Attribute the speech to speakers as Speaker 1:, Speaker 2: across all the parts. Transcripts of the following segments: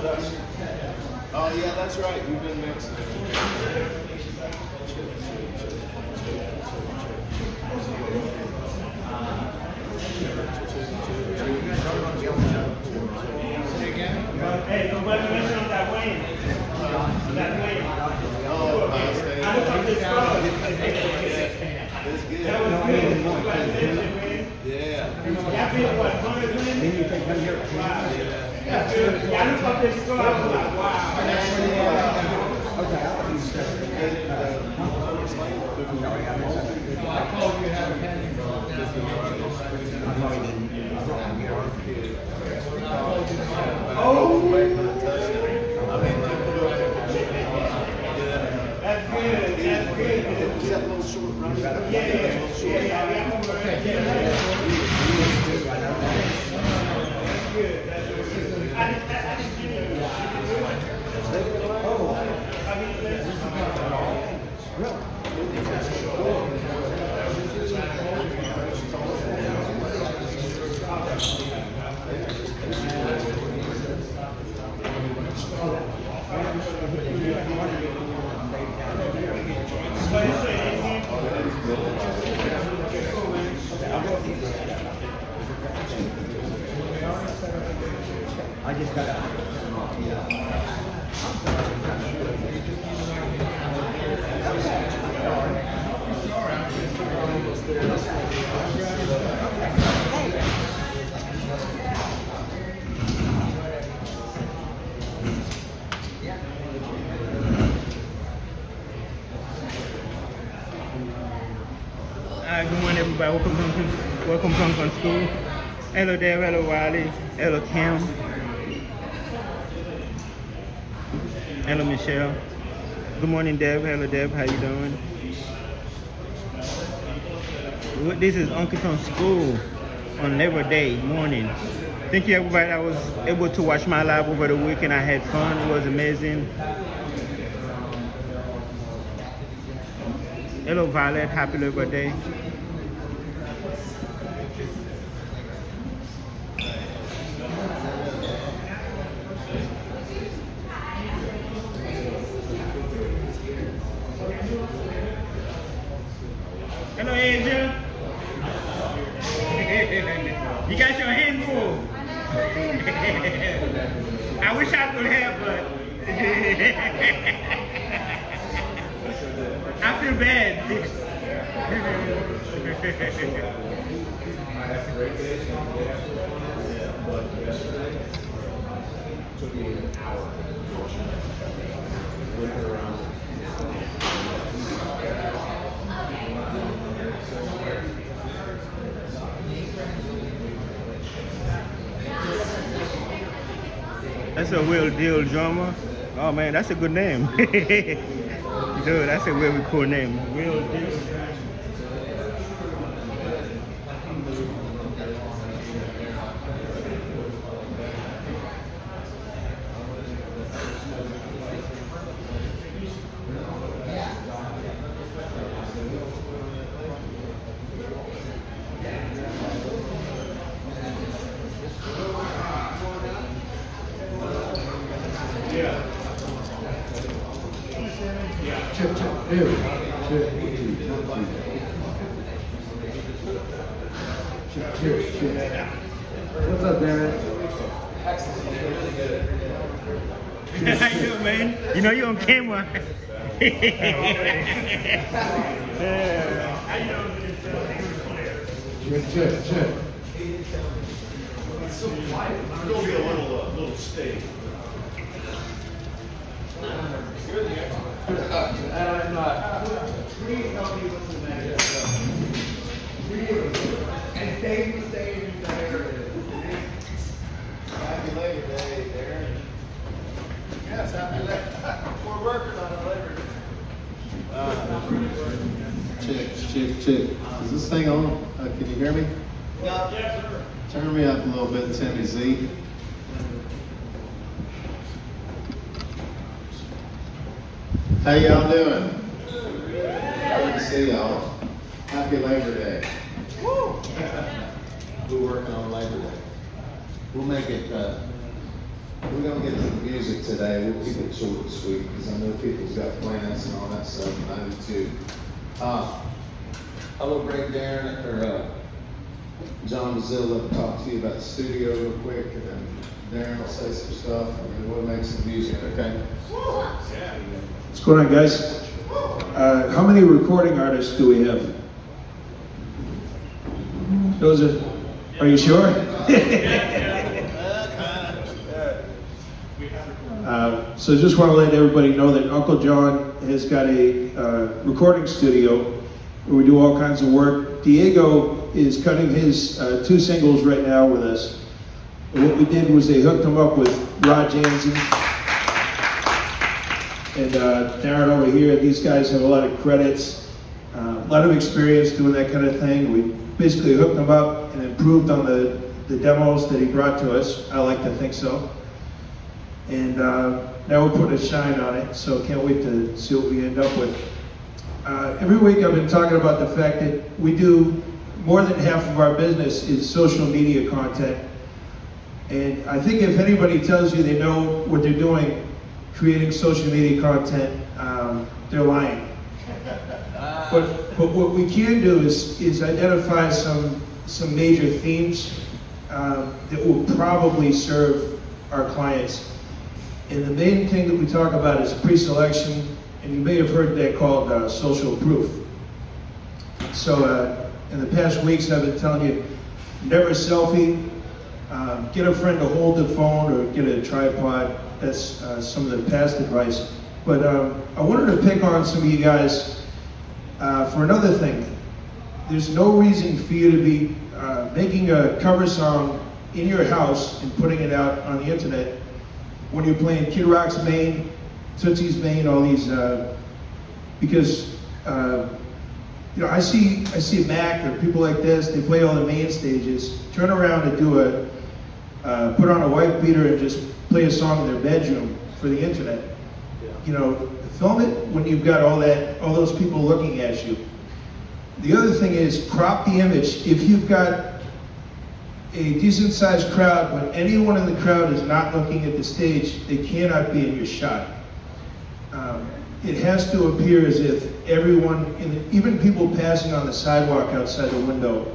Speaker 1: Oh yeah, that's right. You've been mixing.
Speaker 2: Hey, congratulations on that win. That win. I look up this score.
Speaker 1: That's good.
Speaker 2: That was good. Congratulations, man.
Speaker 1: Yeah.
Speaker 2: Y'all beat what, 100 wins? Wow. That's good. Yeah, I look up this score. I was like, wow. That's good. That's good.
Speaker 1: Is that little short run?
Speaker 2: Yeah. That's good. That's good. I didn't see it.
Speaker 3: I just got out.
Speaker 2: Good morning, everybody. Welcome to Honky Tonk School. Hello there, hello Wiley, hello Cam, hello Michelle. Good morning, Deb. Hello, Deb. How you doing? This is Honky Tonk School on Labor Day morning. Thank you, everybody. I was able to watch my live over the weekend. I had fun. It was amazing. Hello, Violet. Happy Labor Day. Hello, Angel. You got your hand full. I wish I could help, but I feel bad.
Speaker 1: Took me an hour. Looking around.
Speaker 2: That's a real deal drummer. Oh man, that's a good name. Dude, that's a really cool name. Real deal.
Speaker 3: Chip, ew. Chip. What's up, Darren?
Speaker 2: How you doing, man? You know you're on camera.
Speaker 3: Chip.
Speaker 1: It's so quiet. It's going to be a little stage. You're the expert. I'm not.
Speaker 3: Please help me with the next. And Dave was saying there it is.
Speaker 1: Happy Labor Day, Darren. Yes, happy Labor Day. We're working on a Labor Day. Check. Is this thing on? Can you hear me?
Speaker 2: Yes, sir.
Speaker 1: Turn me up a little bit, Timmy Z. How y'all doing? Good to see y'all. Happy Labor Day. Woo! We're working on Labor Day. We'll make it we're gonna get to the music today. We'll keep it short and sweet because I know people's got plans and all that stuff, and I do too. I'm gonna bring Darren or John Bazilla to talk to you about the studio real quick, and then Darren will say some stuff, and then we'll make some music. Okay?
Speaker 4: What's going on, guys? How many recording artists do we have? Are you sure? So just want to let everybody know that Uncle John has got a recording studio where we do all kinds of work. Diego is cutting his 2 singles right now with us. And what we did was they hooked him up with Rod Jansen and Darren over here. These guys have a lot of credits, a lot of experience doing that kind of thing. We basically hooked them up and improved on the demos that he brought to us. I like to think so. And now we're putting a shine on it, so can't wait to see what we end up with. Every week I've been talking about the fact that we do more than half of our business is social media content. And I think if anybody tells you they know what they're doing, creating social media content, they're lying. But what we can do is identify some major themes that will probably serve our clients. And the main thing that we talk about is pre-selection, and you may have heard that called social proof. So in the past weeks I've been telling you, never selfie, get a friend to hold the phone or get a tripod. That's some of the past advice. But I wanted to pick on some of you guys for another thing. There's no reason for you to be making a cover song in your house and putting it out on the internet when you're playing Kid Rock's main, Tootsie's main, all these, because I see Mac or people like this, they play all the main stages, turn around and do put on a white beater and just play a song in their bedroom for the internet. Film it when you've got all those people looking at you. The other thing is crop the image. If you've got a decent sized crowd, when anyone in the crowd is not looking at the stage, they cannot be in your shot. It has to appear as if everyone, even people passing on the sidewalk outside the window.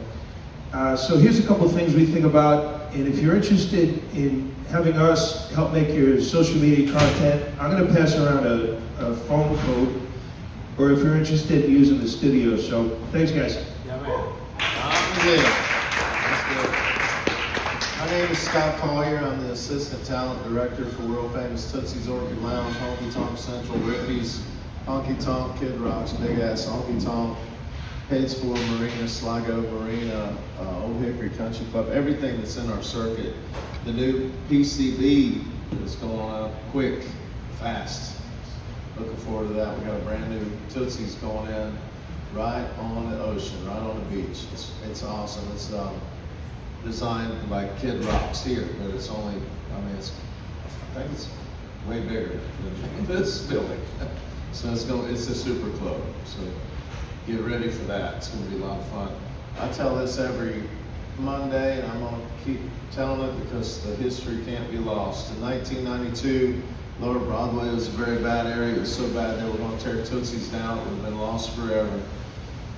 Speaker 4: So here's a couple things we think about, and if you're interested in having us help make your social media content, I'm going to pass around a phone code, or if you're interested in using the studio. So thanks, guys.
Speaker 1: Yeah, man. My name is Scott Collier. I'm the Assistant Talent Director for world famous Tootsie's Orchid Lounge, Honky Tonk Central, Rippy's, Honky Tonk, Kid Rock's Big Ass Honky Tonk, Patesville Marina, Sligo Marina, Old Hickory Country Club, everything that's in our circuit. The new PCB is going on quick, fast. Looking forward to that. We got a brand new Tootsie's going in right on the ocean, right on the beach. It's awesome. It's designed by Kid Rock's here, but it's only, I think it's way bigger than this building. So it's a super club. So get ready for that. It's going to be a lot of fun. I tell this every Monday, and I'm going to keep telling it because the history can't be lost. In 1992, Lower Broadway was a very bad area. It was so bad they were going to tear Tootsie's down. It would have been lost forever.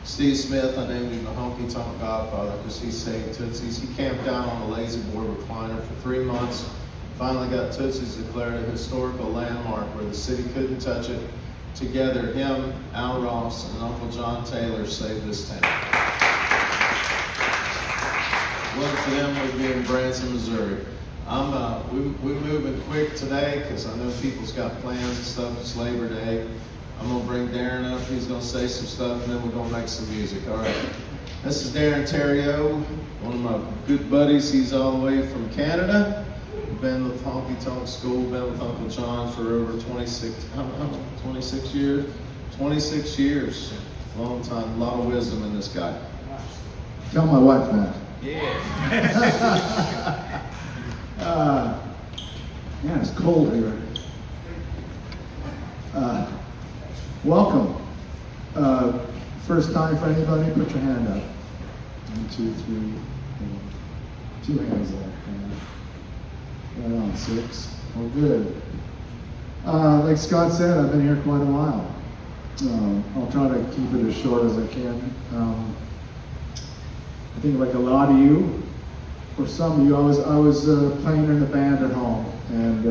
Speaker 1: Steve Smith, I named him the Honky Tonk Godfather because he saved Tootsie's. He camped out on a lazy board recliner for 3 months. Finally got Tootsie's declared a historical landmark where the city couldn't touch it. Together, him, Al Ross, and Uncle John Taylor saved this town. Look for them, we'd be in Branson, Missouri. We're moving quick today because I know people's got plans and stuff. It's Labor Day. I'm going to bring Darren up. He's going to say some stuff, and then we're going to make some music. All right. This is Darren Theriault, one of my good buddies. He's all the way from Canada. Been with Honky Tonk School, been with Uncle John for over 26 years? 26 years. Long time. A lot of wisdom in this guy.
Speaker 5: Tell my wife that.
Speaker 1: Yeah.
Speaker 5: Yeah, it's cold here. Welcome. First time for anybody, put your hand up. 1, 2, 3, 4. 2 hands up. Right on, 6. Well, good. Like Scott said, I've been here quite a while. I'll try to keep it as short as I can. I think like a lot of you, or some of you, I was playing in the band at home, and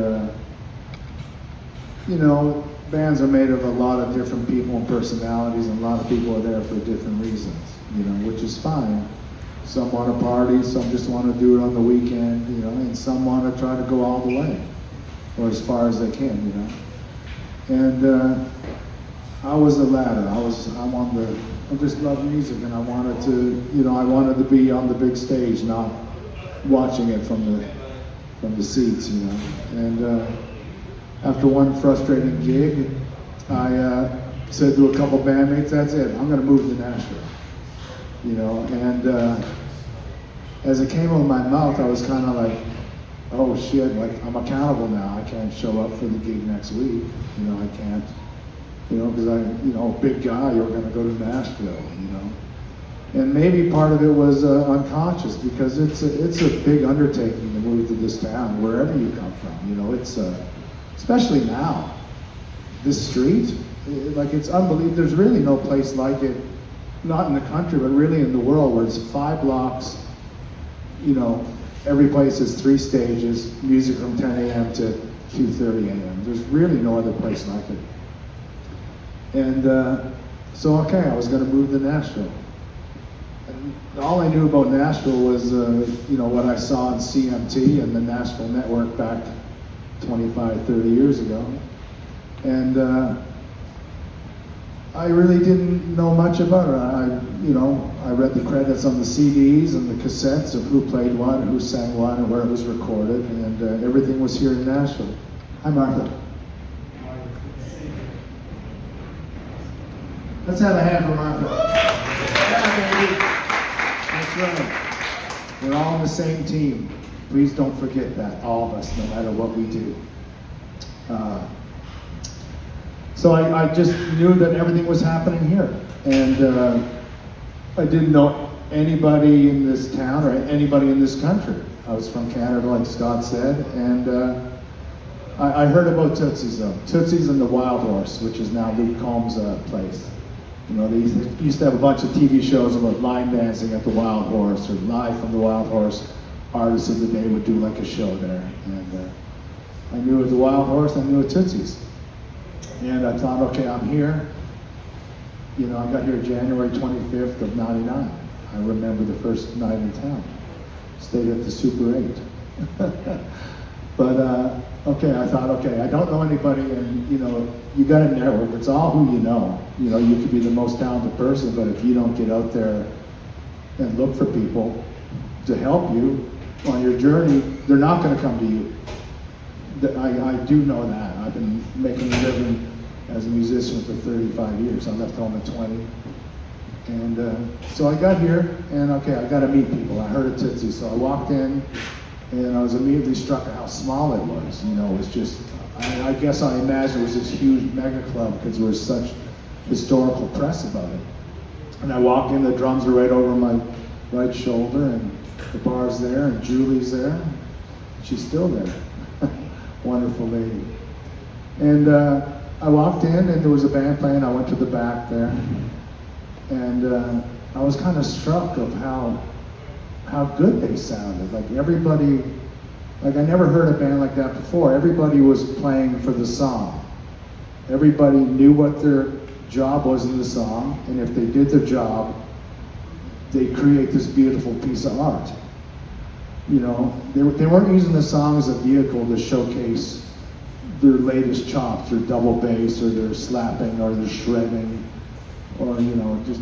Speaker 5: you know, bands are made of a lot of different people and personalities, and a lot of people are there for different reasons, you know, which is fine. Some want to party, some just want to do it on the weekend, you know, and some want to try to go all the way, or as far as they can, you know. And I was the latter. I just love music, and I wanted to, you know, I wanted to be on the big stage, not watching it from the seats, you know. And after one frustrating gig, I said to a couple bandmates, "That's it. I'm going to move to Nashville." You know, and as it came out of my mouth, I was kind of like, "Oh shit! Like I'm accountable now. I can't show up for the gig next week. You know, I can't." You know, because you know, big guy, you're going to go to Nashville. You know, and maybe part of it was unconscious, because it's a big undertaking to move to this town, wherever you come from. You know, it's especially now, this street, like it's unbelievable. There's really no place like it, not in the country, but really in the world, where it's 5 blocks, you know, every place is 3 stages, music from 10 a.m. to 2:30 a.m. There's really no other place like it. And so, okay, I was going to move to Nashville. And all I knew about Nashville was, you know, what I saw on CMT and the Nashville Network back 25, 30 years ago. And I really didn't know much about it. I read the credits on the CDs and the cassettes of who played what, who sang what, and where it was recorded, and everything was here in Nashville. Hi, Martha. Let's have a hand for Martha. Yeah, baby. That's right. We're all on the same team. Please don't forget that, all of us, no matter what we do. So I just knew that everything was happening here. And I didn't know anybody in this town or anybody in this country. I was from Canada, like Scott said, and I heard about Tootsie's though. Tootsie's and the Wild Horse, which is now Luke Combs' place. You know, they used to have a bunch of TV shows about line dancing at the Wild Horse, or live from the Wild Horse. Artists of the day would do like a show there. And I knew of the Wild Horse, I knew of Tootsie's. And I thought, okay, I'm here. You know, I got here January 25th of '99. I remember the first night in town. Stayed at the Super 8. But, okay, I thought, okay, I don't know anybody, and, you know, you got a network. It's all who you know. You know, you could be the most talented person, but if you don't get out there and look for people to help you on your journey, they're not going to come to you. I do know that. I've been making a living as a musician for 35 years. I left home at 20. And so I got here, and okay, I got to meet people. I heard of Tootsie, so I walked in, and I was immediately struck at how small it was. You know, it was just, I guess I imagined it was this huge mega club because there was such historical press about it. And I walked in, the drums were right over my right shoulder, and the bar's there, and Julie's there. She's still there. Wonderful lady. And I walked in, and there was a band playing. I went to the back there, and I was kind of struck of how good they sounded. Like everybody, like I never heard a band like that before. Everybody was playing for the song. Everybody knew what their job was in the song, and if they did their job, they create this beautiful piece of art. You know, they weren't using the song as a vehicle to showcase their latest chops, their double bass, or their slapping, or their shredding, or, you know, just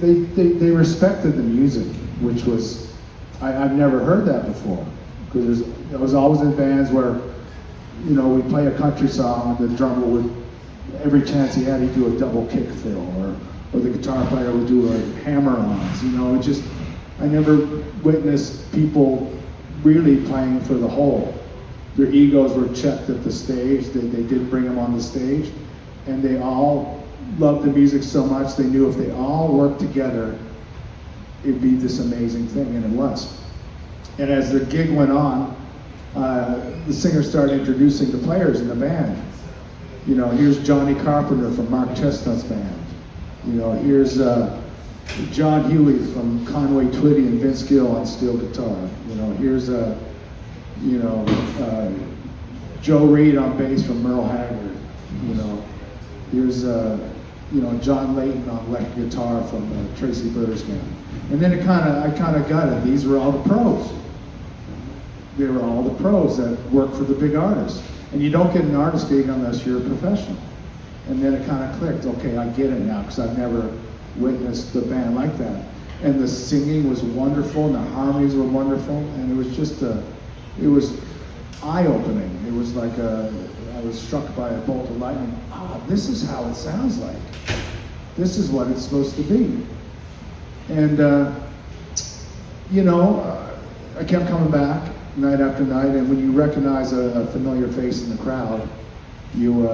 Speaker 5: they respected the music, which was, I've never heard that before, because I was always in bands where, you know, we'd play a country song and the drummer would, every chance he had, he'd do a double kick fill, or the guitar player would do like hammer-ons. You know, it just, I never witnessed people really playing for the whole. Their egos were checked at the stage. They did bring them on the stage, and they all loved the music so much they knew if they all worked together, it'd be this amazing thing, and it was. And as the gig went on, the singer started introducing the players in the band. You know, here's Johnny Carpenter from Mark Chestnut's band. You know, here's John Huey from Conway Twitty and Vince Gill on steel guitar. You know, here's Joe Reed on bass from Merle Haggard. You know, here's John Layton on electric guitar from Tracy Bird's band. And then I kind of got it. These were all the pros. They were all the pros that work for the big artists. And you don't get an artist gig unless you're a professional. And then it kind of clicked. Okay, I get it now because I've never witnessed the band like that. And the singing was wonderful, and the harmonies were wonderful, and it was just it was eye-opening. It was like I was struck by a bolt of lightning. Oh, this is how it sounds like. This is what it's supposed to be. And I kept coming back night after night, and when you recognize a familiar face in the crowd, you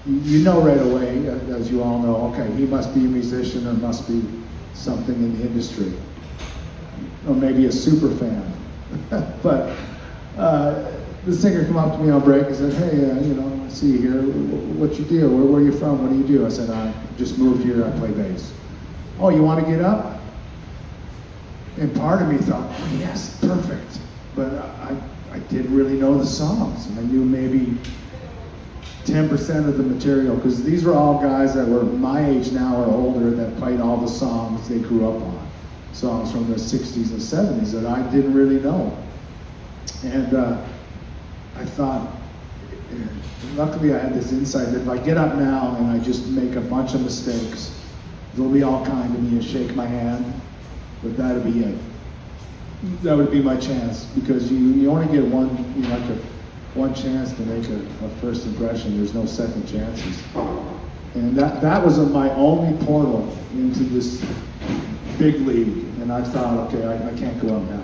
Speaker 5: know right away, as you all know, okay, he must be a musician or must be something in the industry, or maybe a super fan. But the singer came up to me on break and said, hey, I see you here. What's your deal? Where are you from? What do you do? I said, I just moved here. I play bass. Oh, you want to get up? And part of me thought, oh, yes, perfect. But I didn't really know the songs. I knew maybe 10% of the material, because these were all guys that were my age now or older that played all the songs they grew up on. Songs from the 60s and 70s that I didn't really know. And I thought, luckily I had this insight that if I get up now and I just make a bunch of mistakes, they'll be all kind to me and shake my hand, but that'd be it. That would be my chance, because you only get one chance to make a first impression. There's no second chances. And that was my only portal into this big league. And I thought, okay, I can't go up now.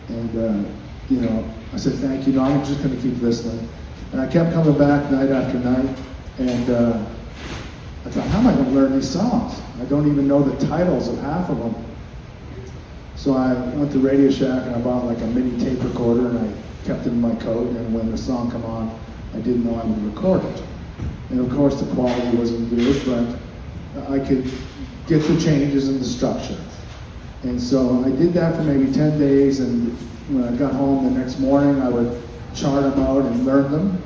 Speaker 5: And I said, thank you. No, I'm just going to keep listening. And I kept coming back night after night. And I thought, how am I going to learn these songs? I don't even know the titles of half of them. So I went to Radio Shack and I bought like a mini tape recorder, and I kept it in my coat. And when the song came on, I didn't know I would record it. And of course the quality wasn't good, but I could get the changes in the structure. And so I did that for maybe 10 days, and when I got home the next morning, I would chart them out and learn them.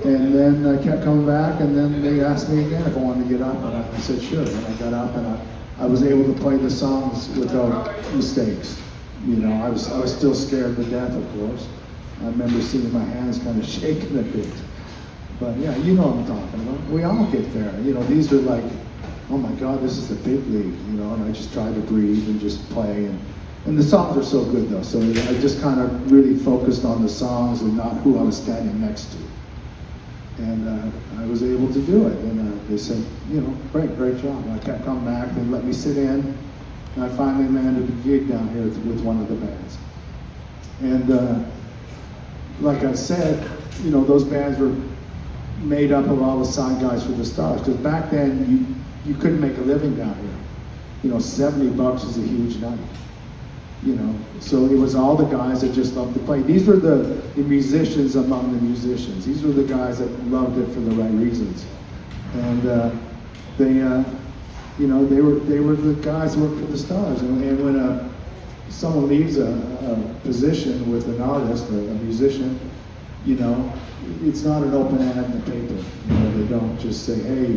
Speaker 5: And then I kept coming back, and then they asked me again if I wanted to get up, and I said sure. And I got up, and I was able to play the songs without mistakes. I was still scared to death, of course. I remember seeing my hands kind of shaking a bit. But yeah, you know what I'm talking about. We all get there. These are like, oh my God, this is the big league, and I just try to breathe and just play. And the songs are so good though, so I just kind of really focused on the songs and not who I was standing next to. And I was able to do it. And they said, great job. And I kept coming back, they let me sit in, and I finally landed a gig down here with one of the bands. And like I said, those bands were made up of all the side guys for the Stars, because back then you couldn't make a living down here. $70 is a huge night. So it was all the guys that just loved to play. These were the musicians among the musicians. These were the guys that loved it for the right reasons. And they were the guys who worked for the Stars. And when someone leaves a position with an artist or a musician, it's not an open ad in the paper. They don't just say, hey,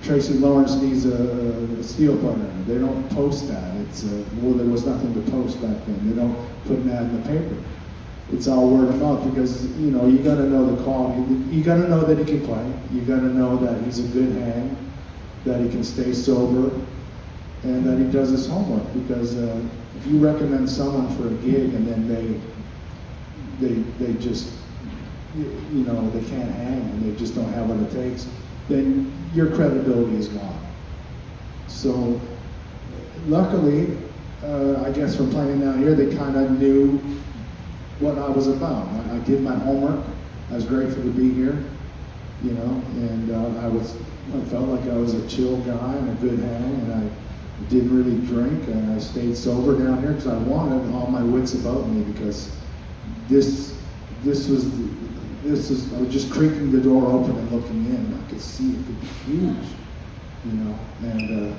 Speaker 5: Tracy Lawrence needs a steel player. They don't post that. It's there was nothing to post back then. They don't put an ad in the paper. It's all word of mouth, because you got to know the quality. You got to know that he can play. You got to know that he's a good hang, that he can stay sober, and that he does his homework. Because if you recommend someone for a gig and then they just they can't hang and they just don't have what it takes, then your credibility is gone. So luckily, I guess from playing down here, they kind of knew what I was about. I did my homework. I was grateful to be here, and I felt like I was a chill guy and a good hang, and didn't really drink, and I stayed sober down here because I wanted all my wits about me, because this was I was just creaking the door open and looking in. I could see it could be huge, you know. And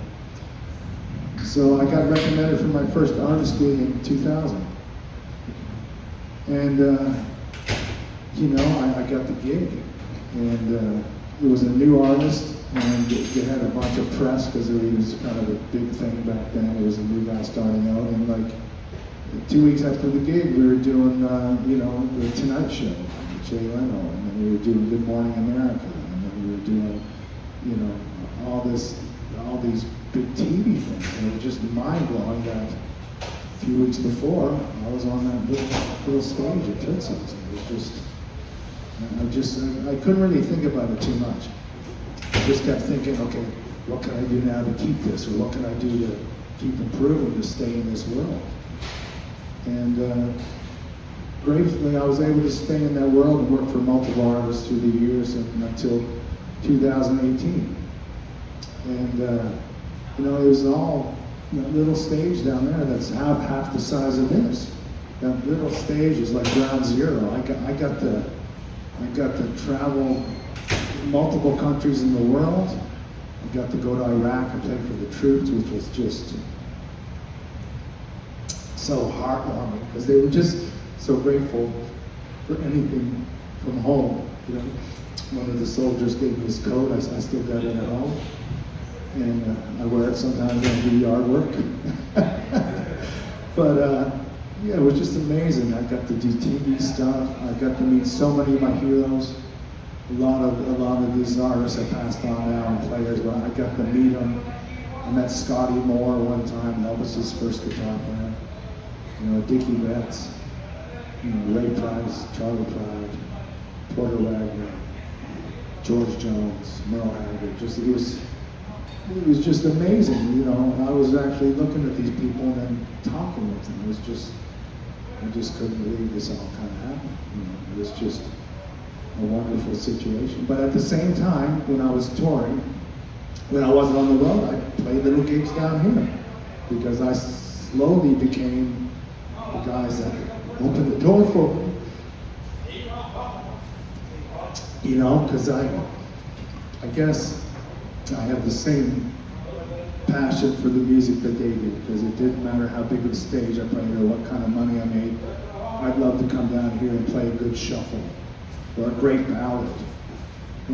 Speaker 5: so I got recommended for my first artist gig in 2000, and you know, I got the gig, and it was a new artist, and they had a bunch of press because it was kind of a big thing back then. It was a new guy starting out, and like 2 weeks after the gig, we were doing, you know, the Tonight Show with Jay Leno, and then we were doing Good Morning America, and then we were doing, you know, all these big TV things. And it was just mind blowing that a few weeks before I was on that little stage at Tootsie's. It was just, I couldn't really think about it too much. I just kept thinking, okay, what can I do now to keep this, or what can I do to keep improving to stay in this world? And gratefully, I was able to stay in that world and work for multiple artists through the years and until 2018. And you know, it was all that little stage down there that's half the size of this. That little stage is like ground zero. I got to travel multiple countries in the world. I got to go to Iraq and play for the troops, which was just so heartwarming, because they were just so grateful for anything from home. You know, one of the soldiers gave me his coat. I still got it at home, and I wear it sometimes when I do yard work. But yeah, it was just amazing. I got to do TV stuff. I got to meet so many of my heroes. A lot of these artists I passed on now, and players, but I got to meet them. I met Scotty Moore one time, Elvis's first guitar player. You know, Dickie Betts, you know, Ray Price, Charlie Pride, Porter Wagner, George Jones, Merle Haggard. It was just amazing. You know, I was actually looking at these people and then talking with them. It was just, I just couldn't believe this all kind of happened. You know, it was just a wonderful situation. But at the same time, when I was touring, when I wasn't on the road, I played little gigs down here, because I slowly became the guys that opened the door for me. You know, because I guess I have the same passion for the music that they did, because it didn't matter how big of a stage I played or what kind of money I made. I'd love to come down here and play a good shuffle, or a great ballad,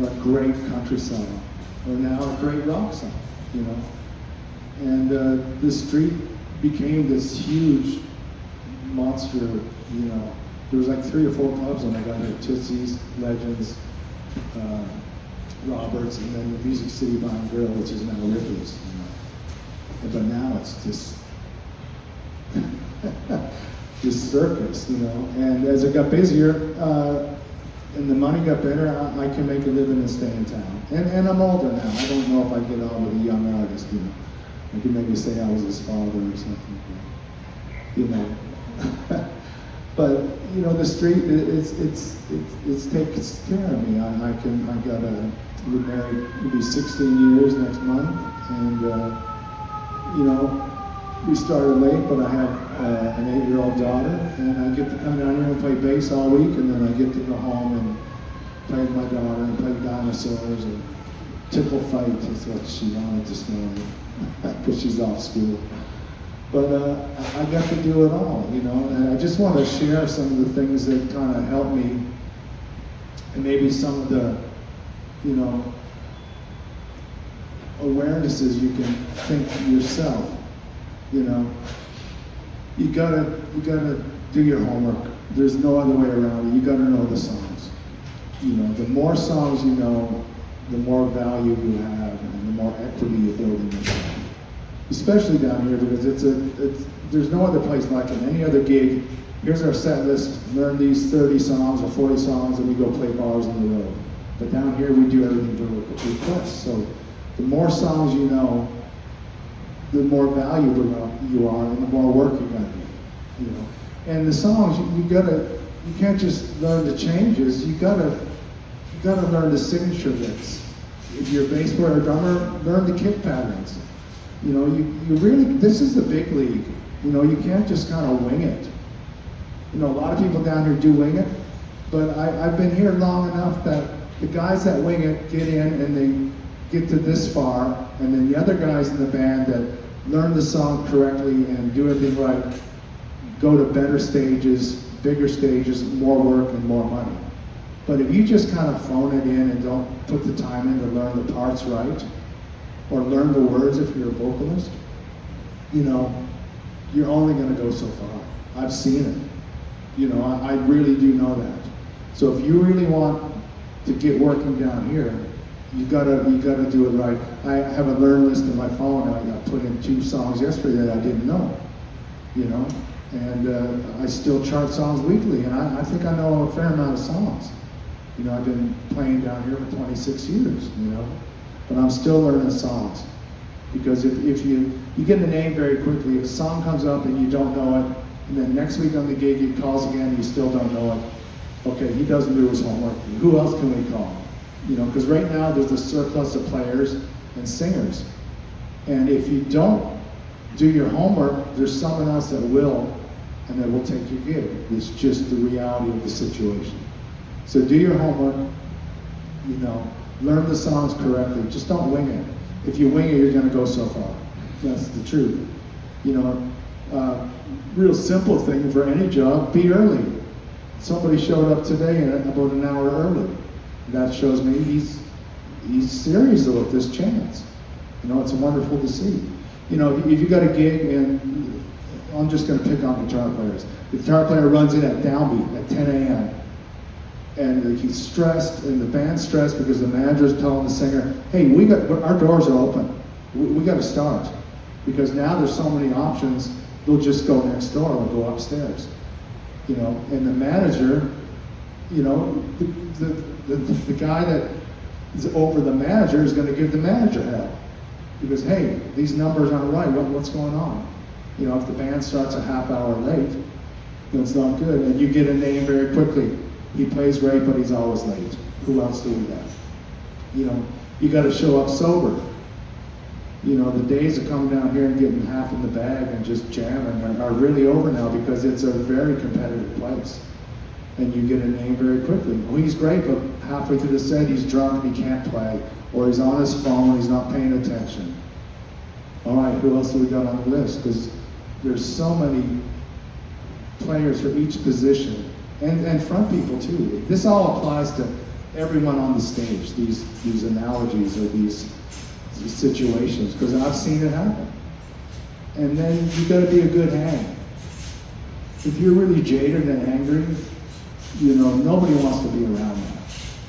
Speaker 5: or a great country song, or now a great rock song, you know. And the street became this huge monster, you know. There was like 3 or 4 clubs when I got here: Tootsie's, Legends, Roberts, and then the Music City Bar and Grill, which is now Rippy's, you know. But now it's just this circus, you know. And as it got busier, and the money got better, I can make a living and stay in town. And I'm older now. I don't know if I get on with a young artist, you know. I could maybe say I was his father or something, you know. But you know, the street, it's takes care of me. We're married, it'll be 16 years next month, and you know, we started late, but I have an 8-year-old daughter, and I get to come down here and play bass all week, and then I get to go home and play with my daughter and play dinosaurs and tickle fight is what she wanted this morning, because she's off school. But I got to do it all, you know, and I just want to share some of the things that kind of helped me, and maybe some of the, you know, awarenesses you can think yourself. You know, you gotta do your homework. There's no other way around it. You gotta know the songs. You know, the more songs you know, the more value you have, and the more equity you build in yourself. Especially down here, because there's no other place like it. Any other gig, here's our set list, learn these 30 songs or 40 songs, and we go play bars on the road. But down here, we do everything to request. So the more songs you know, the more valuable you are, and the more work you gotta do. You know, and the songs you can't just learn the changes. You gotta learn the signature bits. If you're a bass player or drummer, learn the kick patterns. You know, you really, this is the big league. You know, you can't just kind of wing it. You know, a lot of people down here do wing it, but I've been here long enough that the guys that wing it get in and they get to this far, and then the other guys in the band that learn the song correctly and do everything right go to better stages, bigger stages, more work and more money. But if you just kind of phone it in and don't put the time in to learn the parts right, or learn the words if you're a vocalist, you know, you're only going to go so far. I've seen it. You know, I really do know that. So if you really want to get working down here, you gotta do it right. I have a learn list in my phone, and I put in 2 songs yesterday that I didn't know. You know, and I still chart songs weekly, and I think I know a fair amount of songs. You know, I've been playing down here for 26 years. You know, but I'm still learning songs, because if you get a name very quickly, if a song comes up and you don't know it, and then next week on the gig he calls again and you still don't know it, okay, he doesn't do his homework. Who else can we call? You know, because right now there's a surplus of players and singers, and if you don't do your homework, there's someone else that will, and that will take your gig. It's just the reality of the situation. So do your homework. You know, learn the songs correctly. Just don't wing it. If you wing it, you're going to go so far. That's the truth. You know, real simple thing for any job: be early. Somebody showed up today about an hour early. That shows me he's serious about this chance. You know, it's wonderful to see. You know, if you got a gig, and I'm just going to pick on guitar players. The guitar player runs in at downbeat at 10 a.m. and he's stressed, and the band's stressed because the manager's telling the singer, "Hey, our doors are open. We got to start," because now there's so many options. They'll just go next door or go upstairs. You know, and the manager, you know, the guy that is over the manager is going to give the manager hell, because, hey, these numbers aren't right. What's going on? You know, if the band starts a half hour late, it's not good, and you get a name very quickly. He plays great, but he's always late. Who else do we have? You know, you got to show up sober. You know, the days of coming down here and getting half in the bag and just jamming are really over now, because it's a very competitive place. And you get a name very quickly. Well, he's great, but halfway through the set, he's drunk and he can't play, or he's on his phone, he's not paying attention. All right, who else do we got on the list? Because there's so many players for each position, and front people too. This all applies to everyone on the stage, these analogies or these situations, because I've seen it happen. And then you got to be a good hang. If you're really jaded and angry, you know, nobody wants to be around that.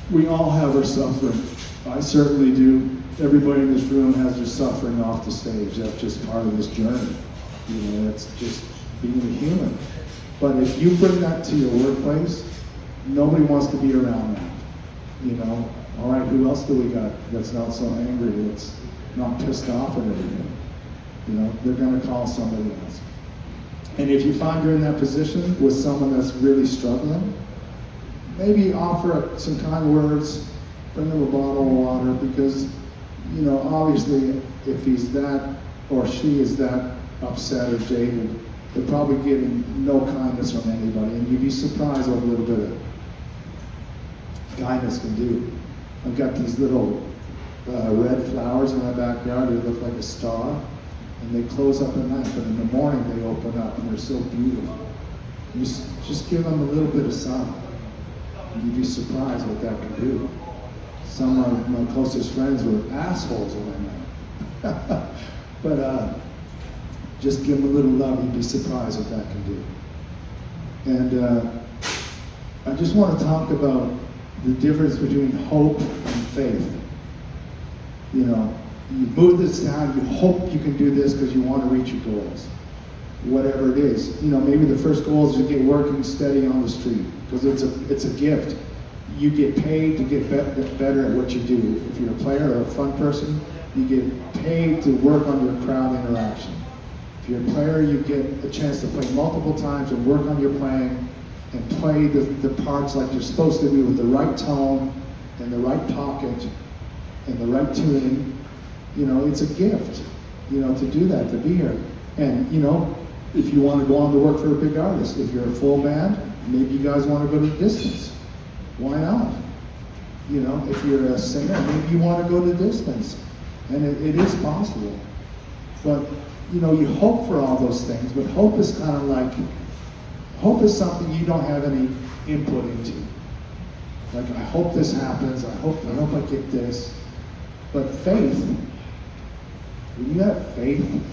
Speaker 5: We all have our suffering. I certainly do. Everybody in this room has their suffering off the stage. That's just part of this journey. You know, that's just being a human. But if you bring that to your workplace, nobody wants to be around that. You know, all right, who else do we got that's not so angry, that's not pissed off at everything? You know, they're going to call somebody else. And if you find you're in that position with someone that's really struggling, maybe offer some kind words, bring them a bottle of water, because, you know, obviously if he's that or she is that upset or jaded, they're probably getting no kindness from anybody, and you'd be surprised what a little bit of kindness can do. I've got these little red flowers in my backyard. They look like a star, and they close up at night, but in the morning they open up, and they're so beautiful. You just give them a little bit of sun, and you'd be surprised what that can do. Some of my closest friends were assholes when I met them. But just give them a little love, you'd be surprised what that can do. And I just want to talk about the difference between hope and faith. You know, you move this town, you hope you can do this because you want to reach your goals. Whatever it is. You know, maybe the first goal is to get working steady on the street, because it's a gift. You get paid to get better at what you do. If you're a player or a fun person, you get paid to work on your crowd interaction. If you're a player, you get a chance to play multiple times and work on your playing and play the parts like you're supposed to do, with the right tone and the right pocket and the right tuning. You know, it's a gift. you know, to do that, to be here. And, you know, if you want to go on to work for a big artist, if you're a full band, maybe you guys want to go to the distance. Why not? You know, if you're a singer, maybe you want to go to the distance. And it is possible. But, you know, you hope for all those things, but hope is kind of like, hope is something you don't have any input into. Like, I hope this happens, I hope I get this. But faith, when you have faith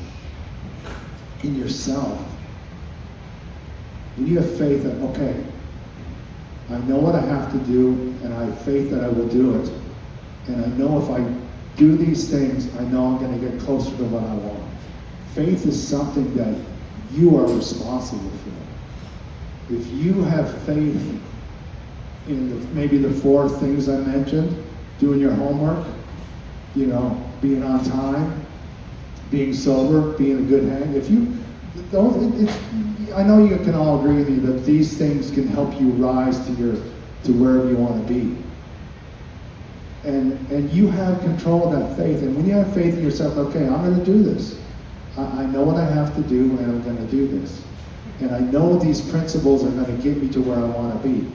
Speaker 5: in yourself, when you have faith that, okay, I know what I have to do, and I have faith that I will do it, and I know if I do these things, I know I'm going to get closer to what I want. Faith is something that you are responsible for. If you have faith in maybe the 4 things I mentioned, doing your homework, you know, being on time, being sober, being a good hang. If you, I know you can all agree with me that these things can help you rise to wherever you want to be. And you have control of that faith. And when you have faith in yourself, okay, I'm going to do this. I know what I have to do, and I'm going to do this. And I know these principles are going to get me to where I want to be.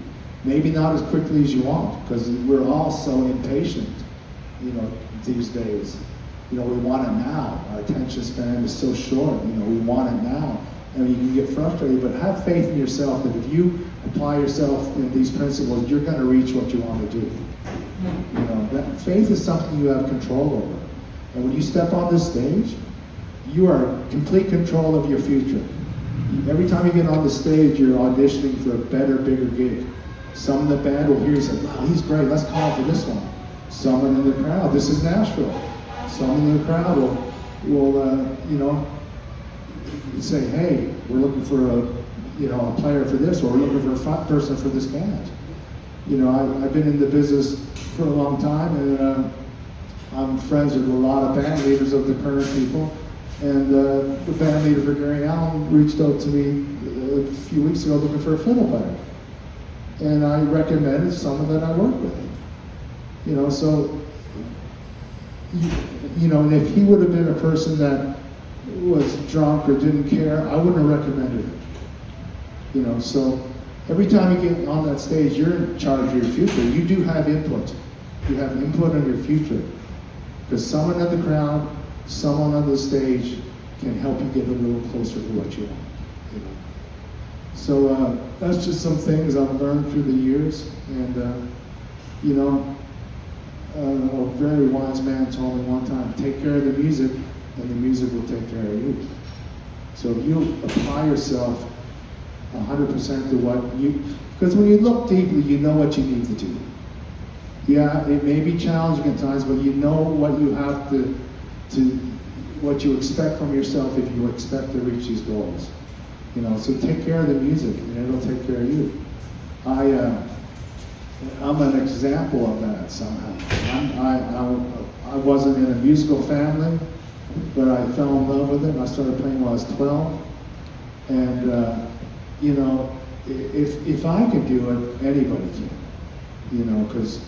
Speaker 5: Maybe not as quickly as you want, because we're all so impatient, you know, these days. You know, we want it now. Our attention span is so short. You know, we want it now. And you can get frustrated, but have faith in yourself that if you apply yourself in these principles, you're going to reach what you want to do. You know, that faith is something you have control over. And when you step on this stage, you are in complete control of your future. Every time you get on the stage, you're auditioning for a better, bigger gig. Some in the band will hear you say, wow, he's great, let's call for this one. Someone in the crowd, this is Nashville. Someone in the crowd will you know, say, hey, we're looking for a player for this, or we're looking for a front person for this band. You know, I've been in the business for a long time, and I'm friends with a lot of band leaders of the current people. And the band leader for Gary Allen reached out to me a few weeks ago looking for a fiddle player. And I recommended someone that I work with. You know, so, you know, and if he would have been a person that was drunk or didn't care, I wouldn't have recommended it. You know, so every time you get on that stage, you're in charge of your future. You do have input. You have input on your future. Because someone in the crowd, someone on the stage can help you get a little closer to what you want. You know? So that's just some things I've learned through the years. And, you know, a very wise man told me one time, take care of the music, and the music will take care of you. So if you apply yourself 100% to what you, because when you look deeply, you know what you need to do. Yeah, it may be challenging at times, but you know what you have to what you expect from yourself if you expect to reach these goals. You know, so take care of the music, and it'll take care of you. I'm an example of that somehow. I wasn't in a musical family, but I fell in love with it. I started playing when I was 12, and you know, if I can do it, anybody can. You know, because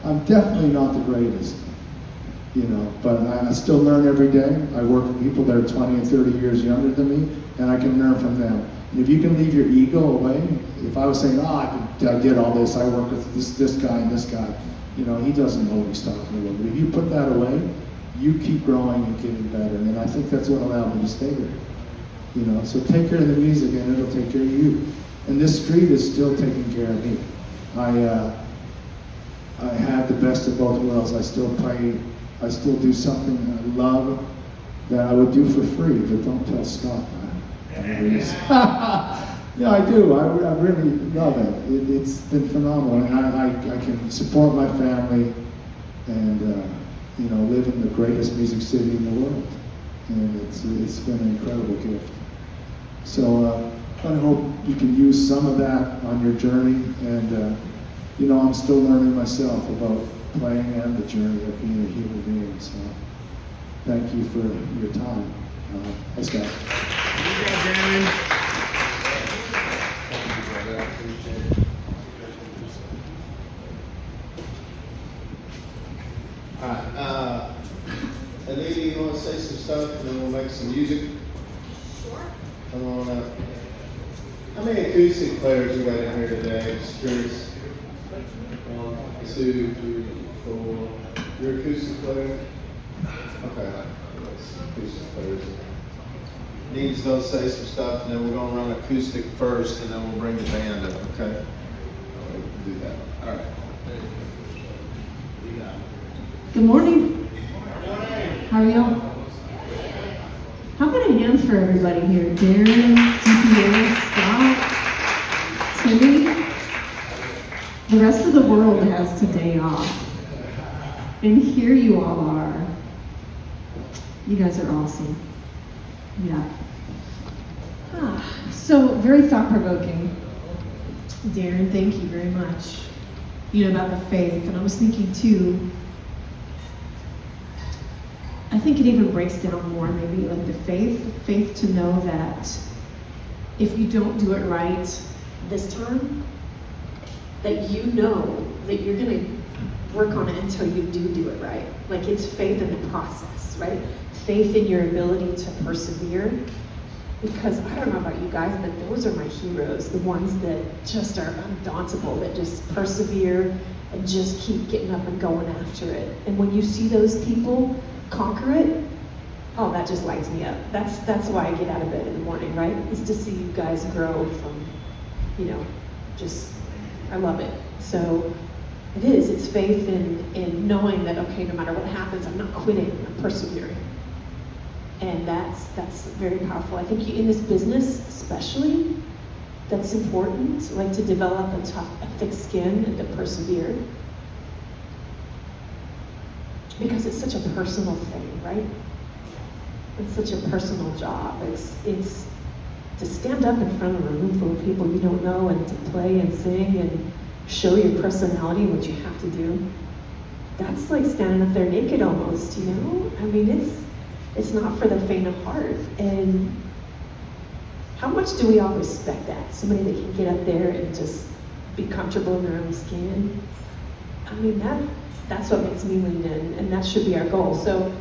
Speaker 5: I'm definitely not the greatest. You know, but I still learn every day. I work with people that are 20 and 30 years younger than me, and I can learn from them. And if you can leave your ego away, if I was saying, I did all this, I work with this guy and this guy, you know, he doesn't know what he's talking about. But if you put that away, you keep growing and getting better. And I think that's what allowed me to stay here. You know, so take care of the music and it'll take care of you. And this street is still taking care of me. I have the best of both worlds. I still play. I still do something I love that I would do for free, but don't tell Scott that. Yeah, I do. I really love it. It's been phenomenal, and I can support my family and you know, live in the greatest music city in the world, and it's been an incredible gift. So I hope you can use some of that on your journey, and you know, I'm still learning myself about playing and the journey of being a human being. So thank you for your time. Thanks, guys.
Speaker 2: Good job, Darren.
Speaker 1: stuff and then we'll make some music?
Speaker 6: Sure.
Speaker 1: Come on up. How many acoustic players we got in here today? Just curious. 1, 2, 3, 4. You're acoustic player? Okay. Acoustic players. Needs gonna say some stuff and then we're gonna run acoustic first and then we'll bring the band up, okay? Do that. All right.
Speaker 6: Good morning. How are y'all? How about a hand for everybody here? Darren, TPA, Scott, Timmy. The rest of the world has today off. And here you all are. You guys are awesome. Yeah. So very thought-provoking. Darren, thank you very much. You know, about the faith, and I was thinking too, I think it even breaks down more maybe like the faith to know that if you don't do it right this time, that you know that you're gonna work on it until you do it right. Like it's faith in the process, right? Faith in your ability to persevere. Because I don't know about you guys, but those are my heroes, the ones that just are undauntable, that just persevere and just keep getting up and going after it. And when you see those people conquer it, oh, that just lights me up. That's why I get out of bed in the morning, right? Is to see you guys grow from, you know, just, I love it. So it is, it's faith in knowing that, okay, no matter what happens, I'm not quitting, I'm persevering. And that's very powerful. I think in this business, especially, that's important, like to develop a thick skin and to persevere. Because it's such a personal thing, right? It's such a personal job. It's to stand up in front of a room full of people you don't know and to play and sing and show your personality, what you have to do. That's like standing up there naked almost, you know? I mean, it's not for the faint of heart. And how much do we all respect that? Somebody that can get up there and just be comfortable in their own skin. I mean, that's what makes me lean in, and that should be our goal. So,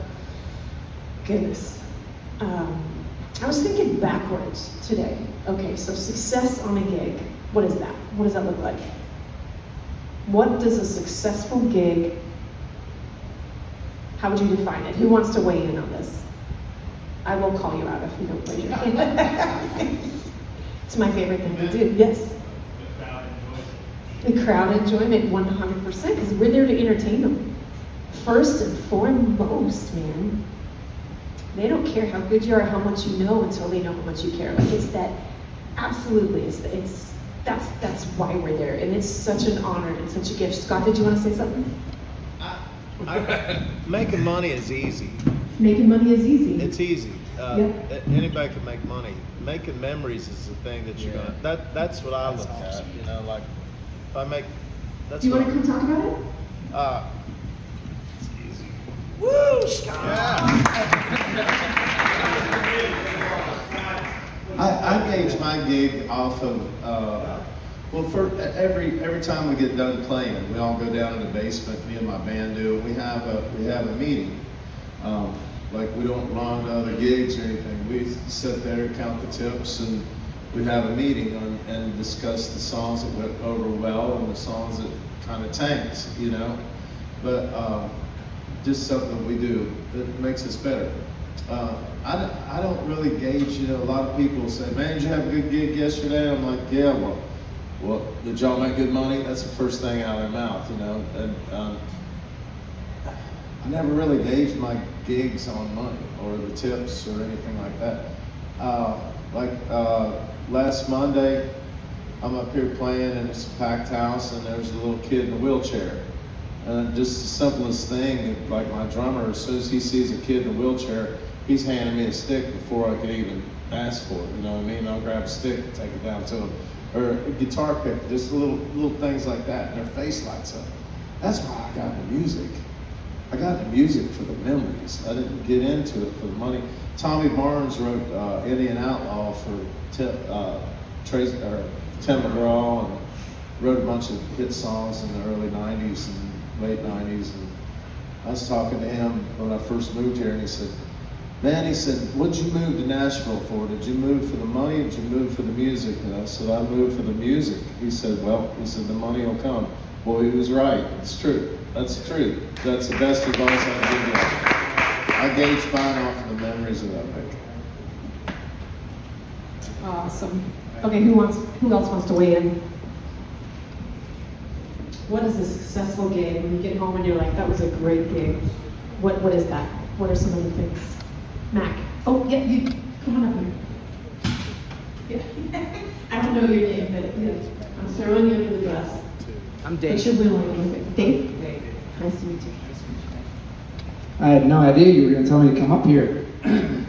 Speaker 6: goodness. I was thinking backwards today. Okay, so success on a gig, what is that? What does that look like? What does a successful gig, how would you define it? Who wants to weigh in on this? I will call you out if you don't raise your hand. It's my favorite thing to do, yes. The crowd enjoyment, 100%, because we're there to entertain them. First and foremost, man. They don't care how good you are, how much you know, until they know how much you care. Like it's that, absolutely, that's why we're there. And it's such an honor and such a gift. Scott, did you want to say something?
Speaker 1: Making money is easy.
Speaker 6: Making money is easy.
Speaker 1: It's easy.
Speaker 6: Yep.
Speaker 1: Anybody can make money. Making memories is the thing that you're gonna. That's what I look at. You know, like if I make. That's
Speaker 6: Do you
Speaker 1: what
Speaker 6: want to come talk about it?
Speaker 1: It's easy. Woo, Scott! I gauge my gig off of. Well, for every time we get done playing, we all go down in the basement. Me and my band do. We have a meeting. Like we don't run other gigs or anything. We sit there, count the tips, and we have a meeting and discuss the songs that went over well and the songs that kind of tanked, you know. But just something we do that makes us better. I don't really gauge, you know. A lot of people say, "Man, did you have a good gig yesterday?" I'm like, "Yeah, well, did y'all make good money?" That's the first thing out of their mouth, you know. And I never really gauged my gigs on money or the tips or anything like that. Last Monday, I'm up here playing and it's a packed house and there's a little kid in a wheelchair. And just the simplest thing, like my drummer, as soon as he sees a kid in a wheelchair, he's handing me a stick before I can even ask for it, you know what I mean? I'll grab a stick and take it down to him. Or a guitar pick, just little things like that, and their face lights up. That's why I got into music. I got into music for the memories. I didn't get into it for the money. Tommy Barnes wrote Indian Outlaw for Tim McGraw and wrote a bunch of hit songs in the early 90s and late 90s. And I was talking to him when I first moved here and he said, man, he said, what'd you move to Nashville for? Did you move for the money or did you move for the music? And I said, I moved for the music. He said, well, he said, the money will come. Well, he was right. It's true. That's the truth. That's the best advice I can give you. I gauge mine off of the memories that I make.
Speaker 6: Awesome. Okay, who else wants to weigh in? What is a successful gig when you get home and you're like, that was a great gig? What is that? What are some of the things? Mac. Oh, yeah, you come on up here. Yeah. I don't know your name, but yeah, I'm throwing you under the bus.
Speaker 7: I'm Dave.
Speaker 6: What's your willing with it? Dave?
Speaker 7: Dave.
Speaker 6: Nice to meet you.
Speaker 7: I had no idea you were going to tell me to come up here.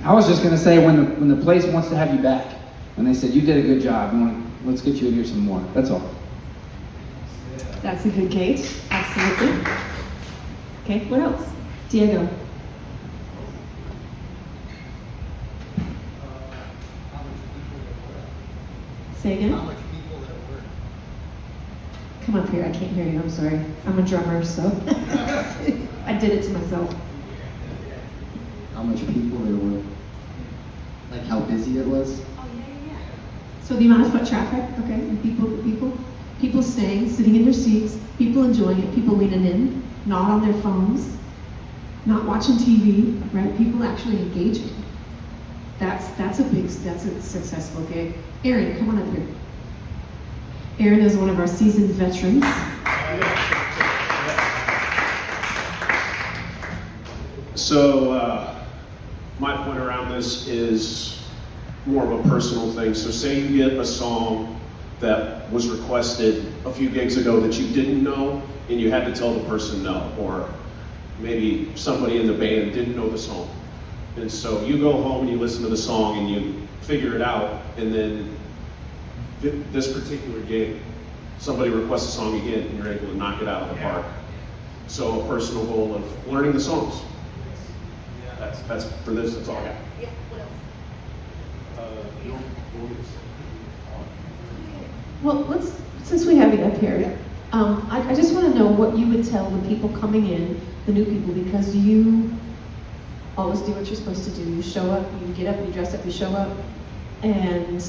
Speaker 7: I was just going to say when the place wants to have you back, when they said you did a good job, let's get you in here some more. That's all.
Speaker 6: That's a good gauge. Absolutely. Okay, what else? Diego. Say again? Come up here, I can't hear you, I'm sorry. I'm a drummer, so I did it to myself.
Speaker 8: How much people there were, like how busy it was.
Speaker 6: So the amount of foot traffic, okay, and people staying, sitting in their seats, people enjoying it, people leaning in, not on their phones, not watching TV, right? People actually engaging. That's a successful gig. Aaron, come on up here. Aaron is one of our seasoned veterans.
Speaker 9: So my point around this is more of a personal thing. So say you get a song that was requested a few gigs ago that you didn't know and you had to tell the person no, or maybe somebody in the band didn't know the song. And so you go home and you listen to the song and you figure it out, and then this particular gig, somebody requests a song again and you're able to knock it out of the park. So a personal goal of learning the songs. That's for this, that's all I got.
Speaker 6: Yeah, what else? Well, since we have you up here, I just want to know what you would tell the people coming in, the new people, because you always do what you're supposed to do. You show up, you get up, you dress up, you show up. And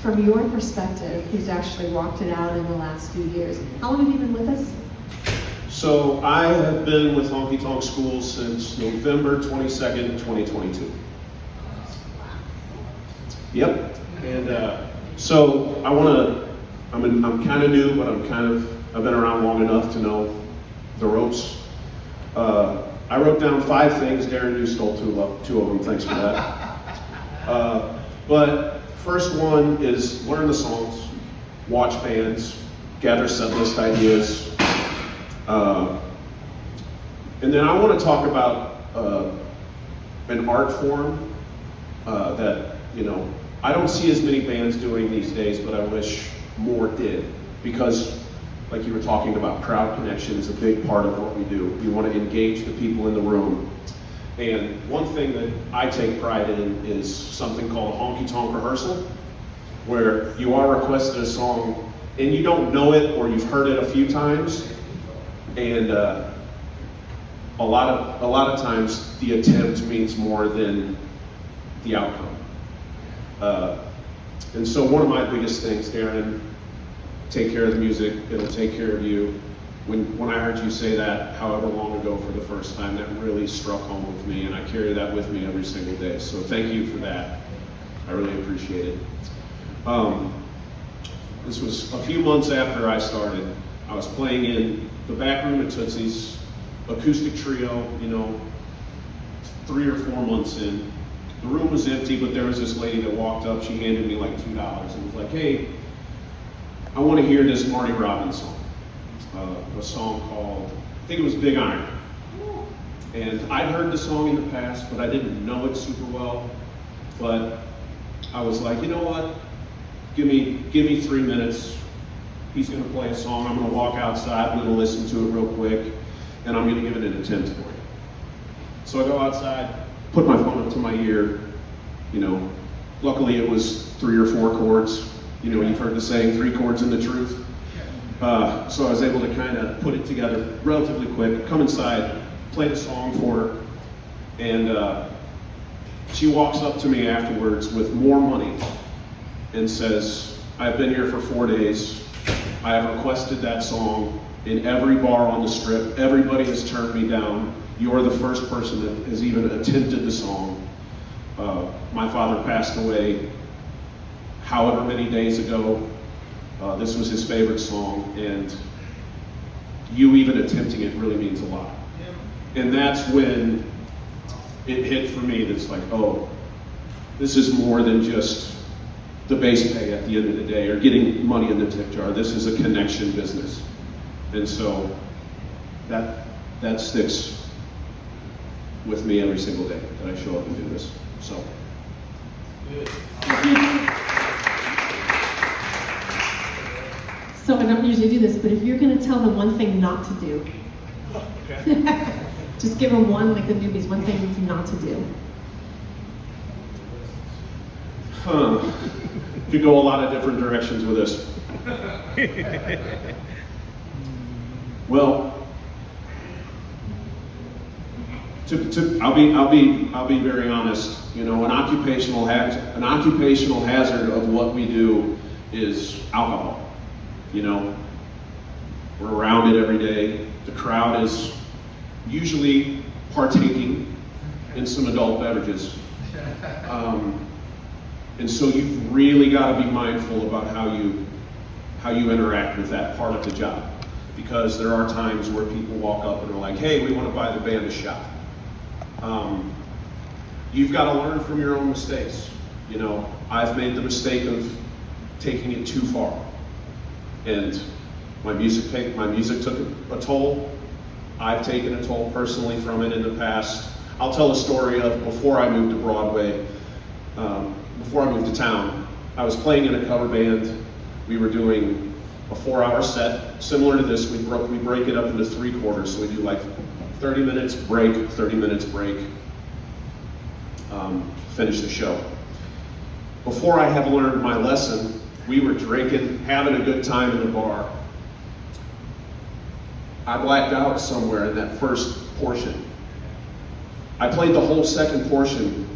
Speaker 6: from your perspective, who's actually walked it out in the last few years, how long have you been with us?
Speaker 9: So I have been with Honky Tonk School since November 22nd, 2022. Yep. And so I'm kind of new, but I've been around long enough to know the ropes. I wrote down 5 things. Darren, you stole 2 of them. Thanks for that. But first one is learn the songs, watch bands, gather set list ideas. And then I want to talk about an art form that, I don't see as many bands doing these days, but I wish more did. Because, like you were talking about, crowd connection is a big part of what we do. We want to engage the people in the room. And one thing that I take pride in is something called a honky tonk rehearsal, where you are requested a song and you don't know it or you've heard it a few times. And a lot of times the attempt means more than the outcome. And so one of my biggest things, Darren, take care of the music, it'll take care of you. When I heard you say that however long ago for the first time, that really struck home with me, and I carry that with me every single day. So thank you for that. I really appreciate it. This was a few months after I started. I was playing in the back room at Tootsie's, acoustic trio, 3 or 4 months in. The room was empty, but there was this lady that walked up. She handed me like $2 and was like, hey, I want to hear this Marty Robbins song. A song called, I think it was Big Iron. And I'd heard the song in the past, but I didn't know it super well. But I was like, you know what? Give me 3 minutes. He's gonna play a song. I'm gonna walk outside. I'm gonna listen to it real quick, and I'm gonna give it an attempt for you. So I go outside, put my phone up to my ear. Luckily it was 3 or 4 chords. You've heard the saying, 3 chords and the truth. So I was able to kind of put it together relatively quick, come inside, play the song for her, and She walks up to me afterwards with more money and says, I've been here for 4 days. I have requested that song in every bar on the strip. Everybody has turned me down. You're the first person that has even attempted the song. My father passed away however many days ago. This was his favorite song, and you even attempting it really means a lot. And that's when it hit for me that's like, oh, this is more than just the base pay at the end of the day or getting money in the tip jar. This is a connection business. And so that sticks with me every single day that I show up and do this. So.
Speaker 6: So I don't usually do this, but if you're going to tell them one thing not to do, just give them one, like the newbies, one thing not to do.
Speaker 9: Could go a lot of different directions with this. Well, I'll be very honest. You know, an occupational hazard of what we do is alcohol. You know, we're around it every day. The crowd is usually partaking in some adult beverages. And so you've really got to be mindful about how you interact with that part of the job. Because there are times where people walk up and are like, hey, we want to buy the band a shot. You've got to learn from your own mistakes. You know, I've made the mistake of taking it too far. And my music took a toll. I've taken a toll personally from it in the past. I'll tell a story of before I moved to Broadway, before I moved to town. I was playing in a cover band. We were doing a 4-hour set, similar to this. We break it up into 3 quarters, so we do like 30 minutes break, 30 minutes break, finish the show. Before I had learned my lesson, we were drinking, having a good time in the bar. I blacked out somewhere in that first portion. I played the whole second portion,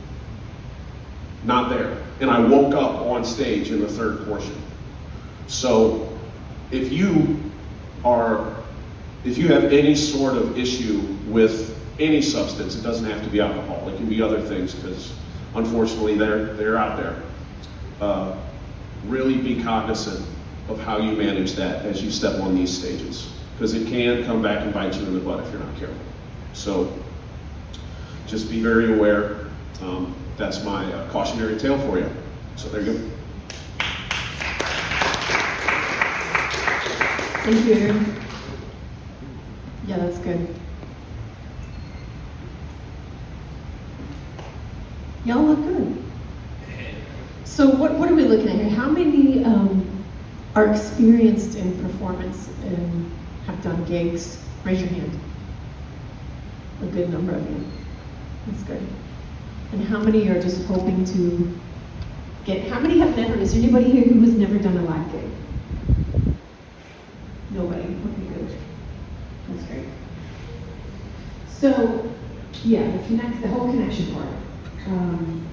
Speaker 9: not there. And I woke up on stage in the third portion. So if you have any sort of issue with any substance, it doesn't have to be alcohol, it can be other things, because unfortunately they're out there. Really be cognizant of how you manage that as you step on these stages, because it can come back and bite you in the butt if you're not careful. So just be very aware. That's my cautionary tale for you. So there you go.
Speaker 6: Thank you, Aaron. Yeah, that's good. Y'all look good. So what are we looking at here? How many are experienced in performance and have done gigs? Raise your hand. A good number of you. That's good. And how many are just hoping to get, how many have never, is there anybody here who has never done a live gig? Nobody, okay, good. That's great. So, yeah, the whole connection part.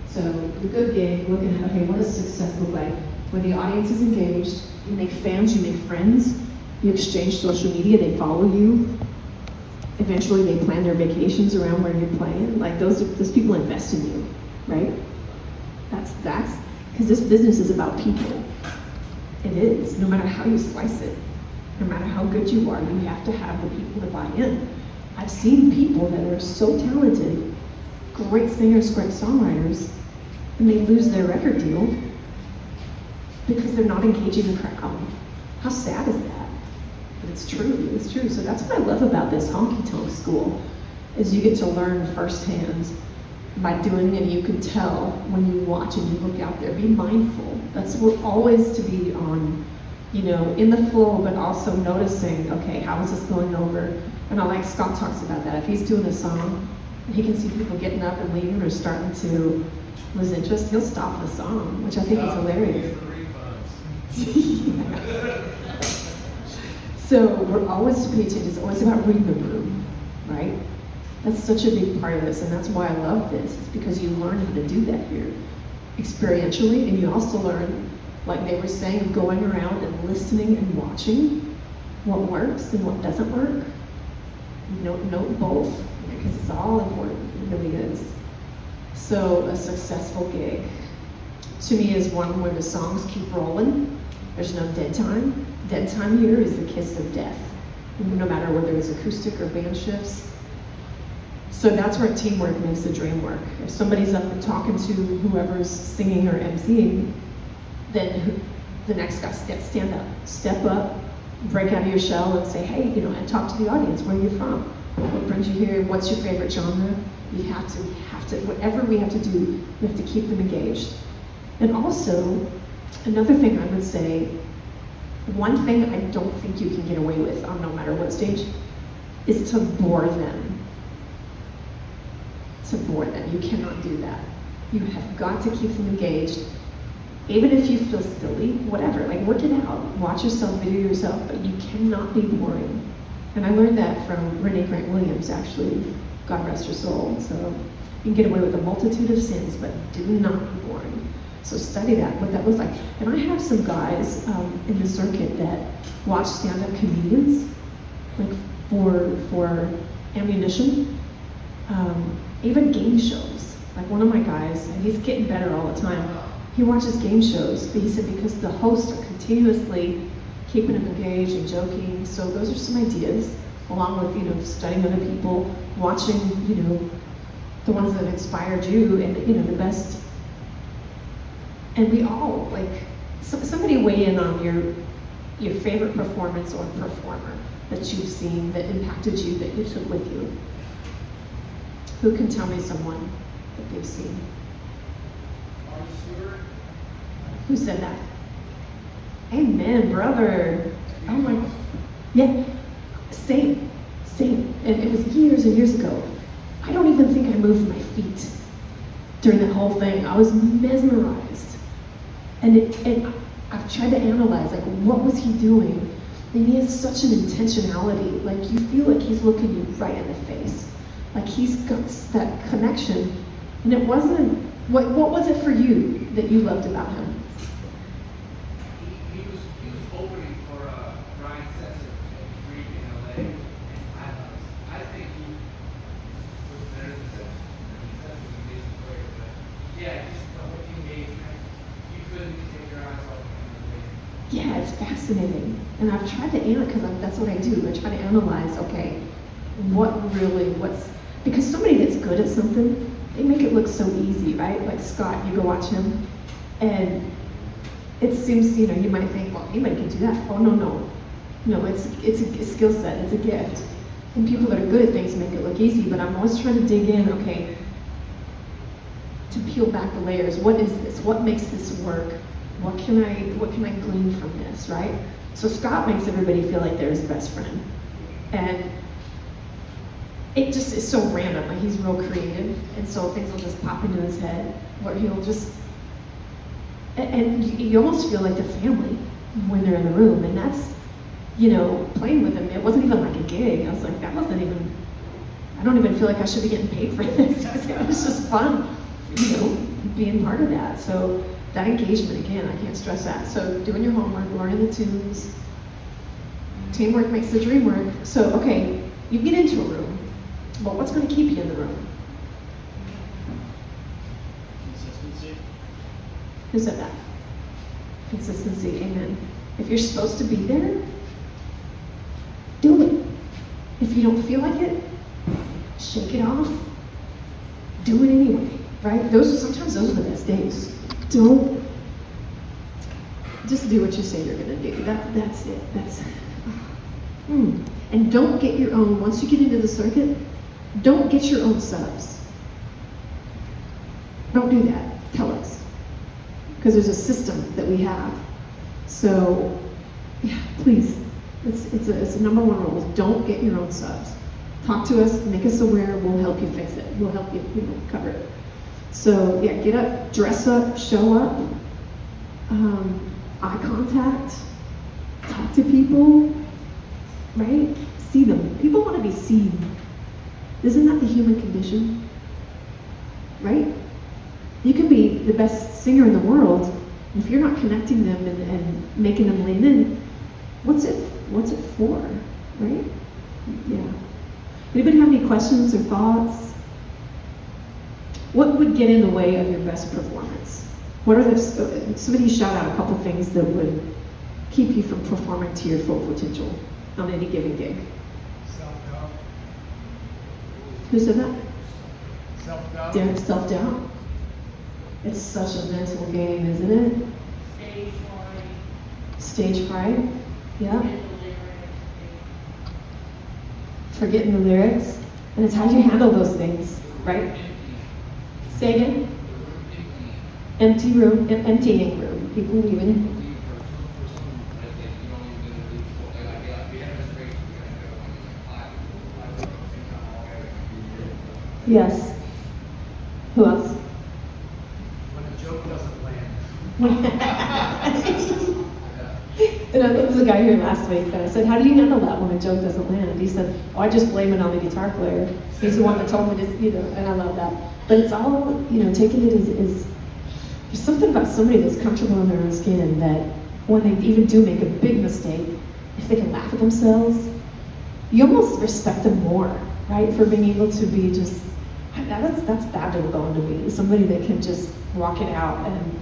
Speaker 6: So the good gig, looking at, okay, what does success look like? When the audience is engaged, you make fans, you make friends, you exchange social media, they follow you. Eventually they plan their vacations around where you're playing. Like those people invest in you, right? That's, because this business is about people. It is, no matter how you slice it. No matter how good you are, you have to have the people to buy in. I've seen people that are so talented, great singers, great songwriters, and they lose their record deal because they're not engaging the crowd. How sad is that? But it's true, it's true. So that's what I love about this Honky Tonk School, is you get to learn firsthand by doing it. You can tell when you watch and you look out there, be mindful. That's what always to be on, you know, in the flow, but also noticing, okay, how is this going over? And I like Scott talks about that. If he's doing a song, and he can see people getting up and leaving or starting to lose interest, he'll stop the song, which I think is hilarious. Yeah. So we're always to pay attention. It's always about reading the room, right? That's such a big part of this, and that's why I love this. It's because you learn how to do that here experientially, and you also learn, like they were saying, going around and listening and watching what works and what doesn't work. Note both, because it's all important. It really is. So a successful gig, to me, is one where the songs keep rolling. There's no dead time. Dead time here is the kiss of death, no matter whether it's acoustic or band shifts. So that's where teamwork makes the dream work. If somebody's up and talking to whoever's singing or emceeing, then the next guy stand up, step up, break out of your shell and say, hey, and talk to the audience. Where are you from? What brings you here? What's your favorite genre? You have to, whatever we have to do, we have to keep them engaged. And also, another thing I would say, one thing I don't think you can get away with on no matter what stage is to bore them. To bore them. You cannot do that. You have got to keep them engaged. Even if you feel silly, whatever, like work it out. Watch yourself, video yourself, but you cannot be boring. And I learned that from Renee Grant Williams, actually. God rest her soul. So you can get away with a multitude of sins, but do not be boring. So study that, what that looks like. And I have some guys in the circuit that watch stand-up comedians, like for ammunition, even game shows. Like one of my guys, and he's getting better all the time, he watches game shows, but he said because the hosts are continuously keeping him engaged and joking. So those are some ideas, along with, studying other people, watching, the ones that have inspired you, and, the best. And we all, like, somebody weigh in on your favorite performance or performer that you've seen that impacted you, that you took with you. Who can tell me someone that they've seen? Who said that? Amen, brother. Oh my, yeah, same. And it was years and years ago. I don't even think I moved my feet during that whole thing. I was mesmerized. And I've tried to analyze, like, what was he doing? And he has such an intentionality. Like, you feel like he's looking you right in the face. Like, he's got that connection. And it wasn't, what was it for you that you loved about him?
Speaker 3: He was opening for Brian Setzer at Greek in LA, and I think he was better than Setzer. Setzer was an amazing player, but yeah, just the whole engagement, you couldn't take your eyes off him.
Speaker 6: Yeah, it's fascinating. And I've tried to analyze, because that's what I do. I try to analyze, okay, because somebody that's good at something, they make it look so easy, right? Like Scott, you go watch him, and it seems, you might think, well, anybody can do that. Oh, no. No, it's a skill set, it's a gift. And people that are good at things make it look easy, but I'm always trying to dig in, okay, to peel back the layers. What is this? What makes this work? What can I glean from this, right? So Scott makes everybody feel like they're his best friend. And it just is so random. Like, he's real creative, and so things will just pop into his head, where he'll just, and you almost feel like the family when they're in the room. And that's, playing with him, it wasn't even like a gig. I was like, that wasn't even, I don't even feel like I should be getting paid for this. It was just fun, being part of that. So that engagement, again, I can't stress that. So doing your homework, learning the tunes, teamwork makes the dream work. So, okay, you get into a room. Well, what's going to keep you in the room?
Speaker 10: Consistency.
Speaker 6: Who said that? Consistency, amen. If you're supposed to be there, do it. If you don't feel like it, shake it off. Do it anyway, right? Sometimes those are the best days. Just do what you say you're going to do. That's it. And don't get your own, once you get into the circuit, don't get your own subs. Don't do that. Tell us. Because there's a system that we have. So, yeah, please. It's a number one rule. Don't get your own subs. Talk to us, make us aware, we'll help you fix it. We'll help you, cover it. So, yeah, get up, dress up, show up, eye contact, talk to people, right? See them. People want to be seen. Isn't that the human condition? Right? You can be the best singer in the world, if you're not connecting them and making them lean in, what's it for, right? Yeah. Anybody have any questions or thoughts? What would get in the way of your best performance? What are somebody shout out a couple things that would keep you from performing to your full potential on any given gig?
Speaker 3: Self-doubt.
Speaker 6: Who said that?
Speaker 3: Self-doubt.
Speaker 6: Derek, self-doubt. It's such a mental game, isn't it?
Speaker 11: Stage fright.
Speaker 6: Stage fright. Yeah.
Speaker 11: And the lyrics.
Speaker 6: Forgetting the lyrics. And it's how you handle those things, right? Say again? Empty room, emptying room. People leaving. Yes. Who else?
Speaker 3: When a joke doesn't land.
Speaker 6: And there was a guy here last week that I said, how do you handle that when a joke doesn't land? He said, oh, I just blame it on the guitar player. He's the one that told me to, and I love that. But it's all, taking it is there's something about somebody that's comfortable in their own skin that when they even do make a big mistake, if they can laugh at themselves, you almost respect them more, right? For being able to be just, that's bad little bone to me. Somebody that can just walk it out and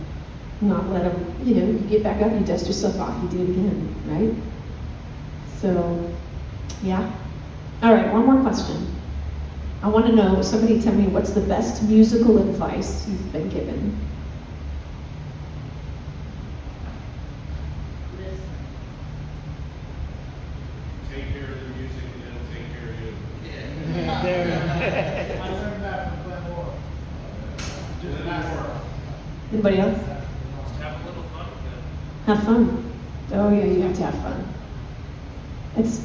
Speaker 6: not let them, you get back up, you dust yourself off, you do it again, right? So, yeah. All right, one more question. I want to know, somebody tell me what's the best musical advice you've been given?
Speaker 9: Take care of the music and it'll take care of you.
Speaker 3: I learned that from Glenn Moore. Just last.
Speaker 6: Anybody else?
Speaker 10: Have a little fun with it.
Speaker 6: Have fun. Oh yeah, you have to have fun. It's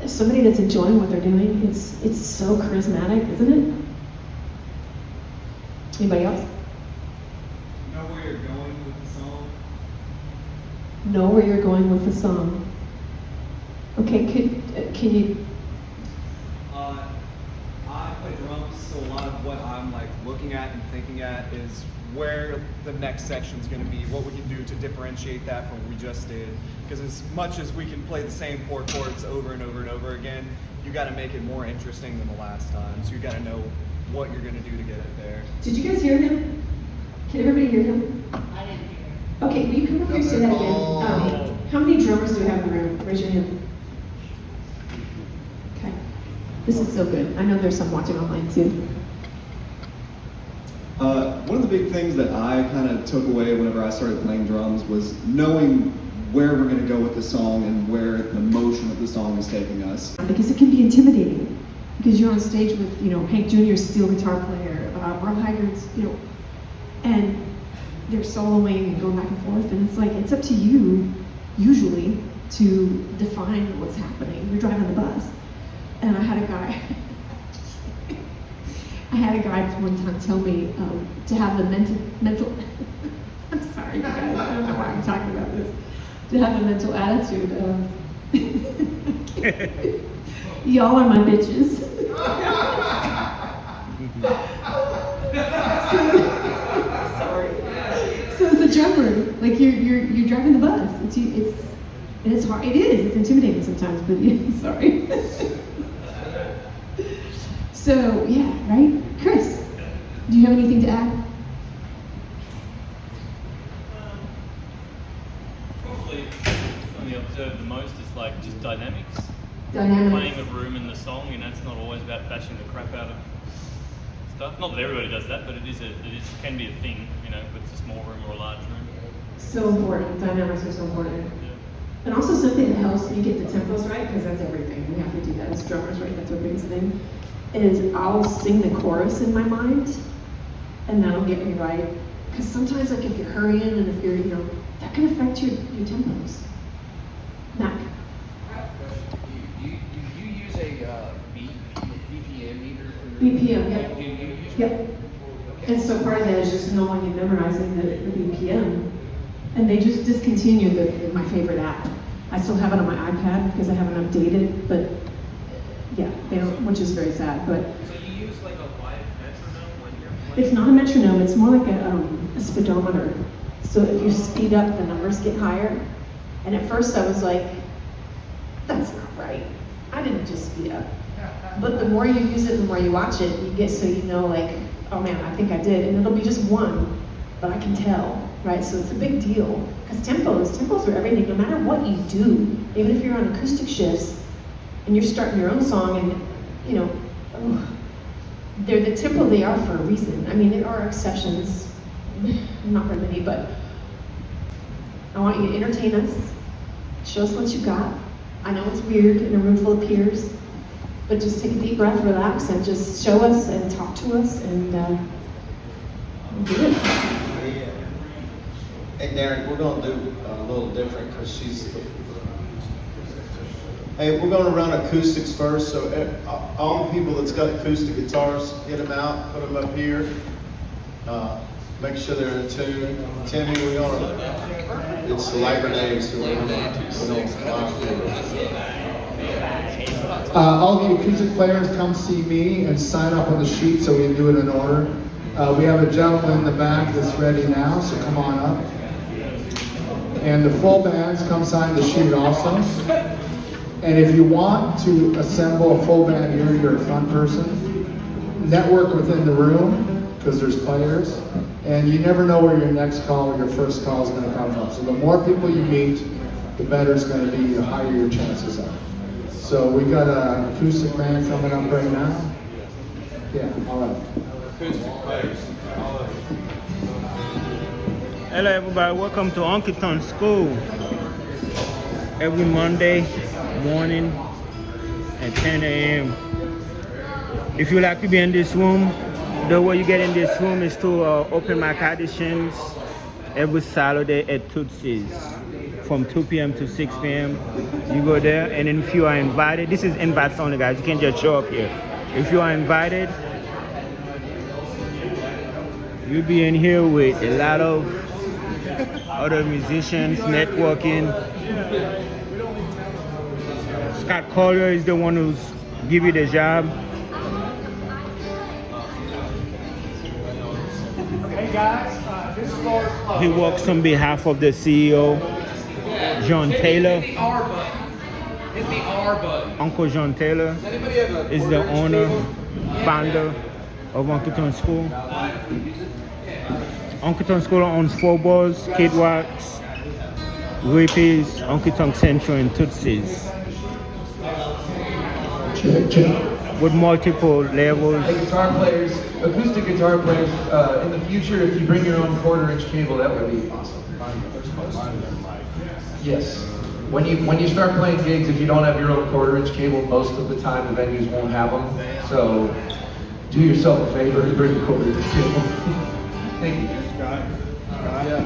Speaker 6: somebody that's enjoying what they're doing. It's so charismatic, isn't it? Anybody else?
Speaker 12: Know where you're going with the song?
Speaker 6: Know where you're going with the song. Okay, can you?
Speaker 12: I play drums, so a lot of what I'm looking at and thinking at is where the next section's going to be, what we can do to differentiate that from what we just did. Because as much as we can play the same 4 chords over and over and over again, you got to make it more interesting than the last time. So you got to know what you're going to do to get it there.
Speaker 6: Did you guys hear him? Can everybody hear him?
Speaker 11: I didn't hear.
Speaker 6: Okay, will you come up here and say that again? How many drummers do we have in the room? Raise your hand. Okay. This is so good. I know there's some watching online too.
Speaker 8: One of the big things that I kind of took away whenever I started playing drums was knowing where we're going to go with the song and where the motion of the song is taking us.
Speaker 6: Because it can be intimidating. Because you're on stage with, Hank Jr.'s steel guitar player, Merle Haggard's, and they're soloing and going back and forth, and it's up to you, usually, to define what's happening. You're driving the bus. And I had a guy one time tell me to have the mental I'm sorry, you guys, I don't know why I'm talking about this. To have a mental attitude of, y'all are my bitches. Sorry. So as a drummer, you're driving the bus. It's hard. It is. It's intimidating sometimes, but sorry. So yeah, right? Chris, do you have anything to add?
Speaker 10: Probably something I observed the most is just dynamics.
Speaker 6: Dynamics.
Speaker 10: Playing the room in the song, it's not always about bashing the crap out of stuff. Not that everybody does that, but it can be a thing, if it's a small room or a large room.
Speaker 6: So important. Dynamics are so important.
Speaker 10: Yeah.
Speaker 6: And also something that helps me get the tempos right, because that's everything. We have to do that as drummers, right? That's our biggest thing. Is I'll sing the chorus in my mind, and that'll get me right. Because sometimes, if you're hurrying and if you're, that can affect your tempos. Mac.
Speaker 13: I have a question. Do you use a BPM meter for your
Speaker 6: BPM, yep.
Speaker 13: Do you use
Speaker 6: Yep.
Speaker 13: Okay.
Speaker 6: And so part of that is just knowing and memorizing the BPM. And they just discontinued my favorite app. I still have it on my iPad because I haven't updated, but Yeah, they don't, which is very sad, but
Speaker 3: So you use like a live metronome when you're playing?
Speaker 6: it's not a metronome, it's more like a speedometer. So if you speed up, the numbers get higher. And at first I was like, that's not right. I didn't just speed up. But the more you use it, the more you watch it, you get so you know like, oh man, I think I did. And it'll be just one, but I can tell, right? So it's a big deal. Because tempos are everything, no matter what you do. Even if you're on acoustic shifts and you're starting your own song and, you know, they're the tempo they are for a reason. I mean, there are exceptions, not very many, but I want you to entertain us, show us what you got. I know it's weird in a room full of peers, but just take a deep breath, relax, and just show us and talk to us and do it.
Speaker 1: Hey Darren, we're gonna do a little different because she's. Hey, we're gonna run acoustics first, so all the people that's got acoustic guitars, get them out, put them up here. Make sure they're in tune. Timmy, we're gonna. It's Labor Day, so we don't fly.
Speaker 5: All the acoustic players come see me and sign up on the sheet so we can do it in order. We have a gentleman in the back that's ready now, so come on up. And the full bands come sign the sheet also. And if you want to assemble a full band here, you're a front person. Network within the room, because there's players. And you never know where your next call or your first call is going to come from. So the more people you meet, the better it's going to be, the higher your chances are. So we got an acoustic band coming up right now. Yeah, all right.
Speaker 3: Acoustic players.
Speaker 2: Hello everybody, welcome to Honky Tonk School. Every Monday morning at 10 a.m. If you like to be in this room, the way you get in this room is to open mic auditions every Saturday at Tootsie's from 2 p.m. to 6 p.m. You go there, and then if you are invited, this is invites only, guys. You can't just show up here. If you are invited, you'll be in here with a lot of other musicians, networking. Scott Collier is the one who's give you the job.
Speaker 3: Hey guys, this is Lord.
Speaker 2: He works on behalf of the CEO, John Taylor.
Speaker 3: Hit the R button. Hit the R button.
Speaker 2: Uncle John Taylor is the owner, founder of Honky Tonk School. Honky Tonk School owns 4 bars, Kid Rocks, Rippy's, Honky Tonk Central, and Tootsie's. With multiple levels.
Speaker 13: Hey, guitar players, acoustic guitar players, in the future, if you bring your own 1/4-inch cable, that would be awesome. Yes. When you start playing gigs, if you don't have your own 1/4-inch cable, most of the time the venues won't have them. So do yourself a favor and bring a 1/4-inch cable. Thank you.
Speaker 1: Yeah.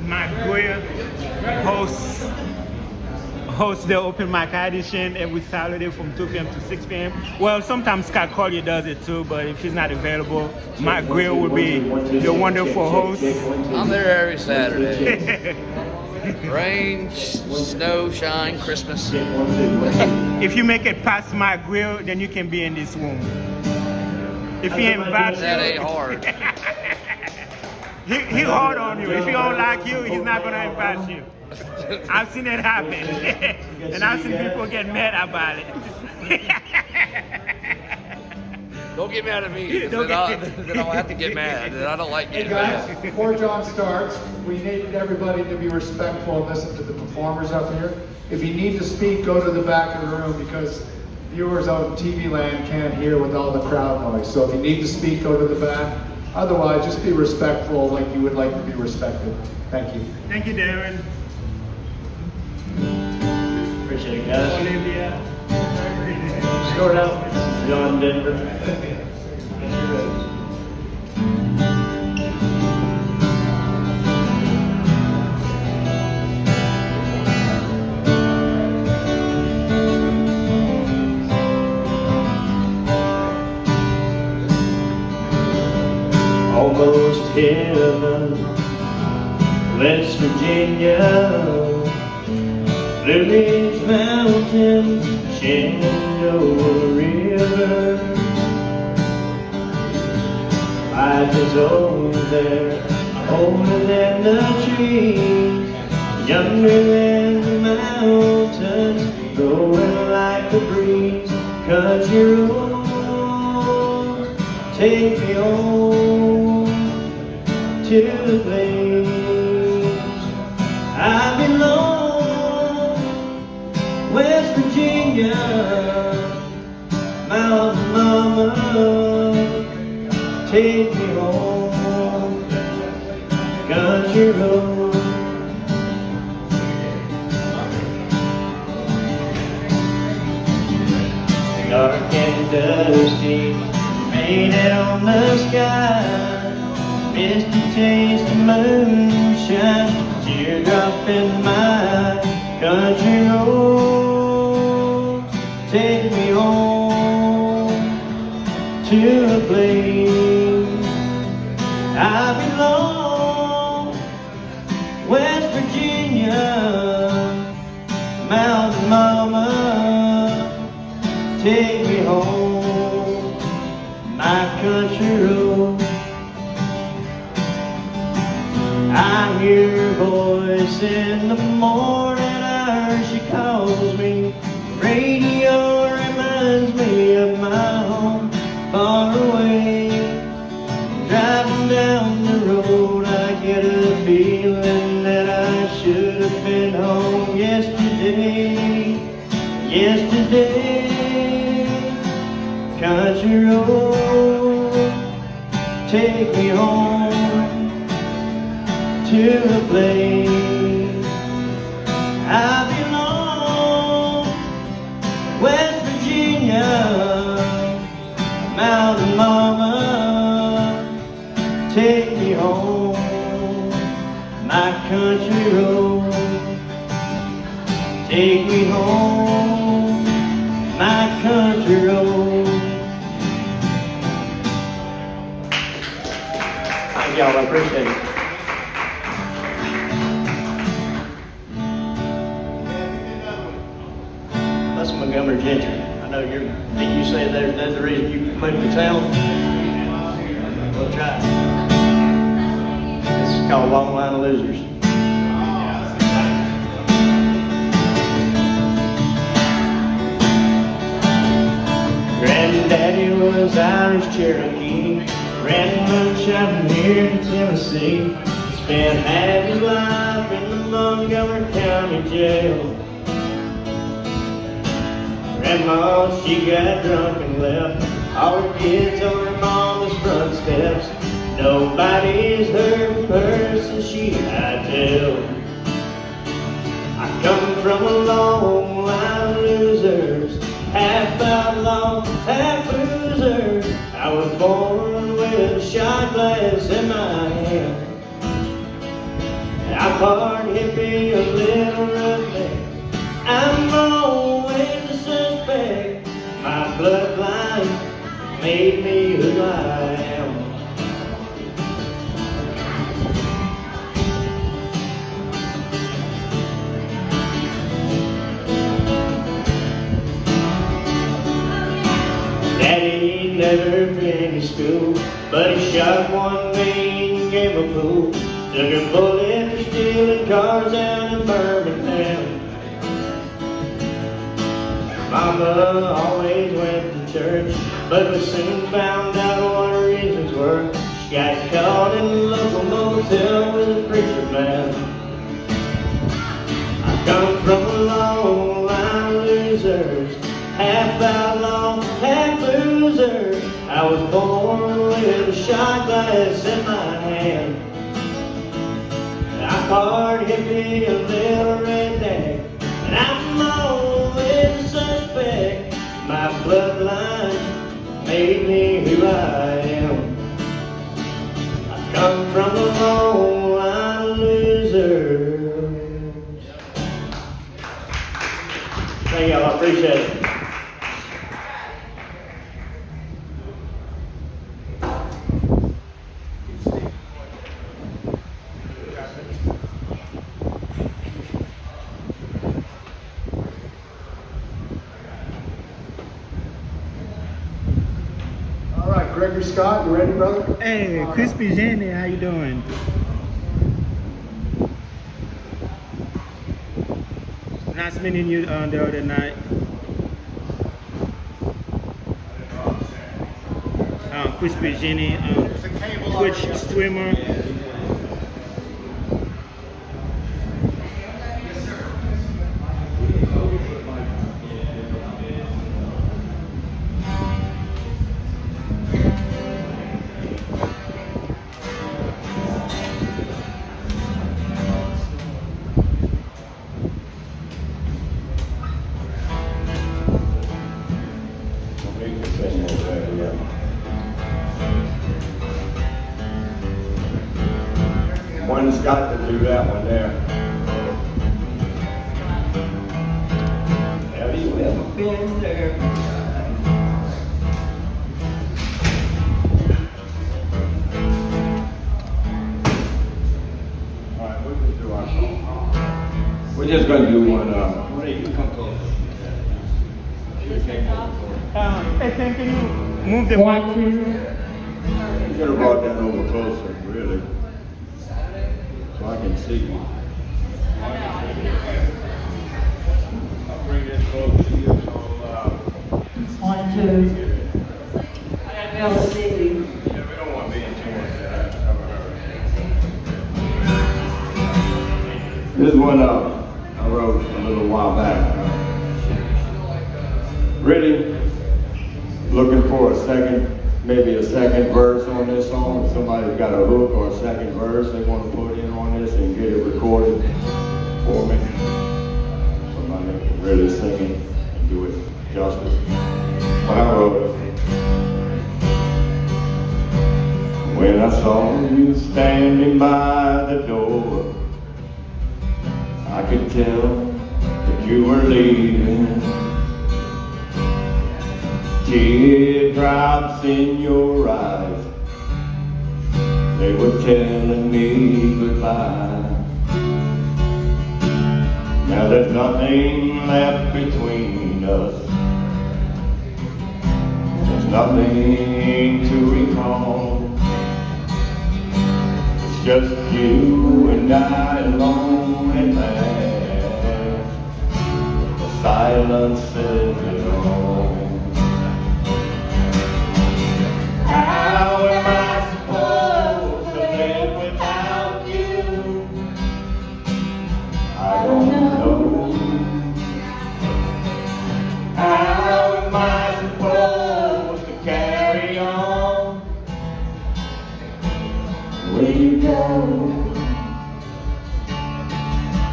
Speaker 2: Mike Greer hosts the open mic audition every Saturday from 2 p.m. to 6 p.m. Well, sometimes Scott Collier does it too, but if he's not available, Mike Greer will be the wonderful host.
Speaker 13: I'm there every Saturday. Rain, snow, shine, Christmas.
Speaker 2: If you make it past Mike Greer, then you can be in this room. If he invites you,
Speaker 13: That ain't hard.
Speaker 2: He's hard on you. If he don't like you, he's not gonna invite you. I've seen it happen. And I've seen people get mad about it.
Speaker 13: Don't get mad at me, then I'll have to get mad. I don't like
Speaker 5: Hey
Speaker 13: getting mad.
Speaker 5: guys, before John starts, we need everybody to be respectful and listen to the performers up here. If you need to speak, go to the back of the room because viewers out in TV land can't hear with all the crowd noise. So if you need to speak, go to the back. Otherwise, just be respectful like you would like to be respected. Thank you.
Speaker 2: Thank you, Darren.
Speaker 14: Appreciate it, guys.
Speaker 2: Olivia.
Speaker 14: Start out, this is John Denver. almost heaven. West Virginia, Blue Ridge Mountains, Shenandoah River. Life is old there, older than the trees, younger than the mountains, growing like the breeze. Country road, take me home to the place I belong. West Virginia, Mountain Mama, take me home, country road. Dark and dusty, painted on the sky, misty taste of moonshine, teardrop in my country road. Take me home to a place I belong. West Virginia, Mountain Mama, take me home, my country road. I hear her voice in the morning hour, she calls me. Radio reminds me of my home far away. Driving down the road, I get a feeling that I should have been home yesterday. Yesterday, country road, take me home to a place I belong. West Virginia, Mountain Mama, take me home, my country road. Take me home, my country road. Thank y'all, I appreciate it. That's Montgomery Gentry. I know you say that's the reason you moved to town. We'll try. This is called Long Line of Losers. Granddaddy was Irish Cherokee, ran moonshine from here to Tennessee. Spent half his life in the Montgomery County Jail. Grandma, she got drunk and left all her kids on her mama's front steps. Nobody's heard from her since she hightailed. I come from a long line of losers, half outlaw, half loser. I was born with a shot glass in my hand. I'm part hippie, a little roughneck. I'm always a suspect. My bloodline made me who I am. Daddy never been to school, but he shot one mean game of pool. Took a bullet for stealing cars down in Birmingham. Mama always went to church, but we soon found out what her reasons were. She got caught in a local motel with a preacher man. I come from a long line of losers, half outlaw, half loser. I was born with a shot glass in my hand. I'm part hippie, a little redneck, and I'm always a suspect. My bloodline made me who I am. I come from a long line of losers. Thank y'all, I appreciate it.
Speaker 5: right, Gregory Scott, you ready, brother?
Speaker 2: Hey, Crispy Jenny, how you doing? Nice meeting you the other night. Crispy Jenny, Twitch streamer.
Speaker 14: One's got to do that one there. Have you ever been there? All right, we're going to do our song. We're just going to do one. You come closer.
Speaker 2: Hey, Tim, can you move the mic, please?
Speaker 14: You could have brought that over closer, really. So I can see you. I'll bring this close to you so
Speaker 11: 1, 2. I got to see you.
Speaker 14: Yeah, we don't want to be in too much that. This one I wrote a little while back. Really looking for maybe a second verse on this song. If somebody's got a hook or a second verse they want to put in on this and get it recorded for me. Somebody can really sing it and do it justice. But I wrote it. When I saw you standing by the door, I could tell that you were leaving. Teardrops in your eyes, they were telling me goodbye. Now there's nothing left between us. There's nothing to recall. It's just you and I alone at last. The silence says it all. How am I supposed to live without you? I don't know. How am I supposed to carry on when you go?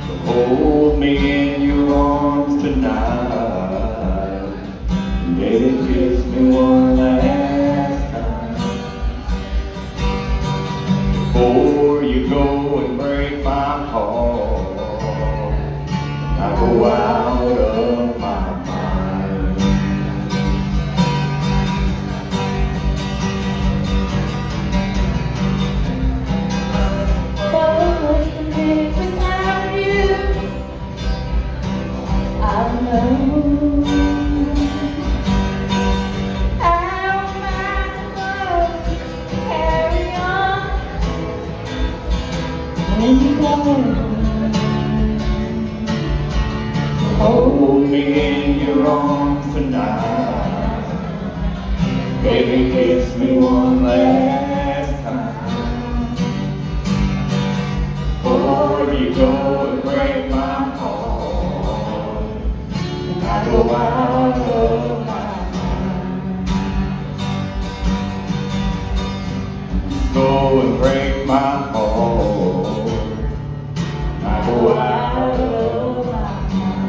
Speaker 14: So hold me in your arms tonight, maybe kiss me one last. Before you go and break my heart, I go out of my mind.
Speaker 11: What to live without you? I don't know. How am I supposed to carry on when you go?
Speaker 14: Hold me in your arms tonight, baby, kiss me one last time. Before you go and break my heart, and I go out of my mind. Go and break my heart, and I go out of my mind.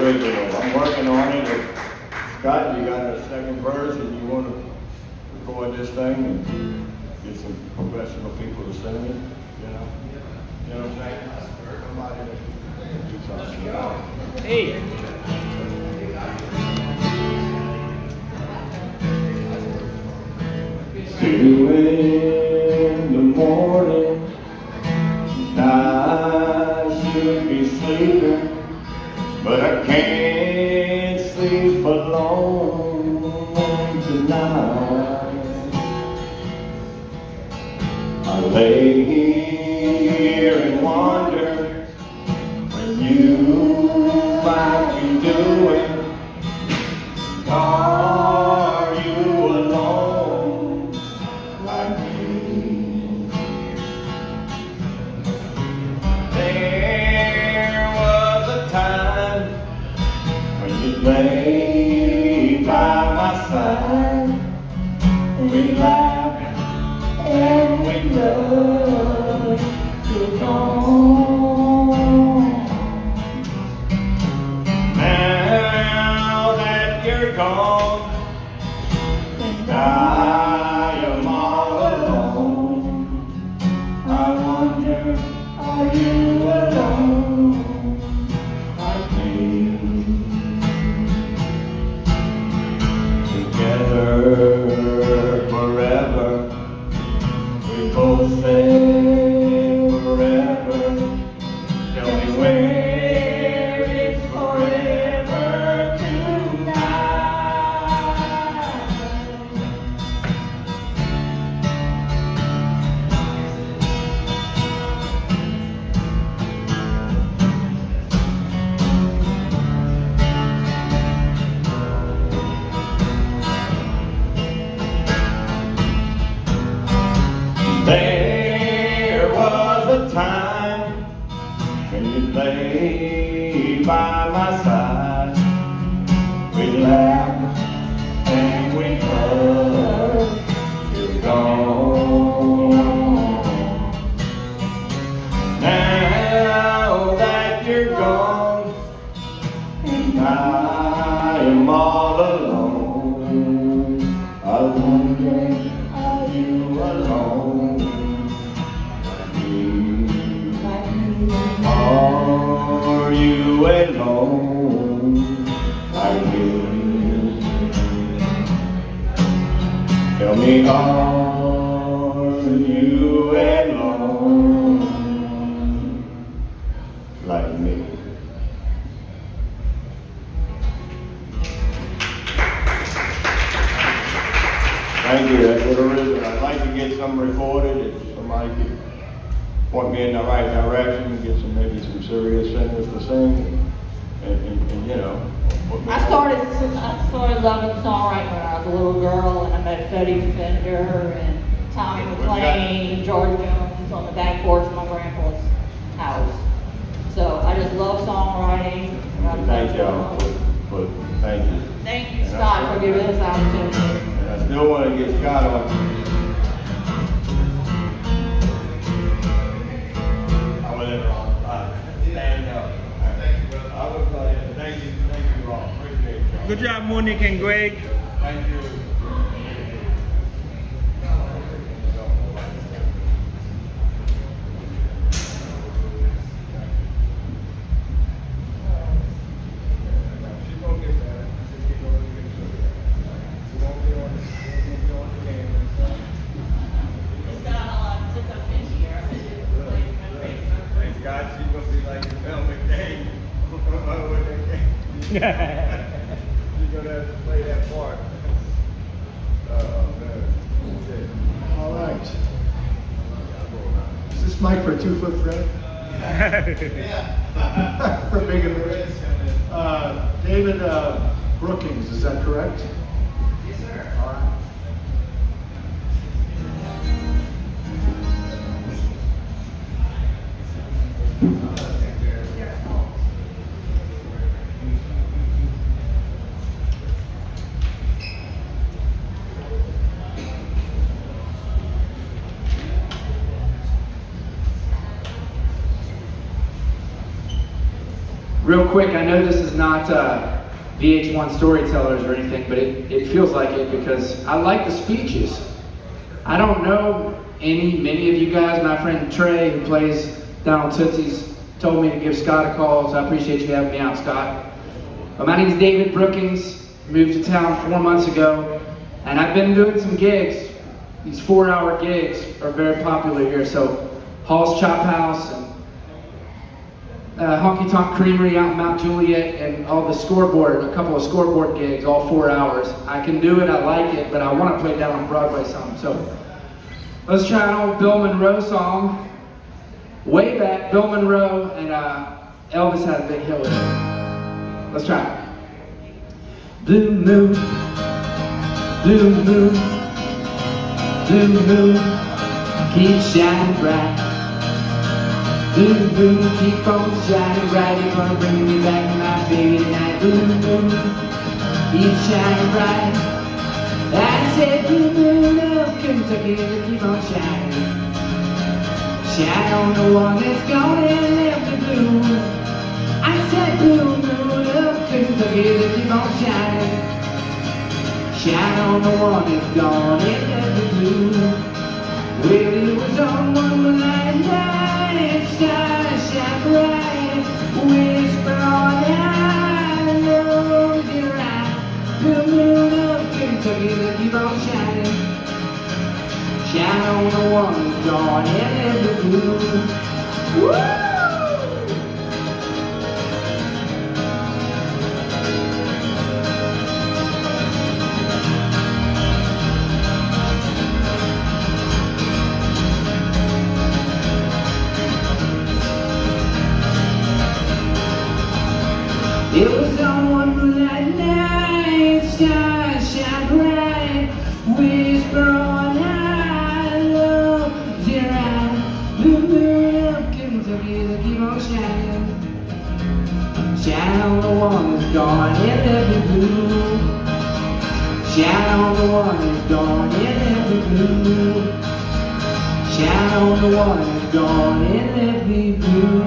Speaker 14: Original. I'm working on it. If Scott, you got a second verse and you want to record this thing and get some professional people to sing it, you know? You know what I'm saying? Somebody to do something.
Speaker 2: Hey.
Speaker 14: See you in the morning, I should should be sleeping, but I can't sleep alone tonight. I lay here and wonder what you might be doing. Are you alone like me? There was a time when you lay by my side, we laughed and we loved. You're gone. Now that you're gone, and I am all alone, I wonder, are you alone like me? Together forever, we both say forever. Tell me where is forever tonight? There was a time when you lay by my side, we laughed and we hugged. You're gone. Now that you're gone, and I am all alone, I wonder, are you alone like me? Are you alone like me? Tell me, are you alone like me? Thank you. That's what it is. I'd like to get some recorded. If somebody could point me in the right direction, get maybe some serious singers to sing, and you know.
Speaker 11: I started loving songwriting when I was a little girl, and I met Freddie Fender and Tommy McLean and George Jones on the back porch of my grandpa's house. So I just love songwriting.
Speaker 14: Thank y'all. Thank you.
Speaker 11: Thank you, Scott, for giving us opportunity.
Speaker 14: And I still want to get Scott on. I went in wrong. Stand up. Thank you, brother. I would tell you. Thank you, Rob. Appreciate you.
Speaker 2: Good job, Monique and Greg.
Speaker 14: Thank you. You're gonna have to play that part. Oh, man.
Speaker 5: All right. Is this mic for a 2-foot Fred? Yeah. For big and rich. David Brookings, is that correct?
Speaker 3: Yes, sir.
Speaker 5: All right.
Speaker 7: Real quick, I know this is not VH1 Storytellers or anything, but it feels like it because I like the speeches. I don't know many of you guys. My friend Trey, who plays down on Tootsie's, told me to give Scott a call, so I appreciate you having me out, Scott. But my name is David Brookings. Moved to town 4 months ago, and I've been doing some gigs. These 4-hour gigs are very popular here, so Hall's Chop House and Honky Tonk Creamery out in Mount Juliet, and all the scoreboard, a couple of scoreboard gigs, all 4 hours. I can do it, I like it, but I want to play down on Broadway some. So let's try an old Bill Monroe song. Way back, Bill Monroe and Elvis had a big hit with it. Let's try it. Blue moon, blue moon, blue moon, keep shining bright. Blue moon, keep on shining bright. You're gonna bring me back to my baby tonight. Blue moon, keep shining bright. I said blue moon of Kentucky, keep on shining. Shine on the one that's gone and left the blue. I said blue moon of Kentucky, keep on shining. Shine on the one that's gone and left the blue. Well, it was on one moonlight night, stars shine bright, whisper all night, love your eye. Blue moon of Kentucky, keep on shining. Shine on the one who's gone and left the blue. Woo! It was on one moonlight night, stars shine bright, whisper all night, love your eye. Blue moon of Kentucky, they keep on shining. Shine on the one that's gone and left the blue. Shine on the one that's gone and left the blue. Shine on the one that's gone and left the blue.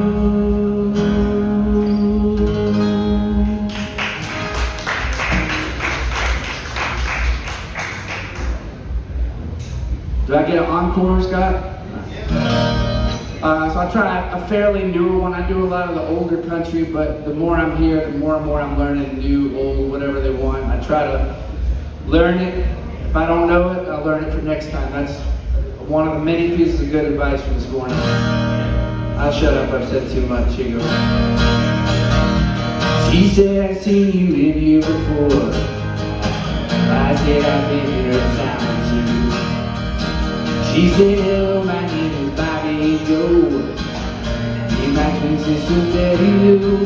Speaker 7: Do I get an encore, Scott? So I try a fairly newer one. I do a lot of the older country, but the more I'm here, the more and more I'm learning new, old, whatever they want. I try to learn it. If I don't know it, I'll learn it for next time. That's one of the many pieces of good advice from this morning. I'll shut up, I've said too much. Here you go. She said, I've seen you in here before. I said, I've been here a time or two. She said, hello, my name is Bobby Joe. Me, my twin sister, Betty Lou.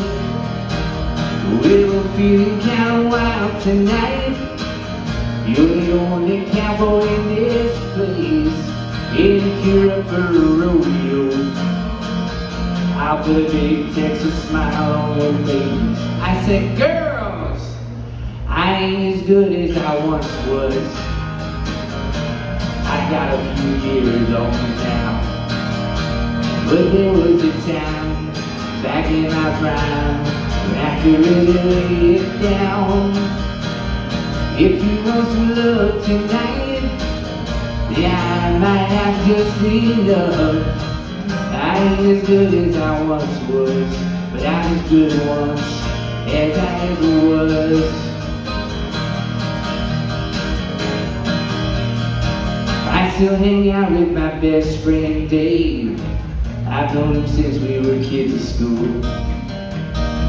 Speaker 7: We're feeling kinda wild tonight. You're the only cowboy in this place. And if you're up for a rodeo, I'll put a big Texas smile on your face. I said, girls, I ain't as good as I once was. I got a few years on me now. But there was a time back in my prime when I could really lay it down. If you want some love tonight, yeah, I might have just enough. I ain't as good as I once was, but I'm as good once as I ever was. I still hang out with my best friend Dave. I've known him since we were kids at school.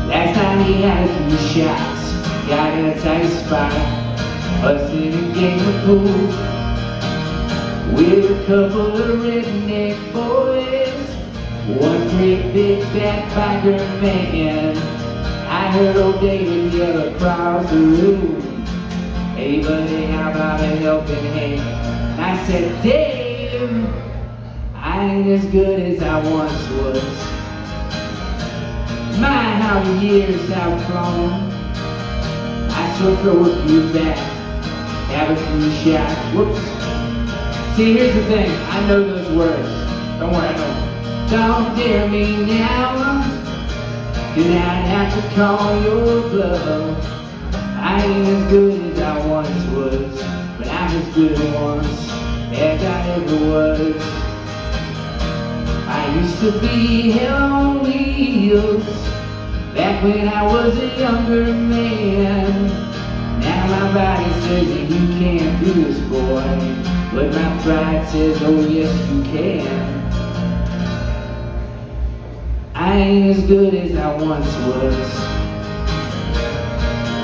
Speaker 7: Last time he had a few shots, got in a tight spot, us in a game of pool, with a couple of redneck boys, one great big fat biker man. I heard old David yell across the room, hey buddy, how about a helping hand? I said, Dave, I ain't as good as I once was. My, how the years have flown. I still throw a few back, have a few shots, whoops. See, here's the thing, I know those words. Don't worry, I know. Don't dare me now, 'cause I'd have to call your bluff. I ain't as good as I once was, but I'm as good once as I ever was. I used to be hell on wheels back when I was a younger man. Now my body says that you can't do this, boy, but my pride says, oh yes you can. I ain't as good as I once was.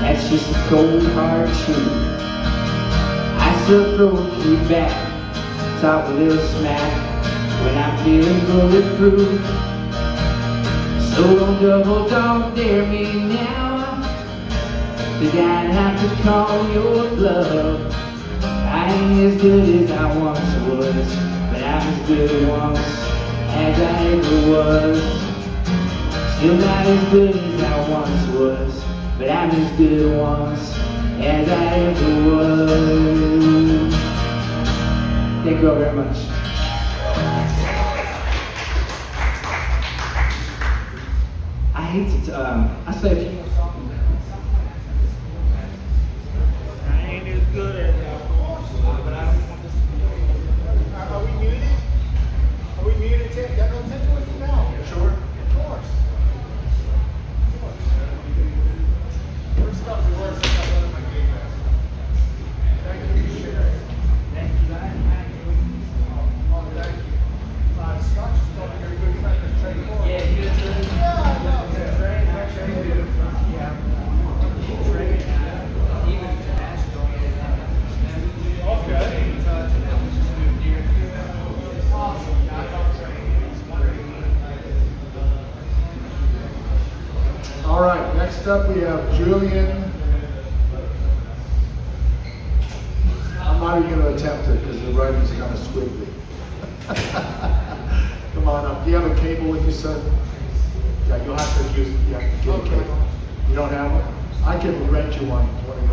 Speaker 7: That's just the cold hard truth. I still throw a few back, talk a little smack when I'm feeling bulletproof. So don't double dog dare me now. Think I'd have to call your bluff. I ain't as good as I once was, but I'm as good once as I ever was. Still not as good as I once was, but I'm as good once as I ever was. Thank you all very much. I hate to, I say a few more songs.
Speaker 2: I ain't as good as
Speaker 7: But I don't want this to be.
Speaker 5: Are we muted? Are we muted? Take it with you now. Sure. Of course. First comes the worst. I love my game best. Thank you for sharing.
Speaker 7: Thank you.
Speaker 5: Oh, thank you. Scott just told me you're a good friend of Trey Ford.
Speaker 7: Yeah, you did too.
Speaker 5: Yeah, no.
Speaker 7: Trey, yeah. Trey, even to Nashville,
Speaker 5: Okay.
Speaker 7: stayed in touch, and that was just moved here.
Speaker 5: Awesome. Yeah, I love Trey. He's wonderful. All right, next up we have Julian. I'm not even going to attempt it because the writing's kind of squiggly. Come on up. Do you have a cable with you, sir? Yeah, you'll have to use. Yeah, get a cable. You don't have one? I can rent you one, $20.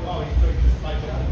Speaker 5: Oh, you just like that?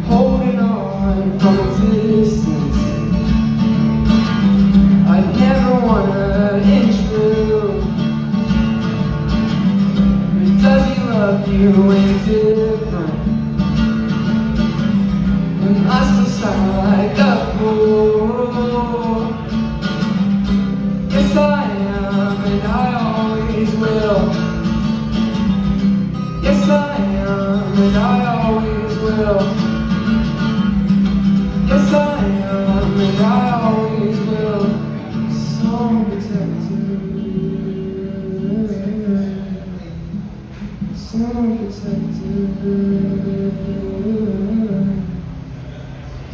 Speaker 15: Holding on
Speaker 3: from a distance. I never wanna intrude. But does he love you indifferent? And I still sound like a fool. Yes, I am, and I always will. Yes, I am, and I always will. Yes, I am, and I always will. So protected, so protected.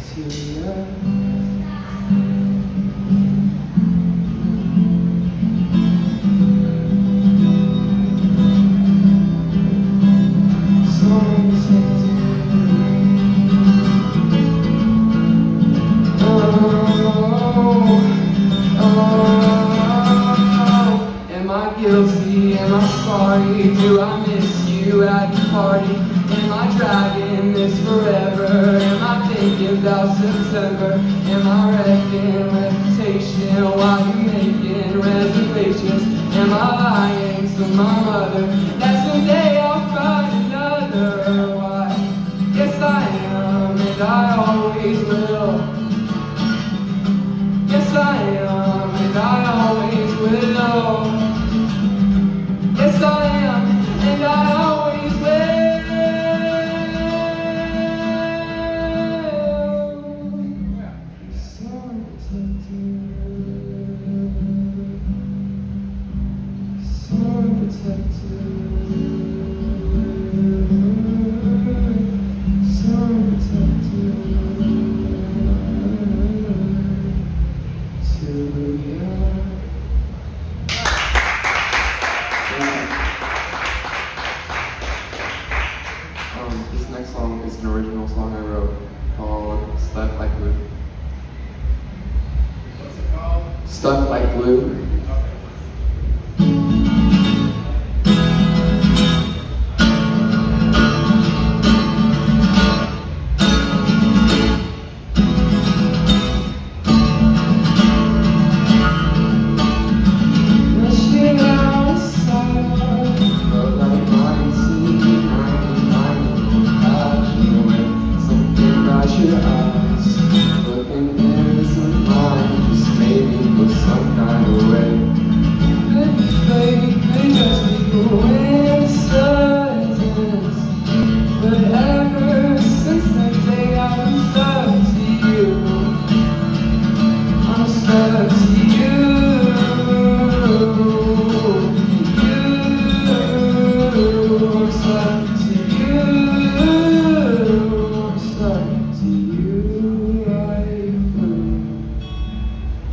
Speaker 3: Till the end. Am I guilty? Am I sorry? Do I miss you at the party? Am I dragging this forever? Am I thinking about September? Am I wrecking reputation while you making reservations? Am I lying to my mother that someday I'll find another wife? Yes, I am, and I always will. Yes, I am, and I always will. Yes, I am, and I always will. So protected, so protected, so protected. Till the end.
Speaker 15: This next song is an original song I wrote called Stuck Like Glue.
Speaker 1: What's it called?
Speaker 15: Stuck Like Glue.
Speaker 3: Rushing outside,
Speaker 15: But like 1999, without you and something about your eyes. Looking innocent mine, just made me feel some kind of way.
Speaker 3: could be fake, could just be coincidence. But ever since that day, I've been stuck to you. I'm stuck to you. I'm stuck to you. I'm stuck to you like glue.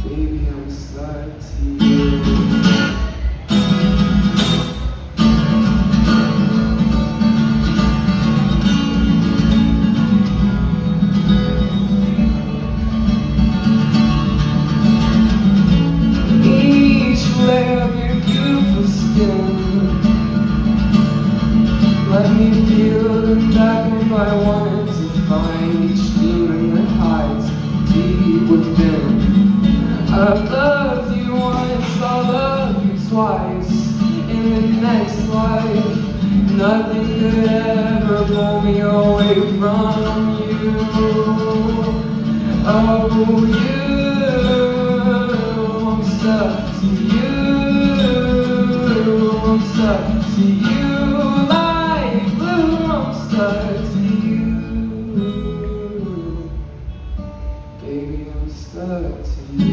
Speaker 3: Baby, I'm stuck to you. Each layer of your beautiful skin, let me feel the back of my wanted to find each demon that hides deep within. I've loved you once, I'll love you twice. In the next life, nothing could ever pull me away from you. Oh, you. I'm stuck to you. I'm stuck to you like glue. I'm stuck to you. Baby, I'm stuck to you.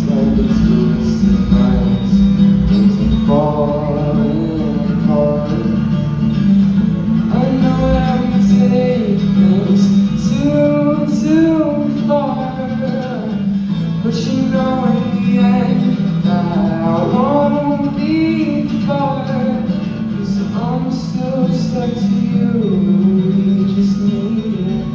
Speaker 3: Told us
Speaker 15: know in the end that I won't be far, 'cause I'm still stuck to you. We just need it.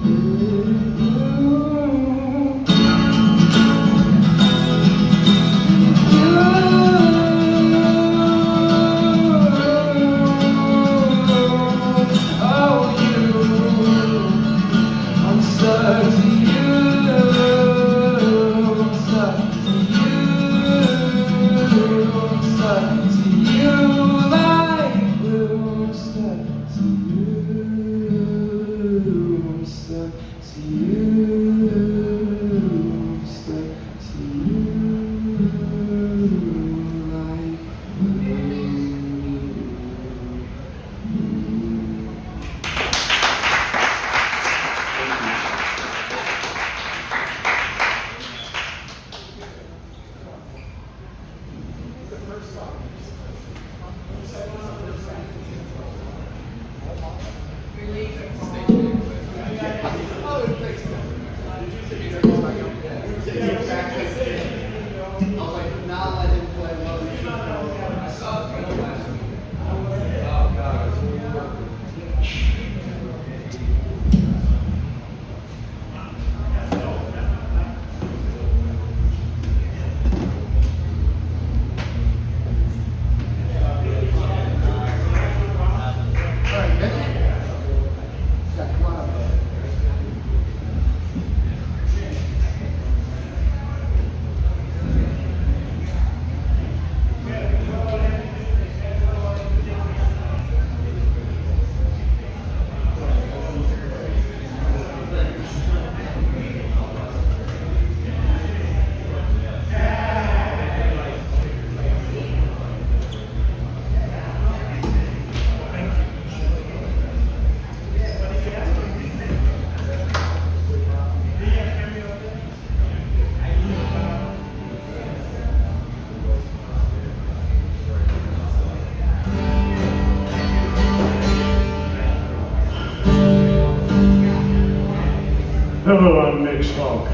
Speaker 16: Hello, I'm Nick Hawk.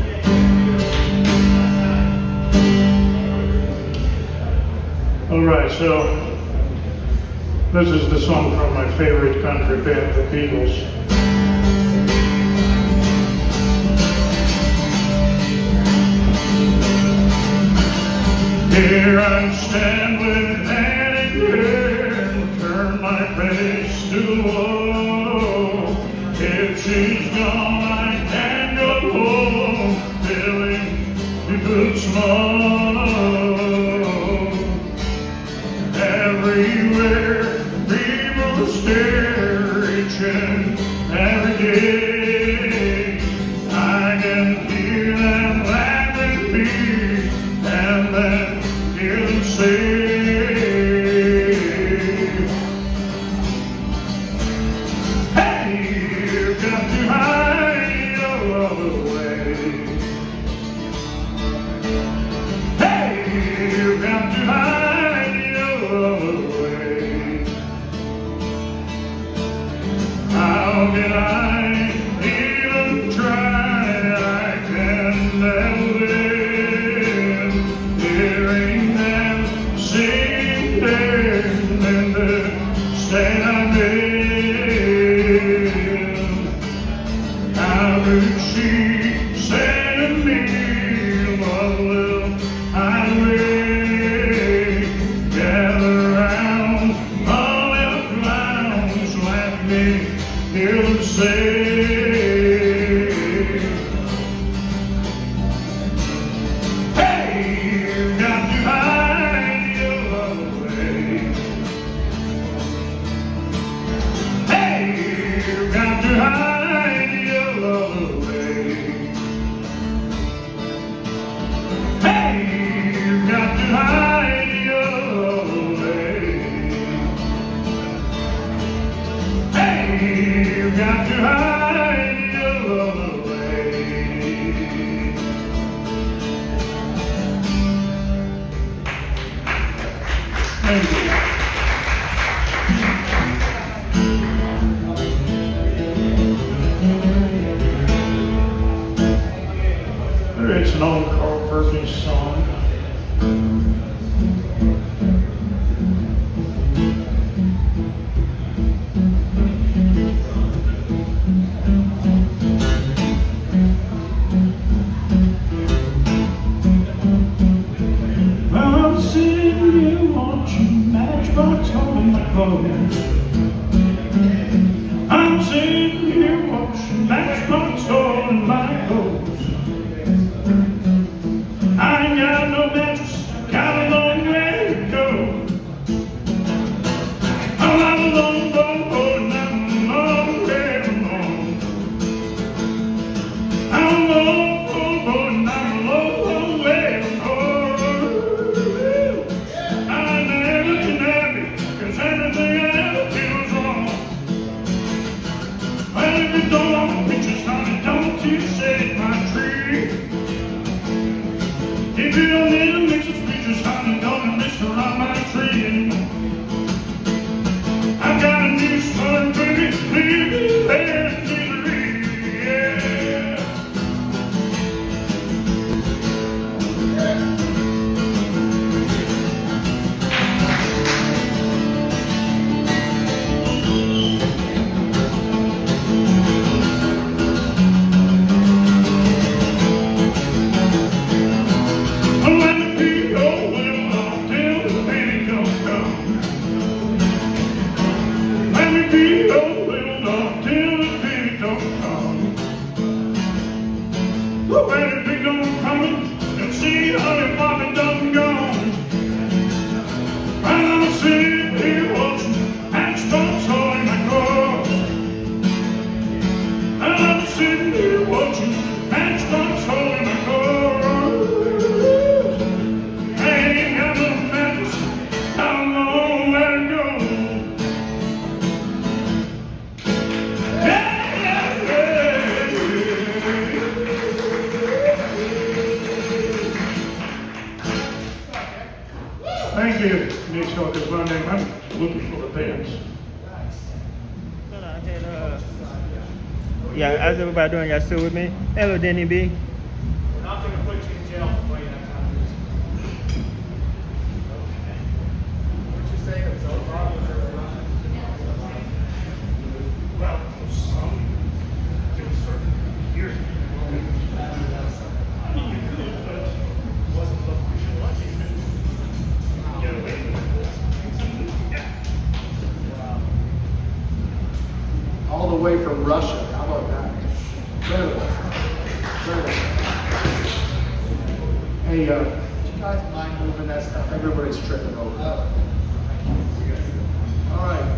Speaker 16: All right, so this is the song from my favorite country band, the Beatles. Here I stand with hand in hand, turn my face to the wall. If she's gone, I can go home, feeling a bit small. Everywhere people stare each and every day. I can hear them laugh at me and then hear them say, hey, you've got to hide your love away. Hey, you've got to hide your love away. How can I even try? I can never live hearing them sing there in the state I'm in. How could she say to me, what will I wait? Gather round, all the clowns let me hear them say, hey, you've got to hide your love away. Hey, you've got to hide your love away. Hey, you've got to hide your love away. Hey, you've got to hide your love away. Thank you. It's an old Carl Perkins song. I'm sitting here watching matchbox holding my clothes. I'm sitting here watching matchbox holding my clothes. I ain't got no mattress, got a long way to go. I'm not a long road, and I'm a long way alone. I'm a long road, and I'm a long way alone. I never can have it, 'cause everything I ever feels wrong. Well, if you don't want pictures, honey, don't you shake my tree. If you don't need a mix of speeches, honey, don't mix around my tree anymore. I've got a new son, baby, baby, there's misery, yeah. Let me be your will till the day don't come. Let me be your will till the day don't come. When the big don't come, and see honey Bobby done gone. I'm sitting here watching matchbox holding my clothes. I'm sitting here watching matchbox holding my clothes. I ain't got no mattress, how long let it go. Thank you, Miss Hawkins. My name, I'm looking for the bands.
Speaker 2: Yeah, how's everybody doing? Y'all still with me? Hello, Denny B.
Speaker 16: We're not going to put you in jail for playing that kind of music. What you say? It's all wrong. Well, some do certain years. You could, but it wasn't what we should like you to get away with it. Yeah.
Speaker 5: All the way from Russia. How about that? Incredible. Incredible. Hey, do you guys mind moving that stuff? Everybody's tripping over. All right.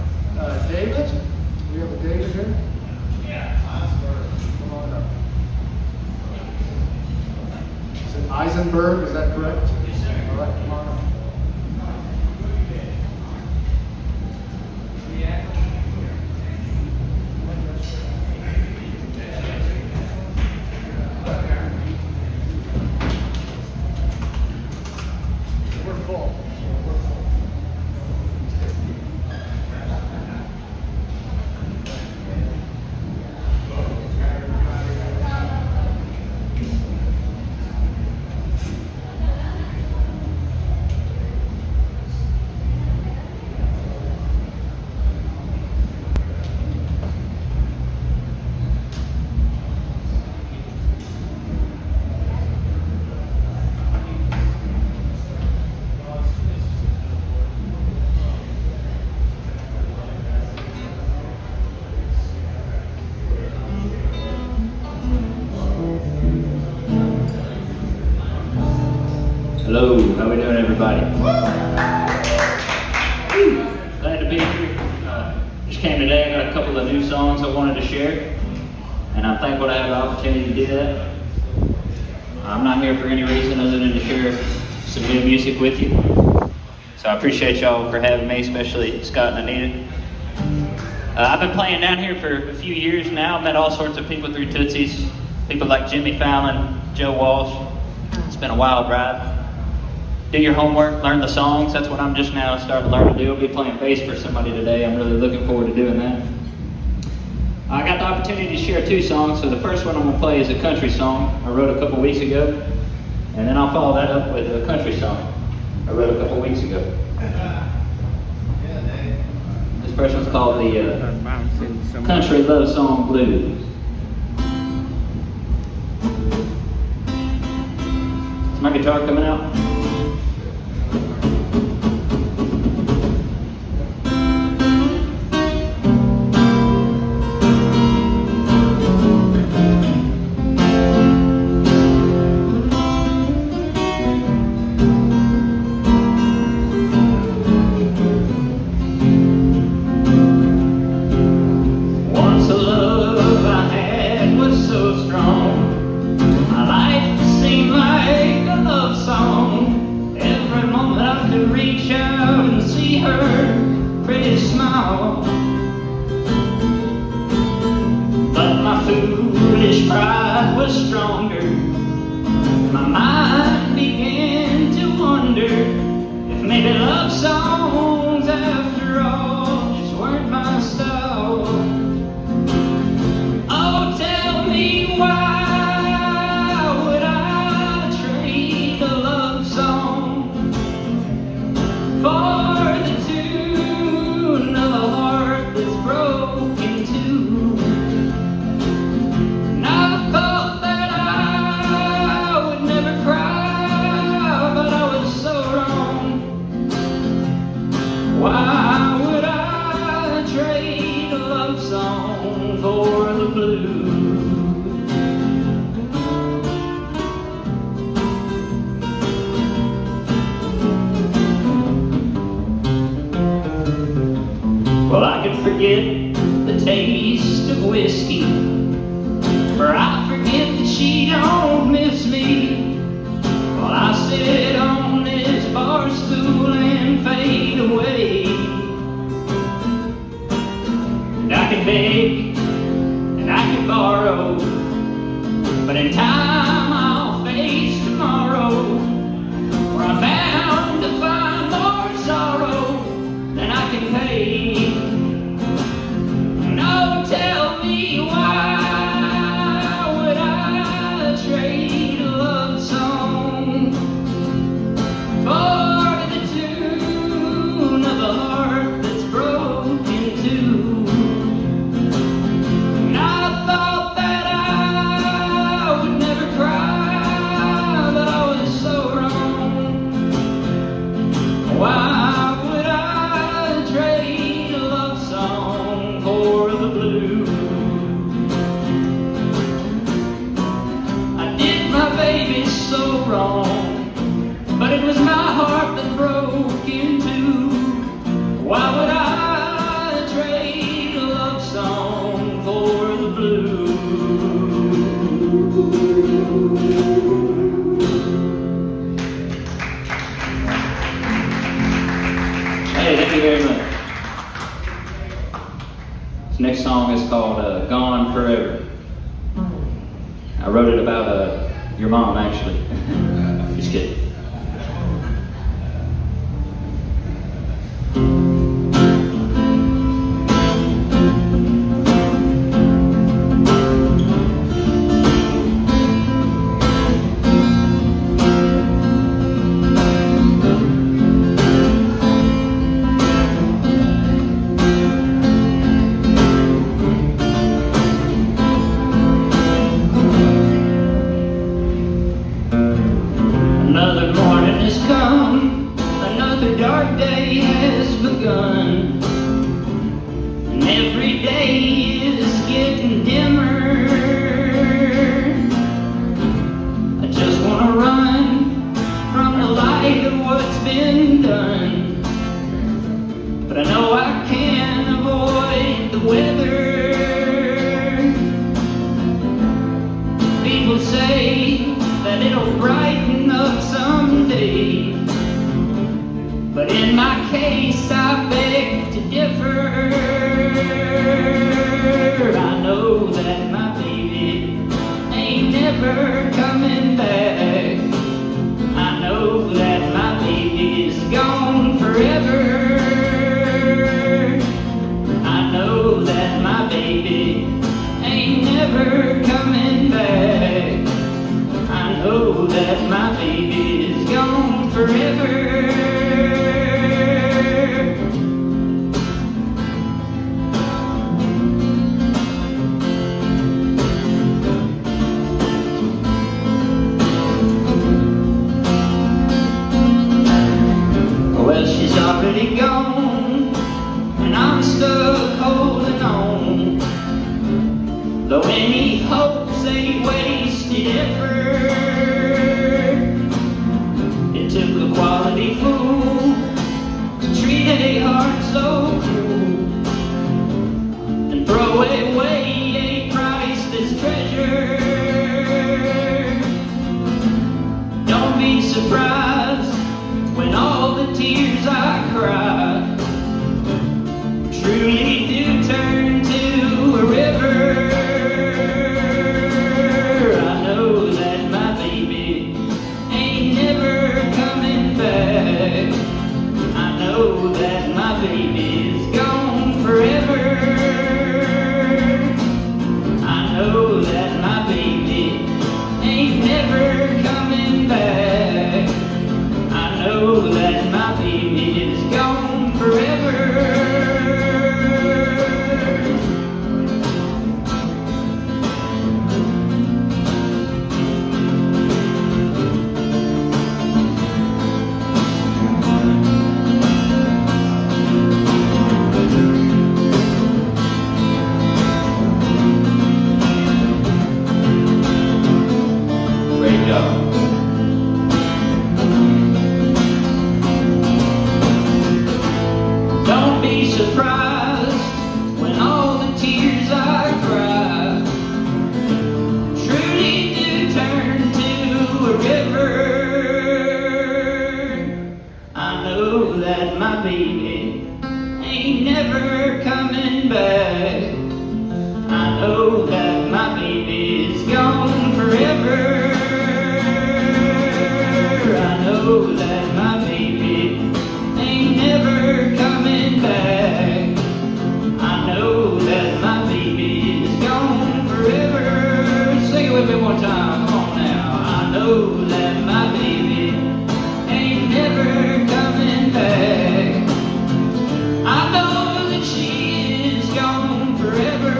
Speaker 5: David? We have a David here? Come on up. Is it Eisenberg? Is that correct? Yes, sir. All right, come on up. We're full.
Speaker 17: Hello, how we doing, everybody? Glad to be here. Just came today. I got a couple of new songs I wanted to share, and I'm thankful to have the opportunity to do that. I'm not here for any reason other than to share some new music with you. So I appreciate y'all for having me, especially Scott and Anita. I've been playing down here for a few years now. Met all sorts of people through Tootsie's. People like Jimmy Fallon, Joe Walsh. It's been a wild ride. Do your homework, learn the songs. That's what I'm just now starting to learn to do. I'll be playing bass for somebody today. I'm really looking forward to doing that. I got the opportunity to share two songs. So the first one I'm going to play is a country song I wrote a couple weeks ago. And then I'll follow that up with a country song. I wrote a couple weeks ago. This first one's called the Country Love Song Blues. Is my guitar coming out? Well, I could forget the taste of whiskey, or I forget that she don't miss me. While I sit on this bar stool and fade away, and I can beg and I can borrow, but in time I'll face tomorrow, where I'm bound to find more sorrow than I can pay. No, tell me why would I trade a love song for the tune of a heart that's broken too? And I thought that I would never cry, but I was so wrong. Why would I trade a love song for the blues? I did my baby so wrong, but it was my heart that broke in two. Why would I trade a love song for the blues? Hey, thank you very much. This next song is called Gone Forever. I wrote it about your mom, actually. Just kidding. Another morning has come, another dark day has begun, and every day is getting dimmer. I just want to run from the light of what's been done, but I know I can't avoid the weather. People say that it'll brighten up someday, but in my case I beg to differ. I know that my baby ain't never coming back. I know that my baby is gone forever. I know that my baby ain't never coming back. I know that my baby is gone forever. It took a quality fool to treat a heart so cruel and throw away a priceless treasure. Don't be surprised when all the tears I cry truly do turn to a river. I know that my baby ain't never coming back. I know that my baby's gone forever. I know that my baby ain't never coming back. I know that my baby is gone forever. Great job. Don't be surprised when all the tears I cry truly do turn to a river. I know that my baby ain't never coming back. I know that my baby's gone forever. I know that my baby ain't never coming back. I know that my baby is gone forever. Sing it with me one time, come on now. I know that my baby ain't never coming back. I know that she is gone forever.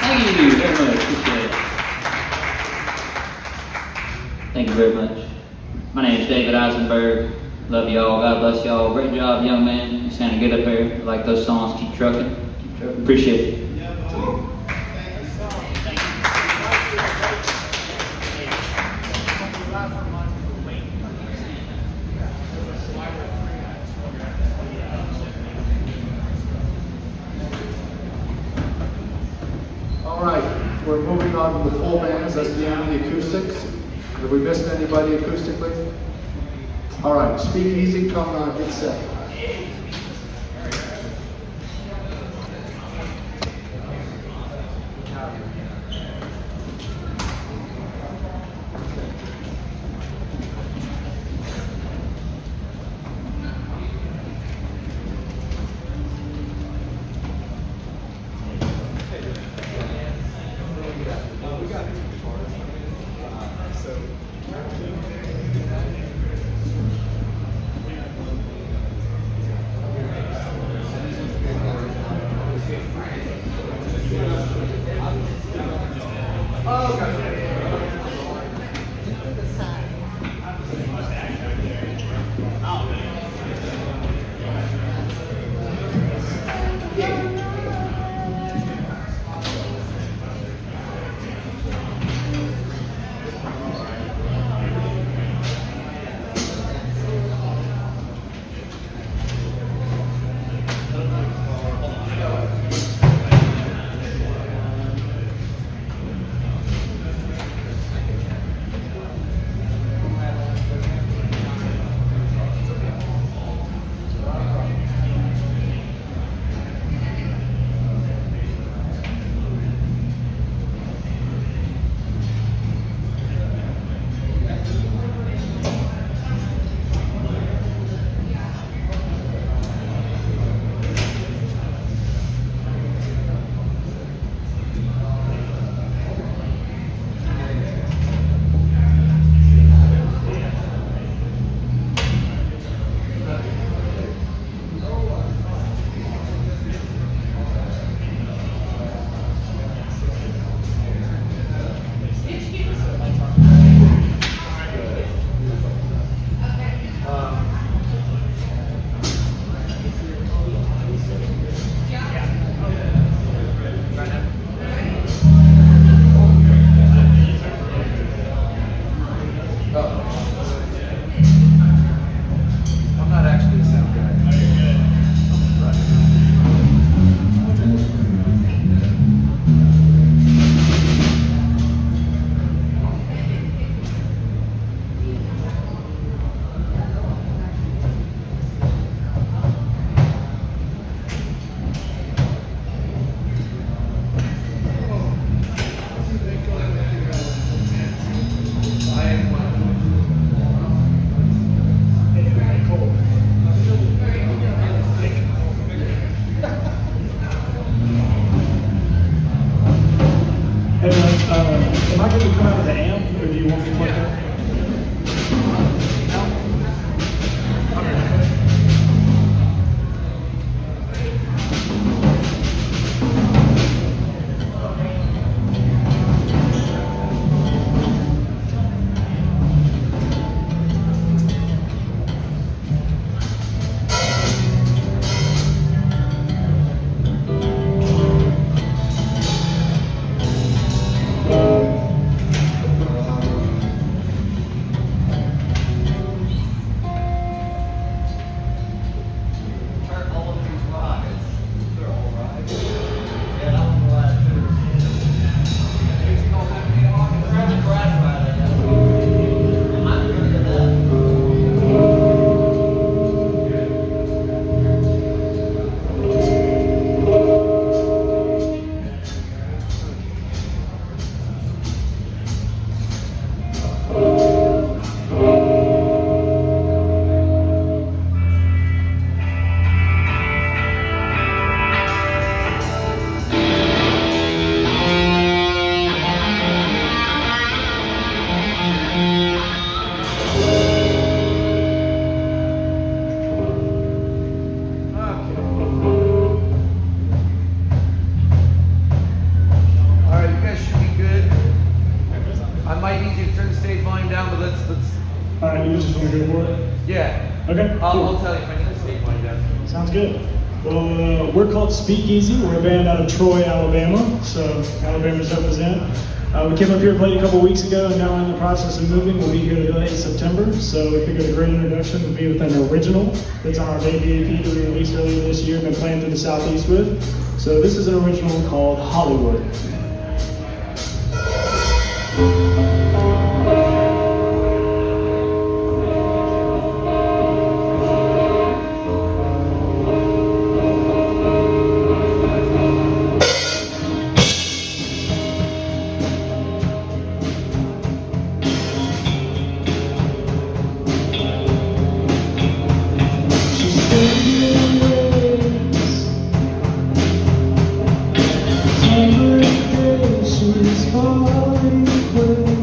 Speaker 17: Thank you very much. Appreciate it. Thank you very much. My name is David Eisenberg. Love y'all. God bless y'all. Great job, young man. You sounded good up there. I like those songs. Keep trucking. Keep trucking. Appreciate it.
Speaker 5: All right, we're moving on to the full bands. That's the end of the acoustics. Have we missed anybody acoustically? All right, speak easy, come on, get set.
Speaker 12: Yeah.
Speaker 18: Okay.
Speaker 12: I'll tell you if I need to speak one, guys.
Speaker 18: Sounds good. Well, we're called Speakeasy. We're a band out of Troy, Alabama. So Alabama's represent. We came up here, played a couple weeks ago, and now we're in the process of moving. We'll be here late September. So we figured a great introduction would be with an original that's on our debut EP that we released earlier this year. Been playing through the Southeast with. So this is an original called Hollywood.
Speaker 15: She's falling away.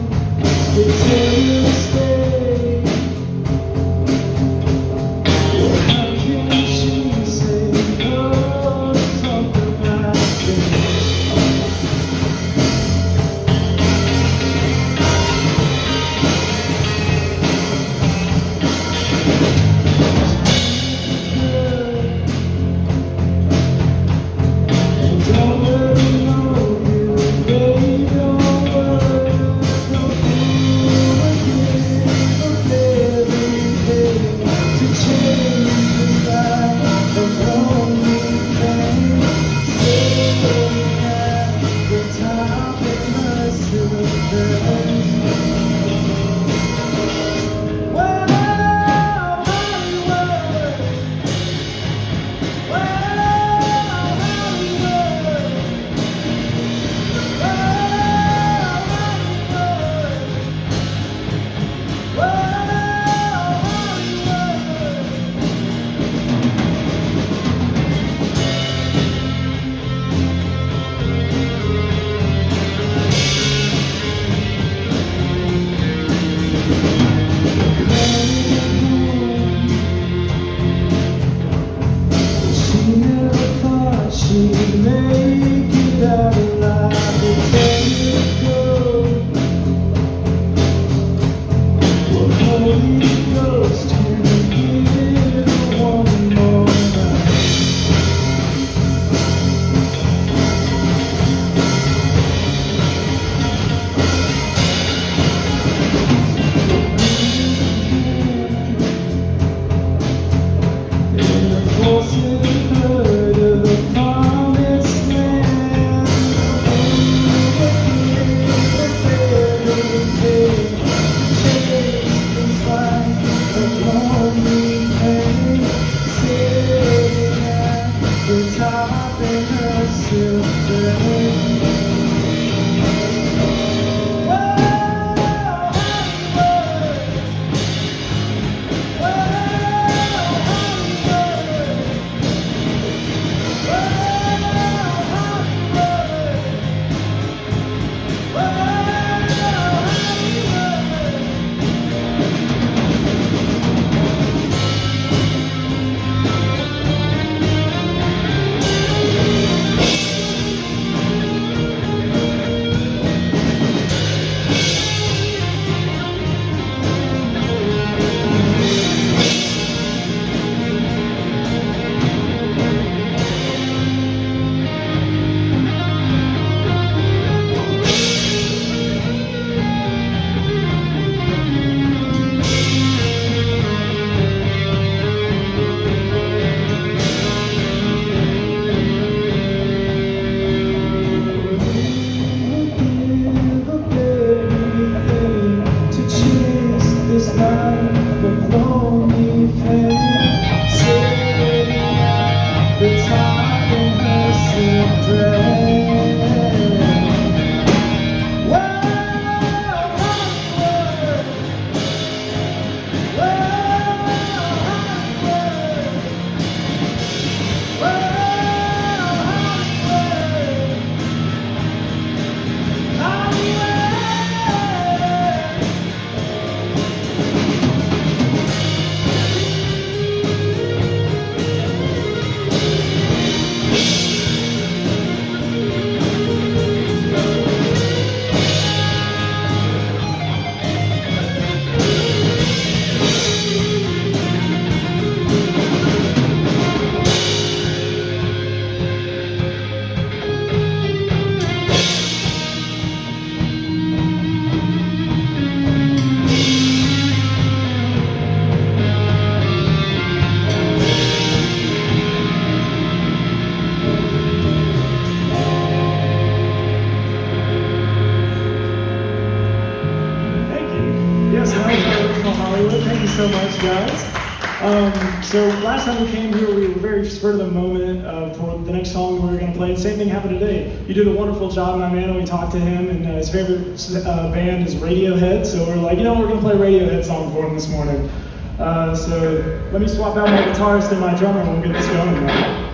Speaker 18: so much, guys. So last time we came here, we were very spur of the moment for the next song we were going to play. The same thing happened today. You did a wonderful job, my man. We talked to him, and his favorite band is Radiohead. So we're like, we're going to play a Radiohead song for him this morning. So let me swap out my guitarist and my drummer, and we'll get this going, man.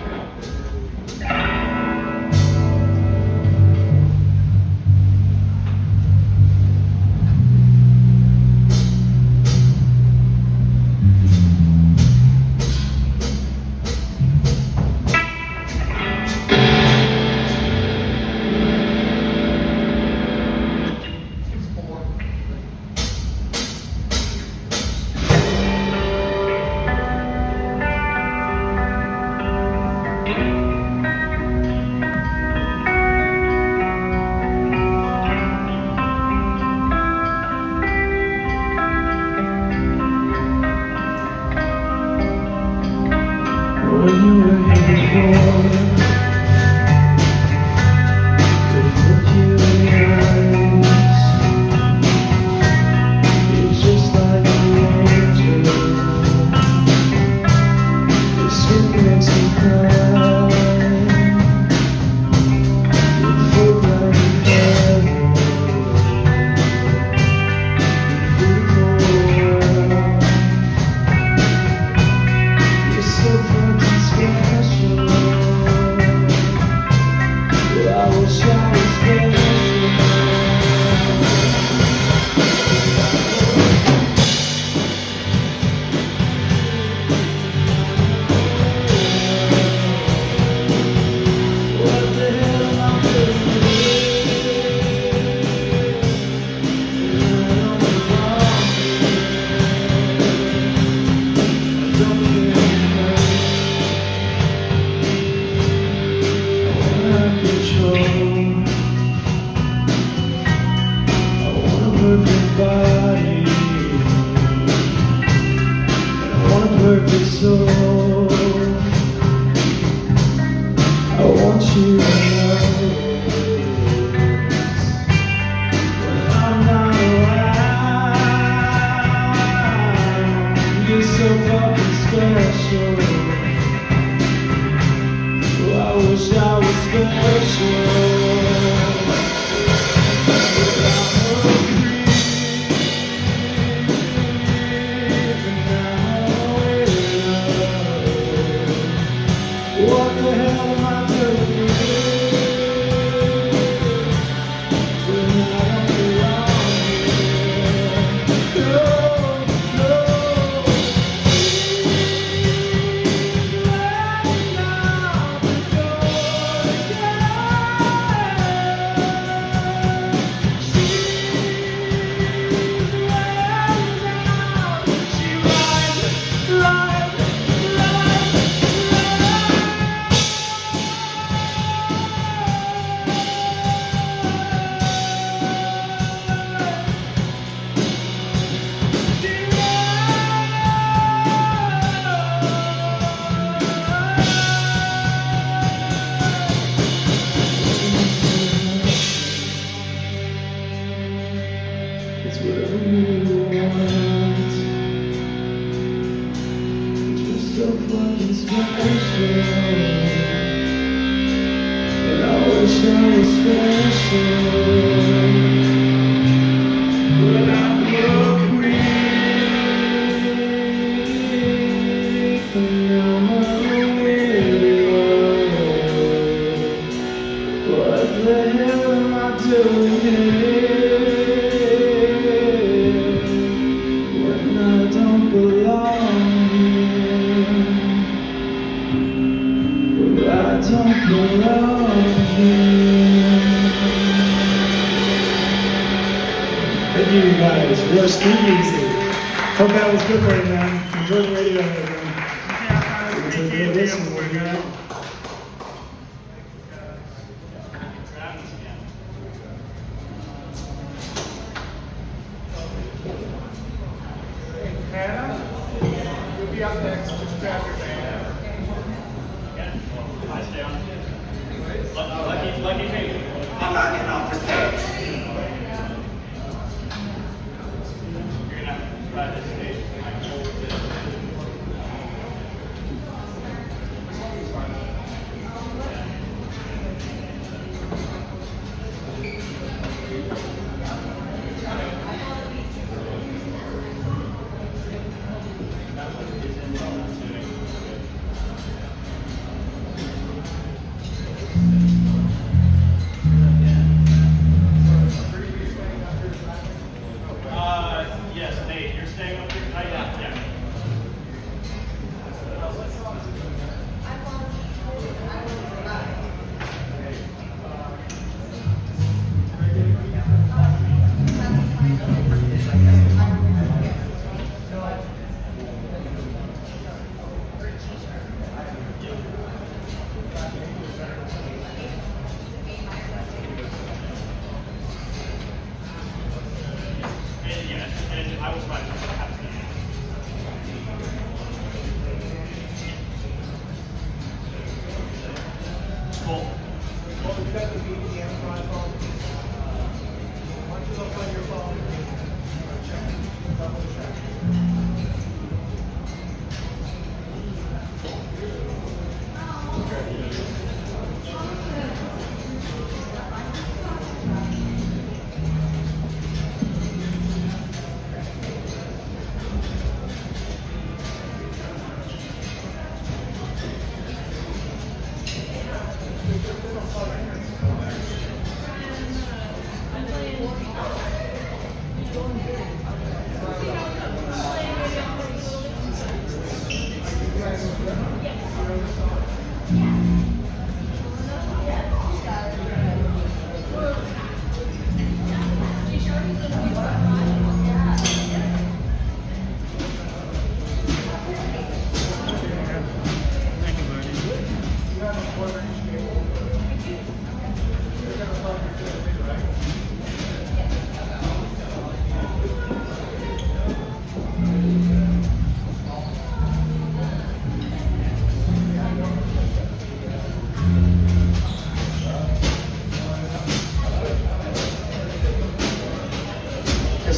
Speaker 18: Hope that was good for you, man. Enjoy the radio, man. It's a good listen. We're good.
Speaker 15: Hannah, you'll be up next. Just grab your band.
Speaker 16: Lucky me.
Speaker 15: I'm not getting off the stage.
Speaker 16: You're gonna have to try this stage.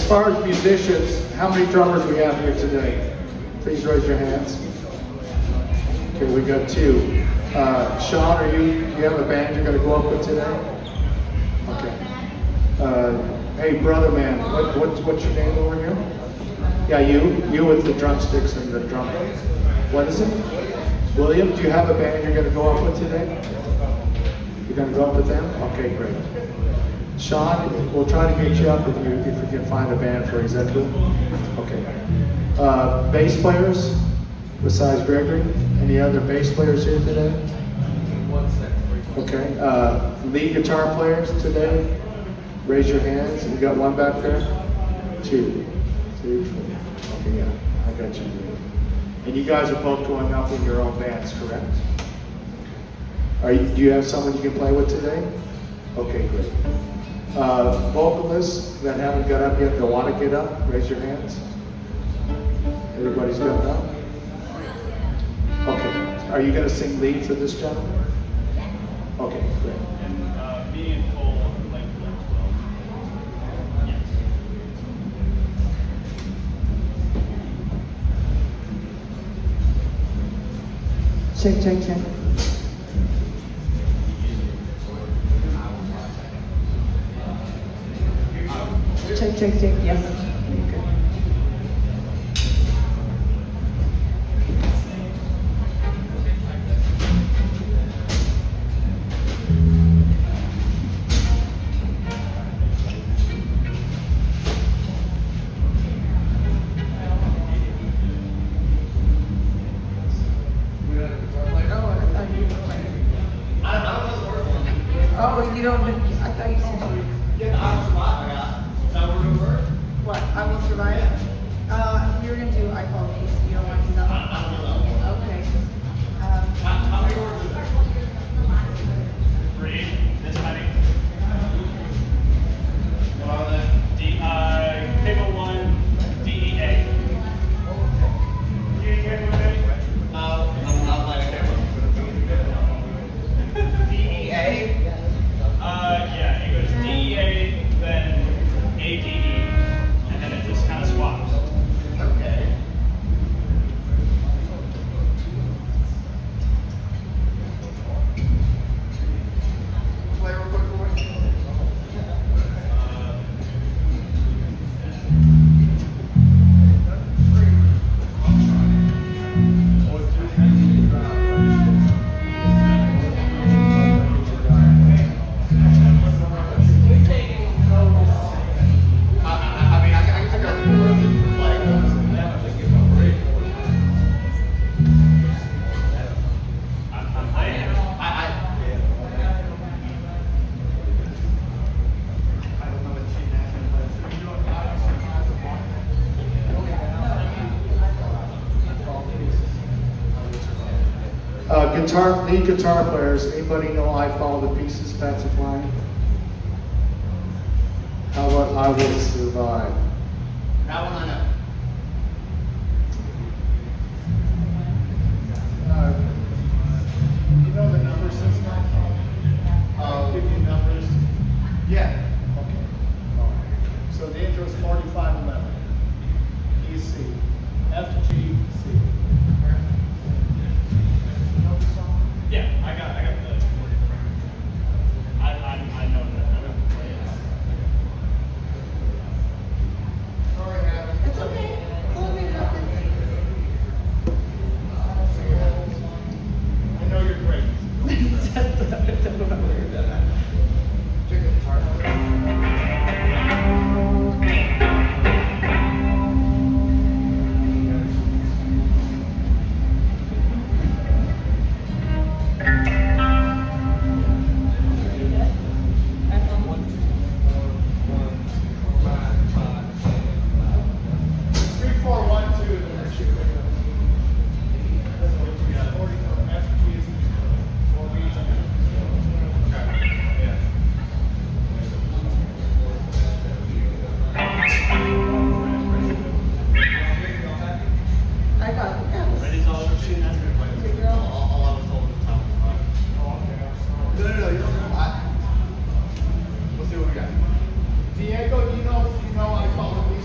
Speaker 5: far as musicians, how many drummers we have here today? Please raise your hands. Okay, we got 2. Sean, do you have a band you're going to go up with today? Okay. Hey, brother man, what's your name over here? Yeah, you with the drumsticks and the drum. What is it? William, do you have a band you're going to go up with today? You're going to go up with them? Okay, great. Sean, we'll try to get you up if you can find a band for example. Okay. Bass players, besides Gregory? Any other bass players here today? Okay. Lead guitar players today? Raise your hands. We got one back there? 2, 3, 4. Okay, yeah, I got you. And you guys are both going up in your own bands, correct? Do you have someone you can play with today? Okay, great. Vocalists that haven't got up yet, that want to get up, raise your hands. Everybody's got up? Okay. Are you going to sing lead for this gentleman? Okay, great.
Speaker 10: Me and Cole play for them as well. Yes.
Speaker 15: Check, check, check. Check, check, check, yes. Okay.
Speaker 19: Oh, you don't, I thought you said you. Yeah, I will survive. Is that what we're gonna work? What, I will survive? We were gonna do I Fall Peace, you don't want to do that? I don't know. Okay. How many words is there?
Speaker 10: 3, this many. What are they? Table 1, DEA. You here with me? I'm not playing a table. DEA? Yeah, it goes DEA, then ADE, and then it just kind of swaps. Okay. Play real quick for me.
Speaker 5: Lead guitar players, anybody know I Follow the Pieces, Patsy Cline? How about I Will Survive?
Speaker 19: That one I know.
Speaker 5: You know the number system? Give you numbers? Yeah. Okay. All right. So the intro is 4511. Key is C. F, G, C.
Speaker 10: Yeah, I got the. I know that.
Speaker 19: It's okay. It's all good.
Speaker 5: I know you're great. Check the guitar. Diego, you know I follow these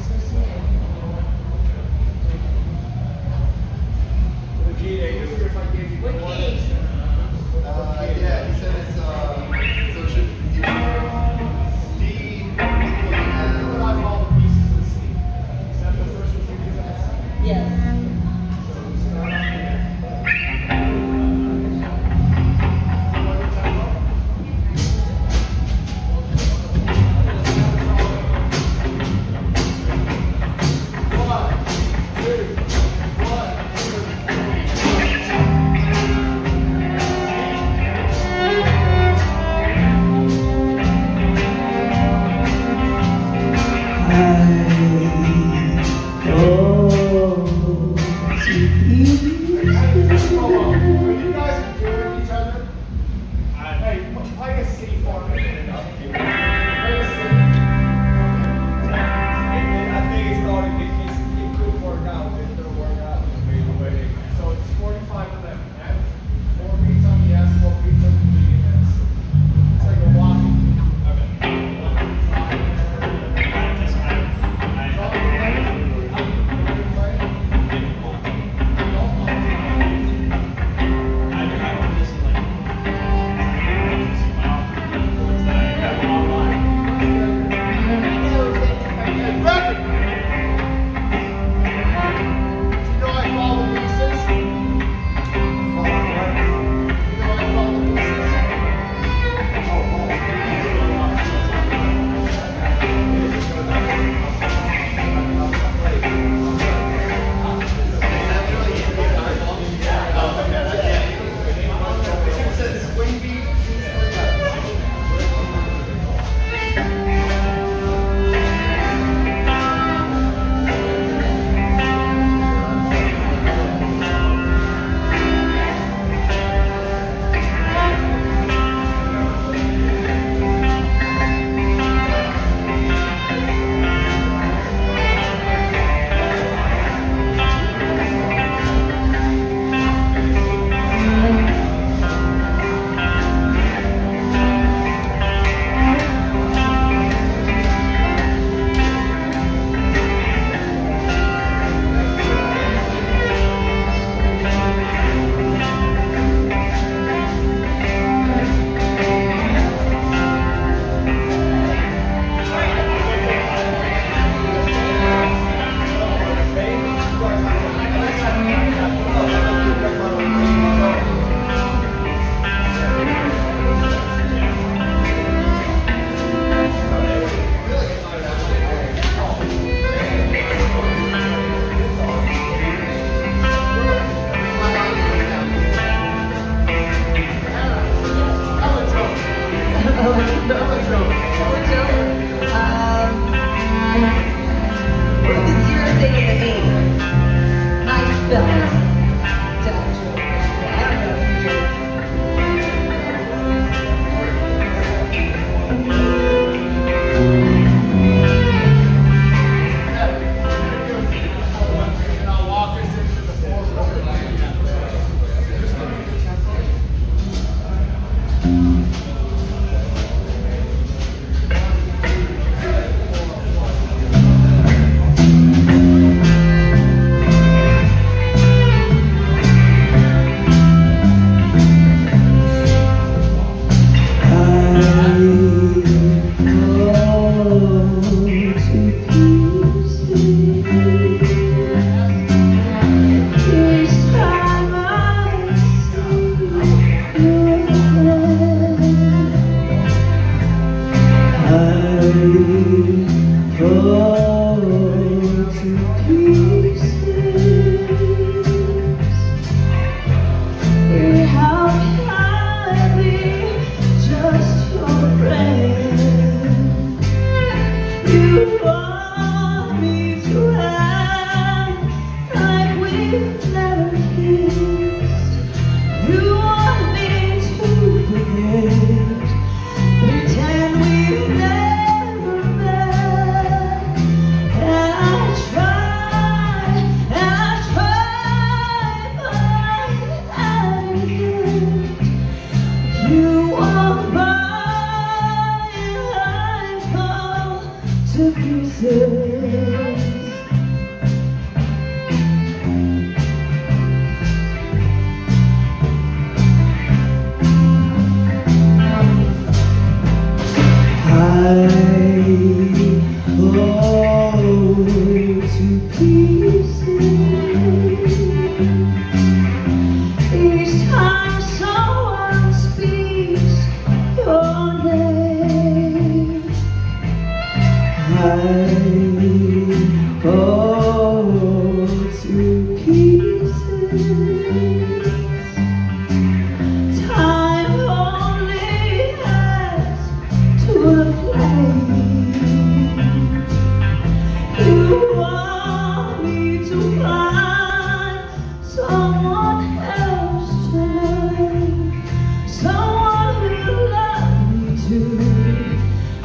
Speaker 15: So someone else tonight, someone who loved me too,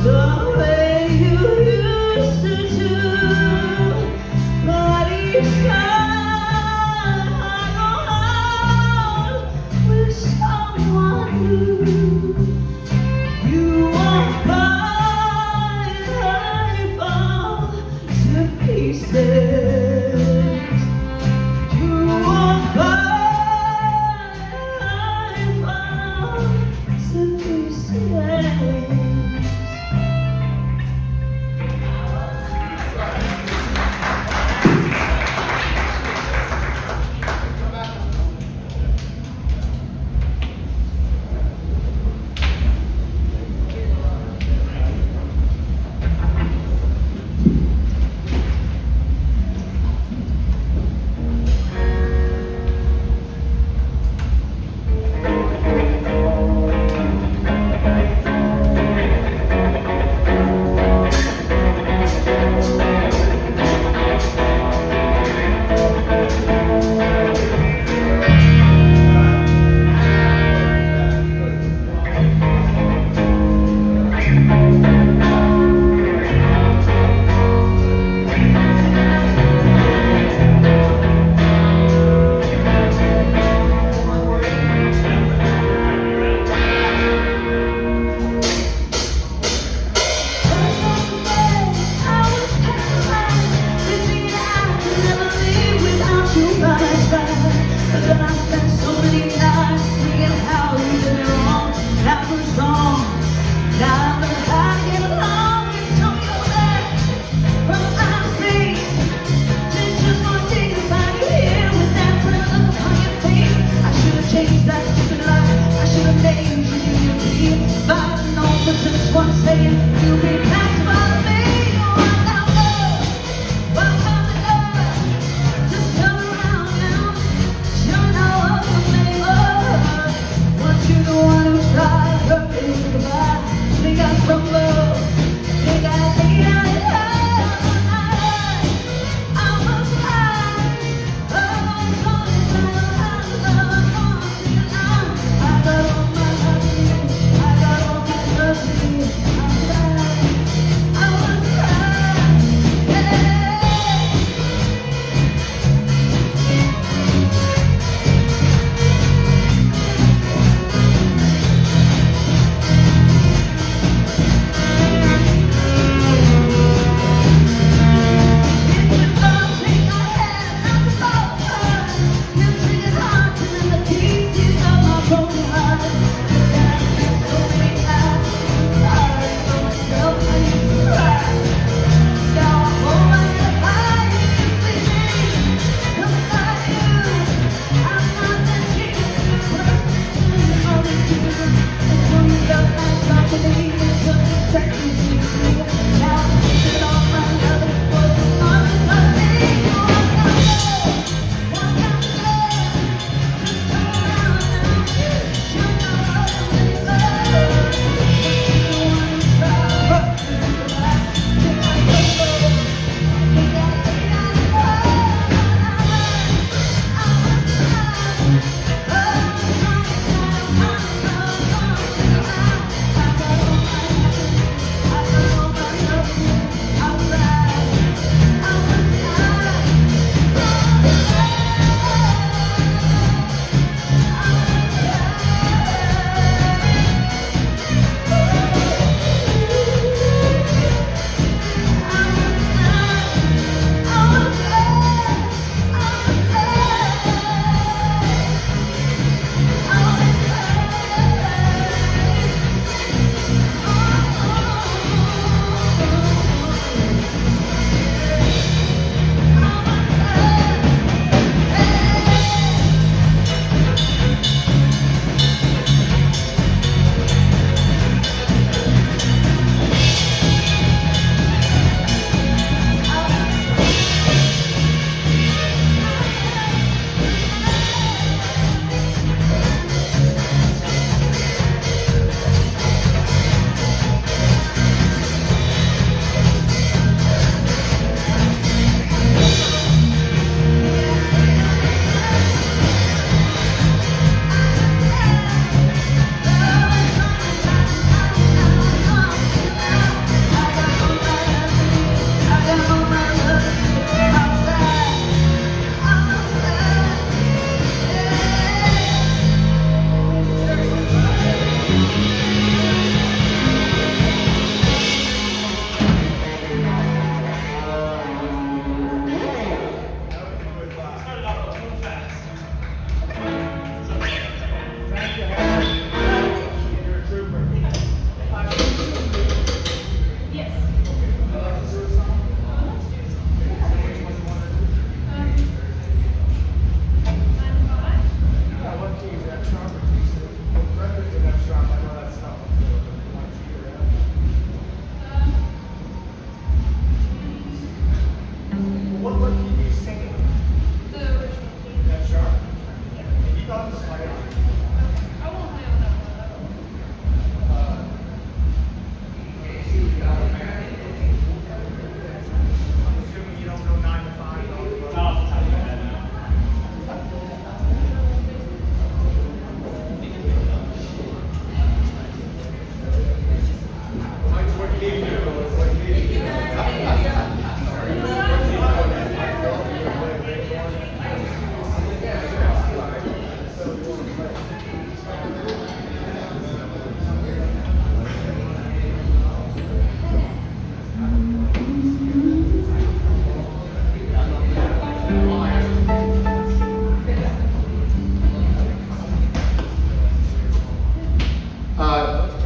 Speaker 15: the way you used to do. But each time I go out with someone new, you walk by and I fall to pieces. You walk by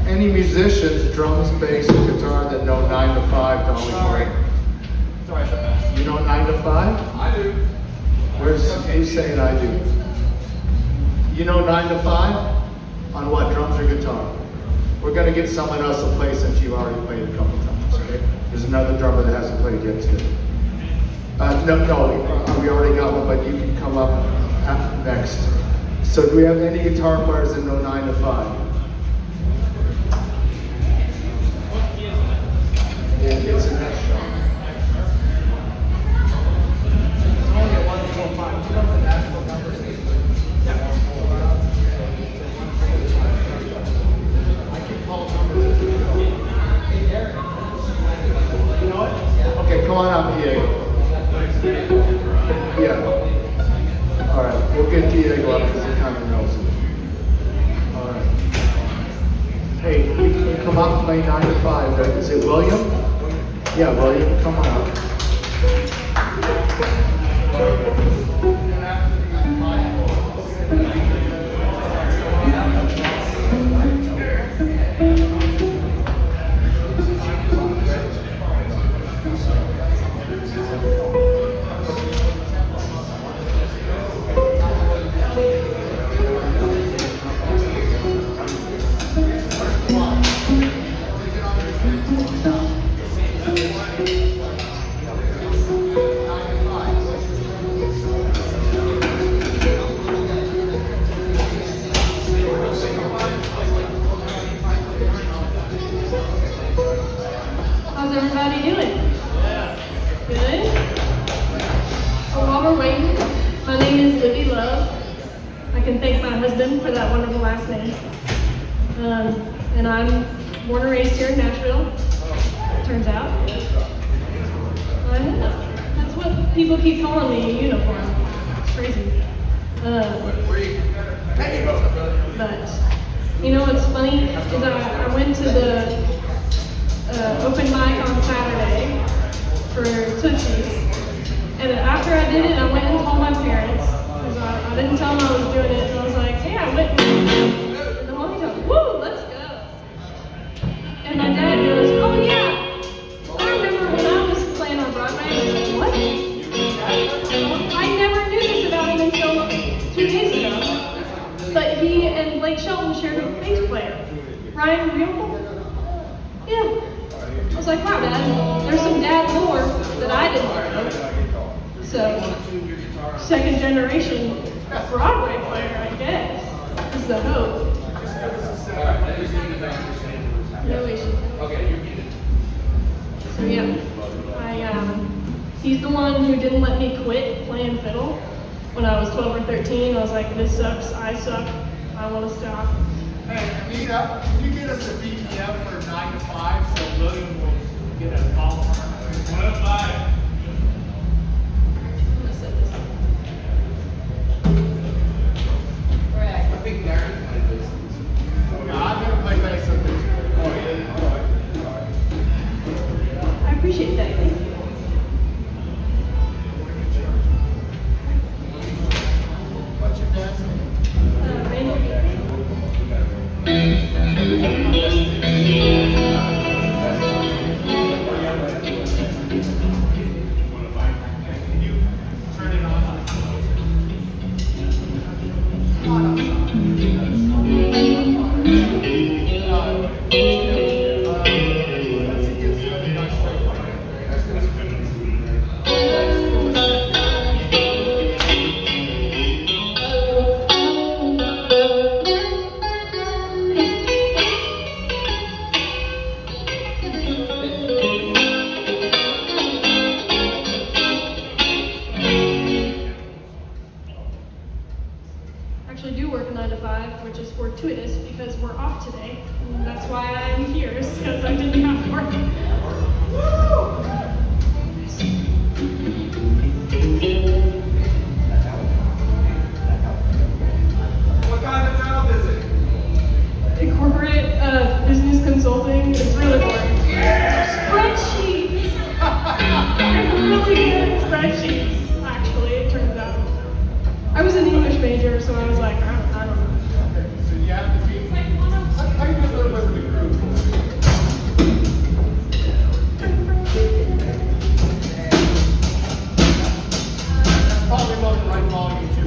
Speaker 5: Any musicians, drums, bass, and guitar that know 9 to 5 to only play? You know 9 to 5?
Speaker 3: I do.
Speaker 5: Who's saying I do? You know 9 to 5? On what, drums or guitar? We're gonna get someone else to play since you've already played a couple times, okay? There's another drummer that hasn't played yet too. No, we already got one, but you can come up next. So do we have any guitar players that know 9 to 5? It's in that show. It's only a 1 4 5. You know the Nashville numbers? I can call numbers. You know what? Okay, come on up, Diego. Yeah. All right, we'll get Diego up because he kind of knows it. All right. Hey, you can come up and play 9 to 5. Right? Is it William? Yeah, William, come on up.
Speaker 6: How's everybody doing? Good? So while we're waiting, my name is Libby Love. I can thank my husband for that wonderful last name. And I'm born and raised here in Nashville, turns out. I know. That's what people keep calling me, a uniform. It's crazy. But, you know what's funny? Is I went to the open mic on Saturday for Tootsie's. And after I did it, I went and told my parents, because I didn't tell them I was doing it, and I was like, hey, I went and the Honky Tonk, woo, let's go. And my dad goes, oh yeah, I remember when I was playing on Broadway. I was like, what? I never knew this about him until 2 days ago. But he and Blake Shelton shared a bass player. Ryan Real? Yeah. I was like, wow, Dad, there's some dad lore that I didn't know. So, second generation Broadway player, I guess, is the hope. No issue. So yeah, he's the one who didn't let me quit playing fiddle when I was 12 or 13. I was like, this sucks, I suck, I want to stop.
Speaker 5: Hey, Anita, can you get us a BPM for 9 to 5 so William will get a ball? 1 to 5.
Speaker 3: I think Darren's played this.
Speaker 5: Yeah, I've never played bass on this.
Speaker 6: I appreciate that, thank you.
Speaker 5: What's your dad's
Speaker 20: actually do work a 9 to 5, which is fortuitous because we're off today. And that's why I'm here, is because I didn't have to work.
Speaker 12: What kind of job is it?
Speaker 20: In corporate business consulting, it's really boring. Spreadsheets! I'm really good at spreadsheets, actually, it turns out. I was an English major, so I was like, I don't know.
Speaker 5: Okay, so you have the team. How you doing a little bit with the crew? Probably about the right volume too.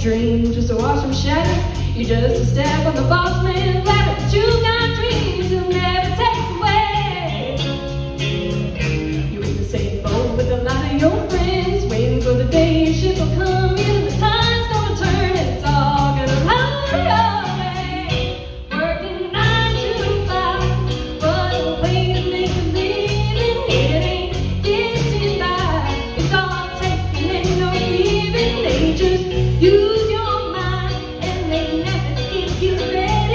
Speaker 20: Dream just to watch them shatter. You just a step on the boss man's ladder, but you got dreams he'll never take away. You're in the same boat with a lot of your friends, waiting for the day your ship will come in. The tide's gonna turn, it's all gonna run your way. Working 9 to 5, what a way to make a living. It ain't getting by, it's all taking and no giving. They just use your mind and they never give you credit.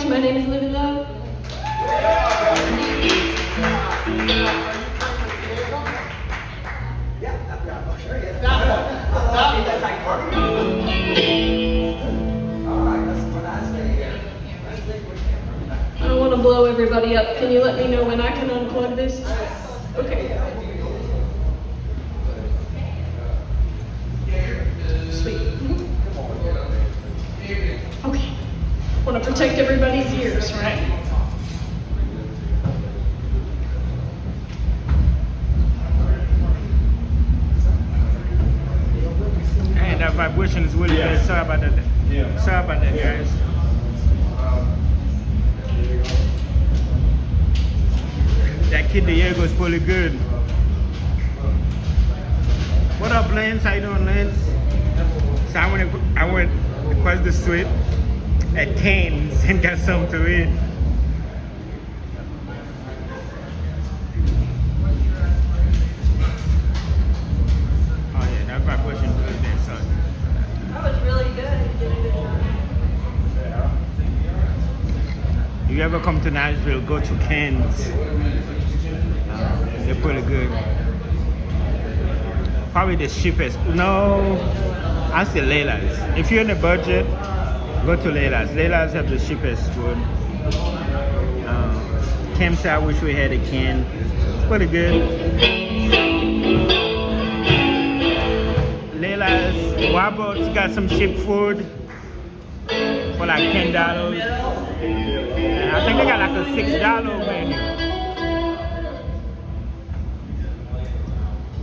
Speaker 20: you. My name is Living Love. I don't want to blow everybody up. Can you let me know when I can unplug this? Okay. Sweet. Okay. Want to protect everybody's ears, right?
Speaker 2: And that vibration is really good. Sorry about that. Yeah. Sorry about that, guys. That Kid Diego is pretty good. What up, Lance? How you doing, Lance? So I went across the street at Cane's and got something to eat. Oh yeah, that vibration is really there, son.
Speaker 20: That was really good. You did a good job.
Speaker 2: If you ever come to Nashville, go to Cane's. They're pretty good. Probably the cheapest. No, I say Leila's. If you're in the budget, go to Leila's. Leila's have the cheapest food. Kim's, I wish we had a can. It's pretty good. Leila's, Wabo's got some cheap food for like $10. I think they got like a $6 menu.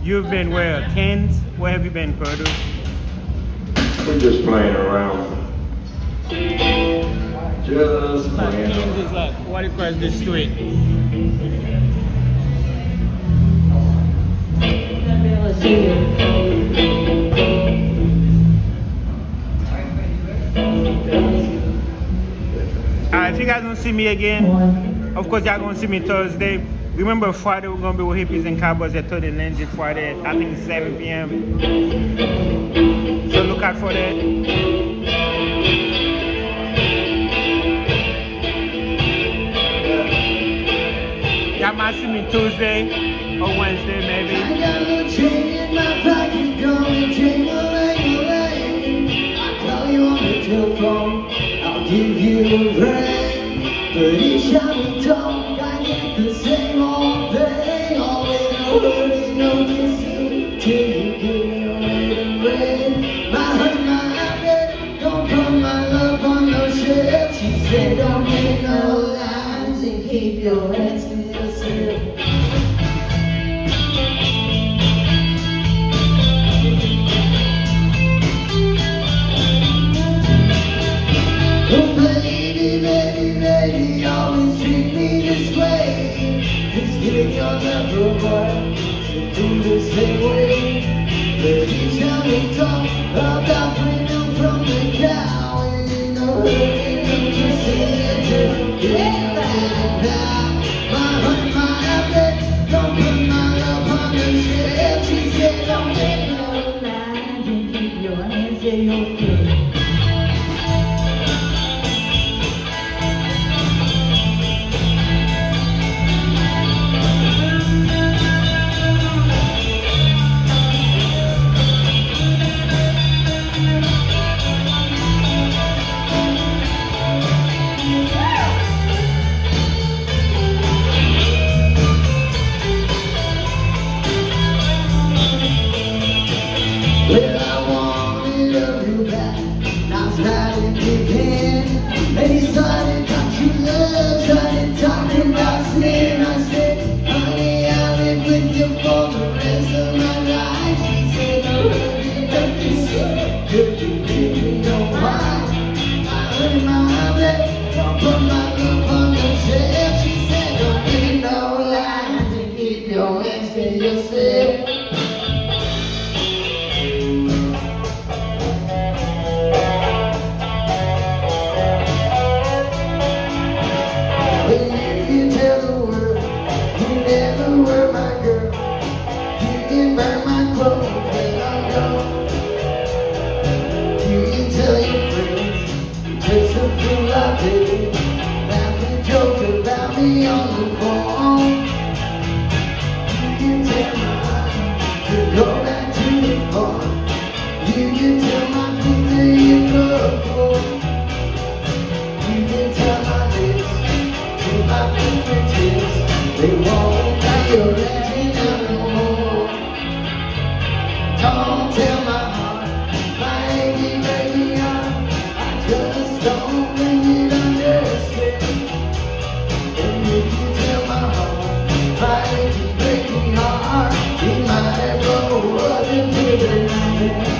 Speaker 2: You've been where? Cairns? Where have you been, Purdue?
Speaker 16: We're just playing around. Just playing
Speaker 2: Cairns
Speaker 16: around.
Speaker 2: is like right across the street. If you guys don't see me again, of course y'all gonna see me Thursday. Remember Friday we're gonna be with Hippies and Cowboys at 30 Lindsay Friday at I think 7 p.m. So look out for that. Y'all might see me Tuesday or Wednesday maybe.
Speaker 15: I got no chain in my pocket, going jing-a-ling-a-ling. I call you on the telephone, I'll give you a ring. But each time we talk, I get the same old thing. Always no hurting, no kissing, till you give me away to rain. My heart, my habit, don't put my love on no shelf. She said, don't make no lines and keep your hands to yourself. Oh baby, baby, baby, always treat me this way. Just give your number, boy, so do the same way. But each time we talk about freedom from the cow, and you know hurting, no kissing, yeah, now. My heart, my habit, don't put my love on the shelf. She said, don't make no lines and keep your hands in your feet. Well, I wanted of you back. tell my heart, my achy, breaky heart, I just don't think it understand. And if you tell my heart, my achy, breaky heart, it might blow up into the night.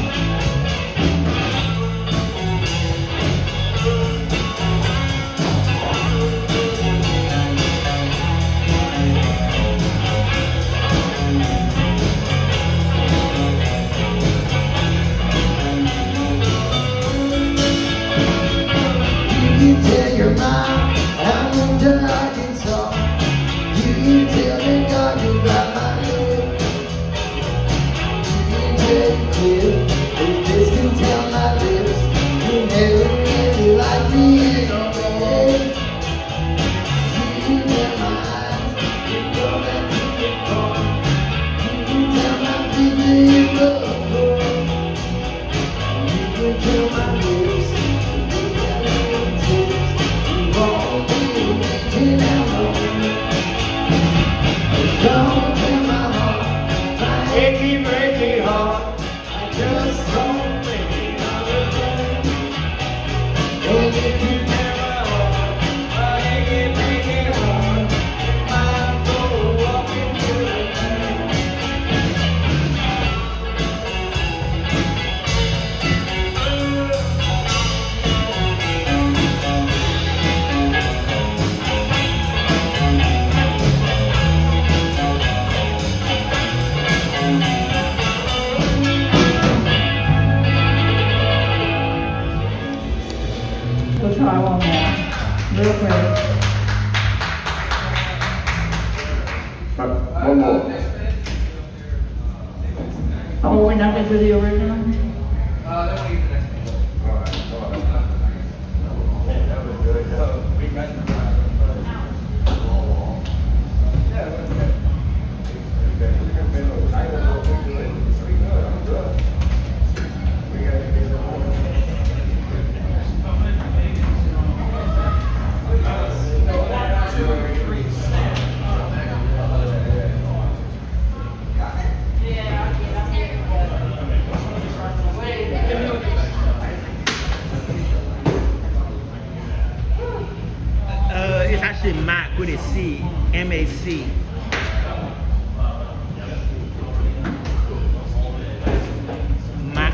Speaker 15: You tell your mom I'm into Arkansas. You tell me God you got my head. You tell your kid if this can tell my lips, you never really like me anyway. You tell my eyes you go back to the phone. You tell my people you love for. You tell my lips. Don't tell my heart, my achy, breaky heart, I just don't think it understand. And if you tell my heart, my achy, breaky heart, it might go walking to the
Speaker 11: We'll try one more, real quick.
Speaker 13: One more.
Speaker 11: Oh, we're not gonna do the original?
Speaker 2: It's actually Mac with a C, M-A-C. Mac.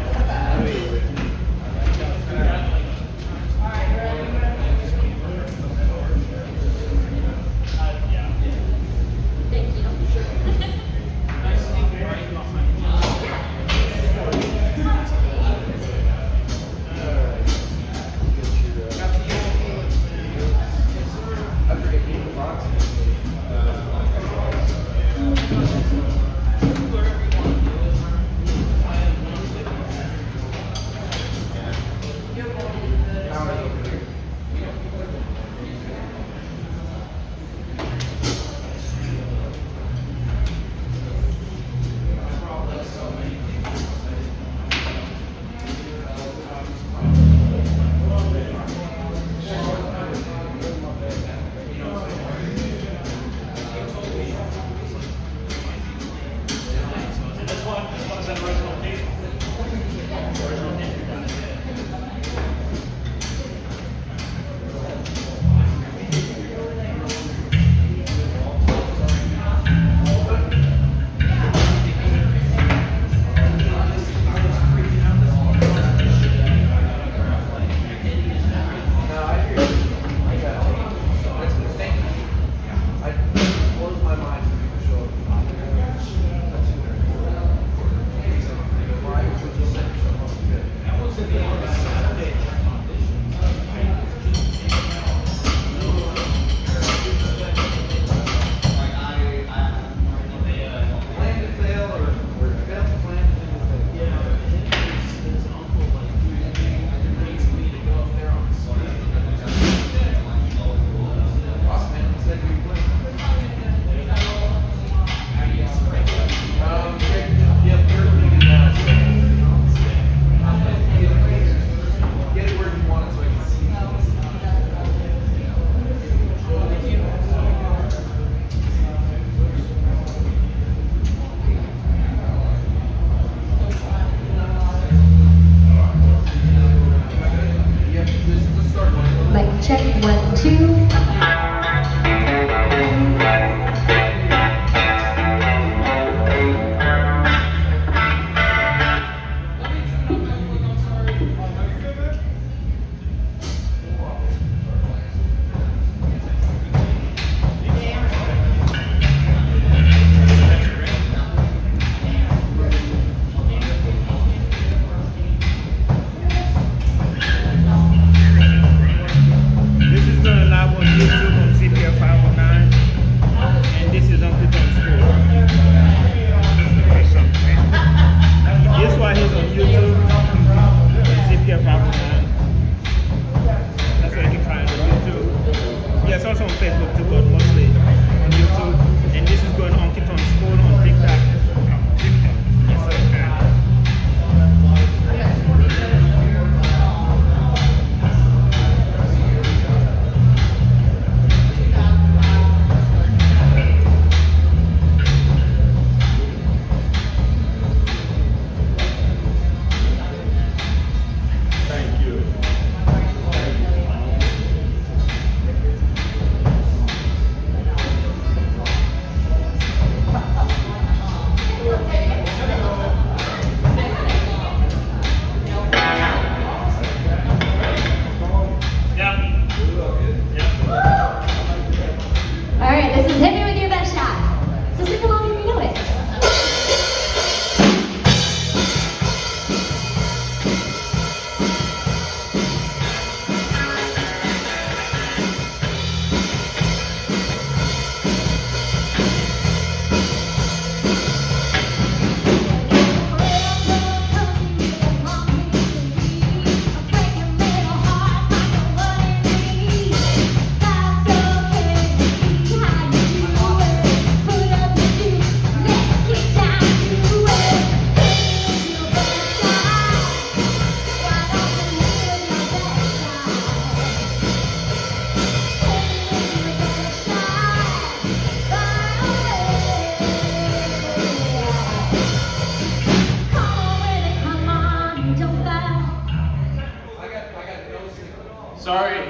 Speaker 7: Sorry.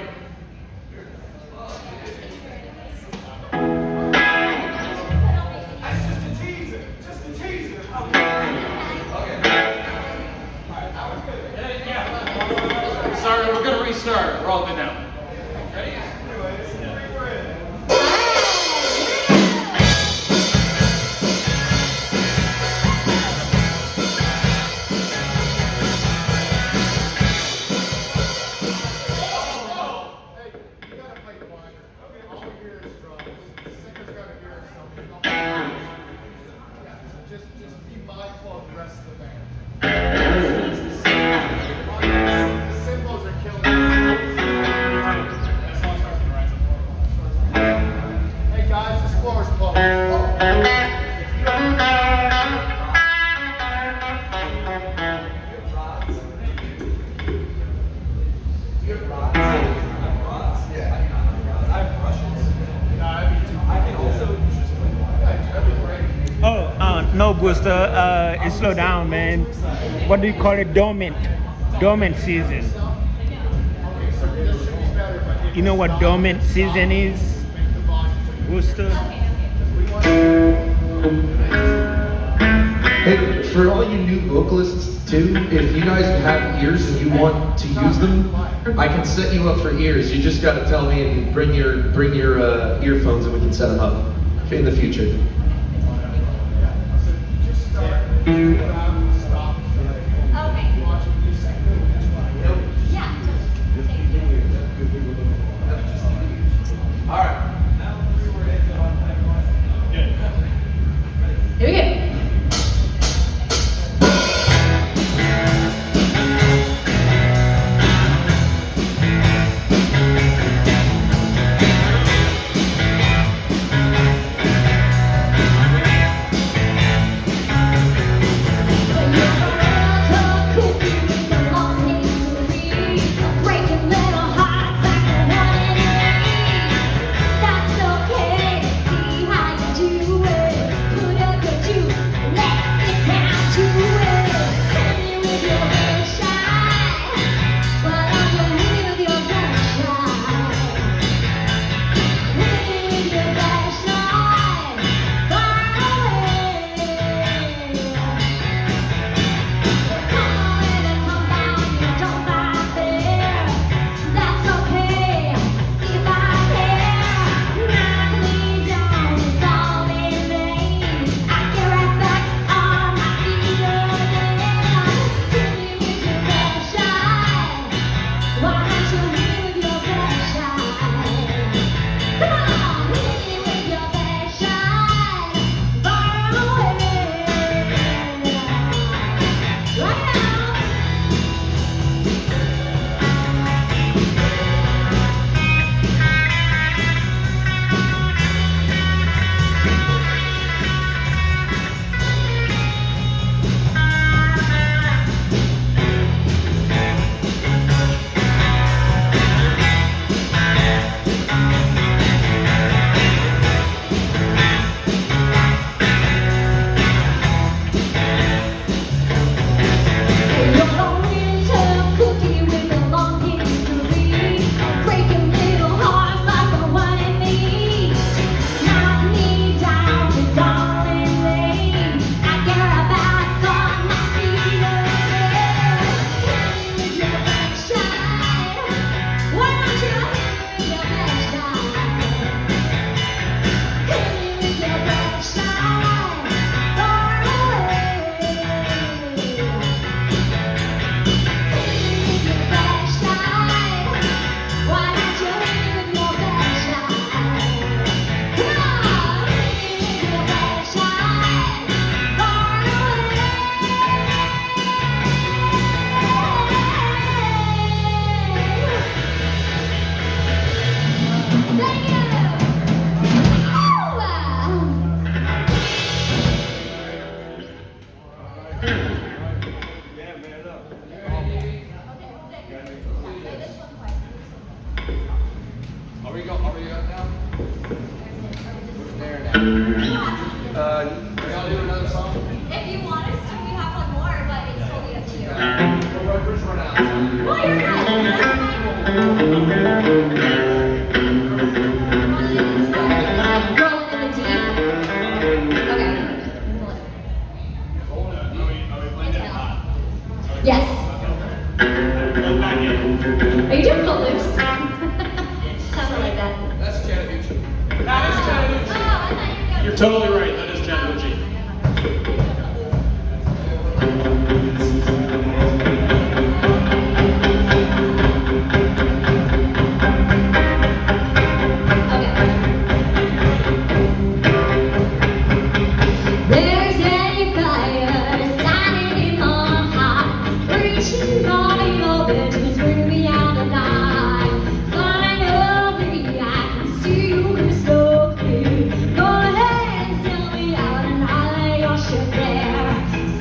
Speaker 7: Sorry, we're gonna restart. We're all good now. Ready?
Speaker 2: No, Gusta, it's slow down, man. What do you call it? Dormant season. You know what dormant season is, Gusta?
Speaker 13: Hey, for all you new vocalists too, if you guys have ears and you want to use them, I can set you up for ears. You just got to tell me and bring your earphones and we can set them up in the future.
Speaker 20: Here we go. Well, you're good. Yes. Are you doing footloose? Sounded like that.
Speaker 16: That's Chattahoochee. That is Chattahoochee. You're totally right. That is Chattahoochee.
Speaker 20: There's a fire standing in my heart, reaching all over to scream me out the night. Finally, I can see you crystal clear. Go ahead and sell me out, and I'll lay your ship there.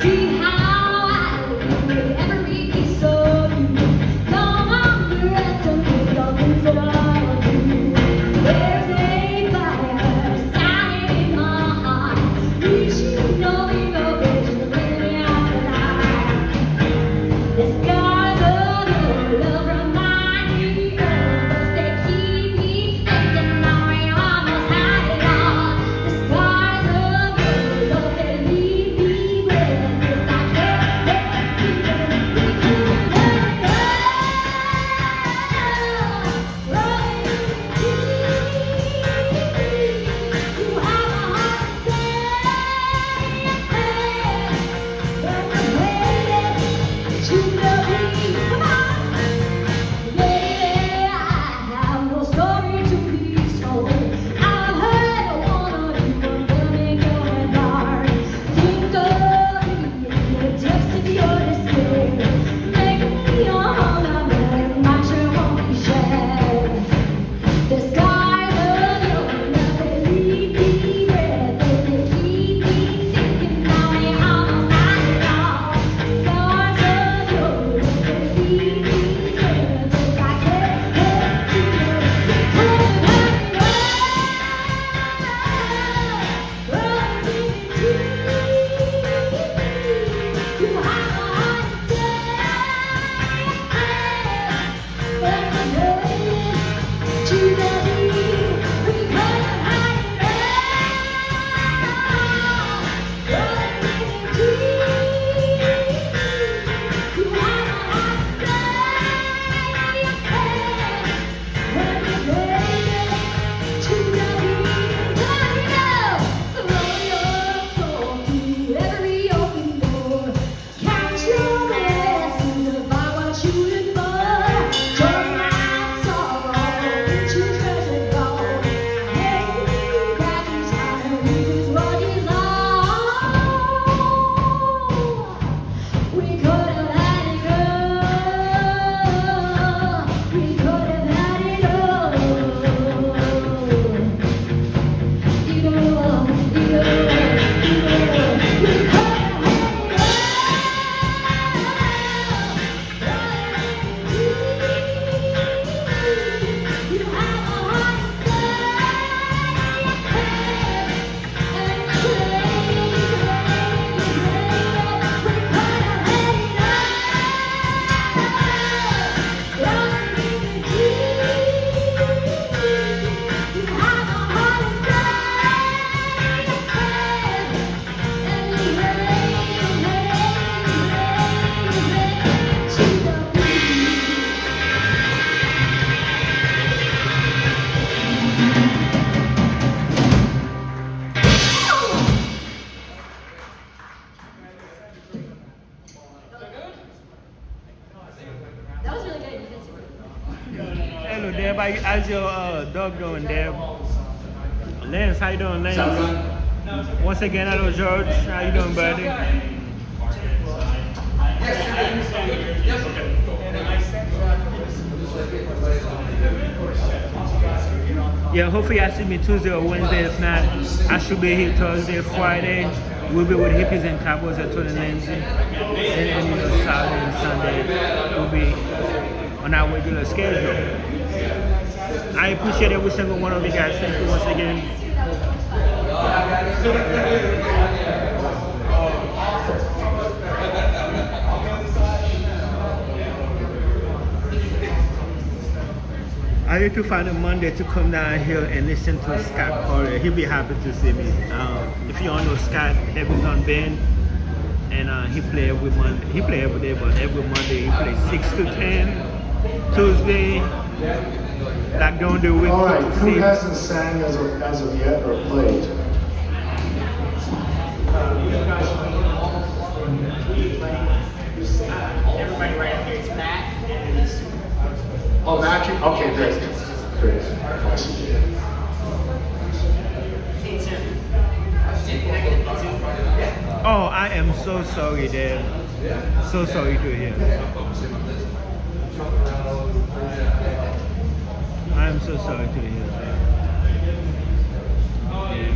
Speaker 20: See how I live with every piece of you. Come on, the rest of me, all things that I'll do. There's a fire standing in my heart, reaching over your bridge to bring me out the night. The scars of your love remind me of us. They keep me thinking now I almost had it all. The scars of your love, they leave me breathless. I can't let you go. We couldn't let it go. Rolling in the deep. You have a heart to say, but the way that you love me, come on, baby, I have no story to be told. I've heard one of you from burning your heart. Think of me in the depths of your despair. Make me your home, I'm very much your won't share. The skies of your love, they leave me breathless. They keep me thinking now I almost had it all. The scars of your love, they leave me breathless. I can't let you go. We couldn't let it go. Rolling in the deep. You have a heart to say, but the way that you love me, we couldn't hide it all. Rolling in the deep. You have a heart to say, but the way that you love me, let it go. Throw your soul through every open door. Count your blessings and find what you live for. Turn my sorrow into treasure gold. Make me back in time, this is what is all. We could have had it all. We could have had it all. That was really good.
Speaker 2: Hello, Deb. How's your dog doing, Deb? Lance, how you doing, Lance? Once again, hello, George. How you doing, buddy? Yeah, hopefully I see me Tuesday or Wednesday. If not, I should be here Thursday, Friday. We'll be with Hippies and Cowboys at Tony Lindsay. And you know, Saturday and Sunday we'll be on our regular schedule. I appreciate every single one of you guys. Thank you once again. I need to find a Monday to come down here and listen to Scott Collier. He'll be happy to see me. If you all know Scott, Heaven's on Ben, and he play every Monday. He play every day, but every Monday he play 6 to 10. Tuesday, like during the week.
Speaker 5: All right, who
Speaker 2: 6.
Speaker 5: hasn't sang as of yet or played?
Speaker 7: Everybody right up here is Matt.
Speaker 5: Oh, Matthew? Okay, great. Great.
Speaker 2: Oh, I am so sorry, Dad. So sorry to hear. I am so sorry to hear that. Yeah.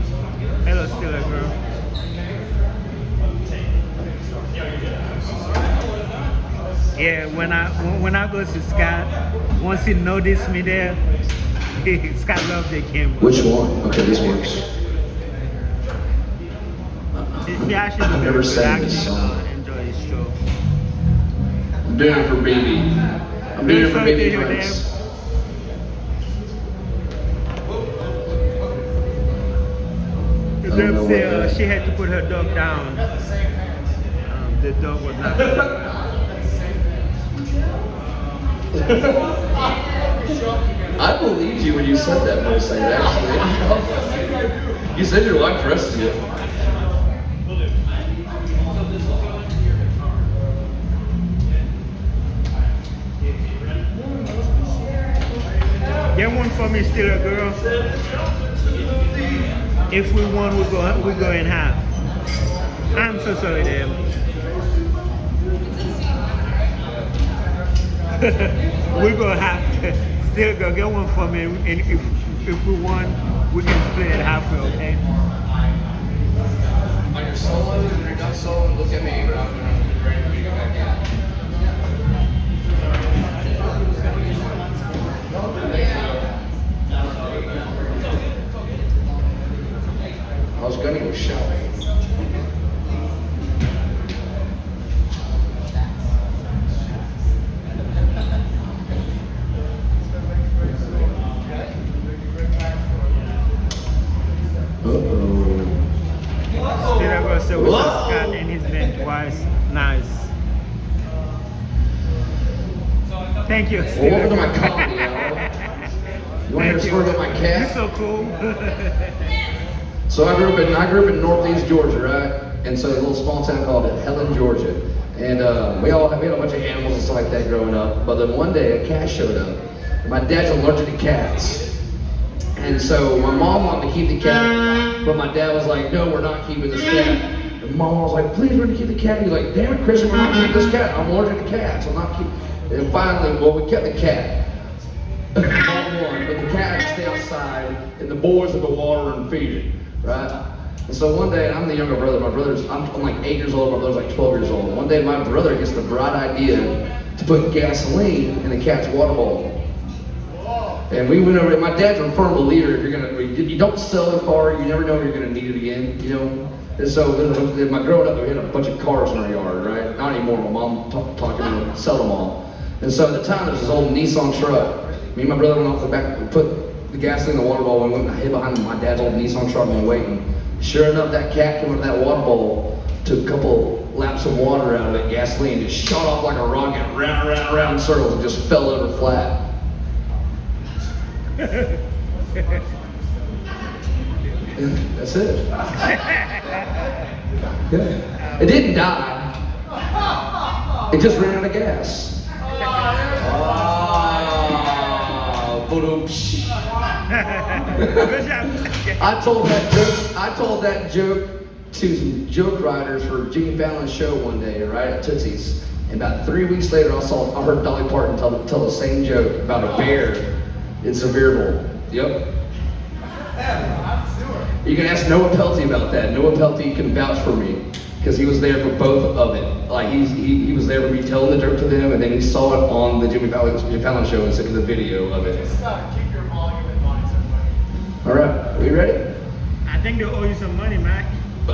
Speaker 2: Hello, Stella girl. Yeah, when I go to Scott, once he noticed me there, Scott loved the camera.
Speaker 13: Which one? Okay, this works.
Speaker 2: He actually
Speaker 13: I've never sang this song.
Speaker 2: Enjoy his show.
Speaker 13: I'm doing it for baby. I'm doing it for baby Prince.
Speaker 2: The dog said she had to put her dog down. The dog was not.
Speaker 13: I believed you when you said that for a second, actually. You said your wife dressed you.
Speaker 2: Get one for me, still a girl. If we won, we go in half. I'm so sorry, Dad. We go half. Still go get one for me, and if we won, we can split it halfway, okay?
Speaker 13: On your solo, when you're done solo, look at me when I'm ready to go back in. I was gonna go shower.
Speaker 2: Still I go say what's up, Scott and his band twice. Nice. Thank you.
Speaker 13: Well, welcome to my comedy hour. You want to hear a story about my cat?
Speaker 2: You're so cool.
Speaker 13: So I grew up in Northeast Georgia, right? And so a little small town called Helen, Georgia. And we had a bunch of animals and stuff like that growing up. But then one day a cat showed up. And my dad's allergic to cats. And so my mom wanted to keep the cat, but my dad was like, no, we're not keeping this cat. And mom was like, please, we're gonna keep the cat. He's like, damn it, Christian, we're not keeping this cat. I'm allergic to cats. I'm not keeping. And finally, well, we kept the cat. Mom won, but the cat had to stay outside, and the boys would go water and feed it, right? And so one day, I'm the younger brother. I'm like 8 years old. My brother's like 12 years old. One day, my brother gets the bright idea to put gasoline in the cat's water bowl. And we went over. My dad's a firm believer. You don't sell a car, you never know if you're gonna need it again. You know. And so, my growing up, we had a bunch of cars in our yard, right? Not anymore. My mom taught me to sell them all. And so at the time, there was this old Nissan truck. Me and my brother went off the back, we put the gasoline in the water bowl, and we went and hid behind my dad's old Nissan truck and waiting. Sure enough, that cat came into that water bowl, took a couple laps of water out of it, gasoline, just shot off like a rocket, round and round and round in circles, and just fell over flat. That's it. Yeah. It didn't die. It just ran out of gas. I told that joke to some joke writers for Jimmy Fallon's show one day, right, at Tootsie's. And about 3 weeks later, I heard Dolly Parton tell the same joke about a bear in Sevierville. Yep. You can ask Noah Pelty about that. Noah Pelty can vouch for me because he was there for both of it. Like he was there for me telling the joke to them, and then he saw it on the Jimmy Fallon show and sent me the video of it.
Speaker 18: Keep your volume in mind, somebody.
Speaker 13: All right, are we ready?
Speaker 2: I think they owe you some money, Mac. They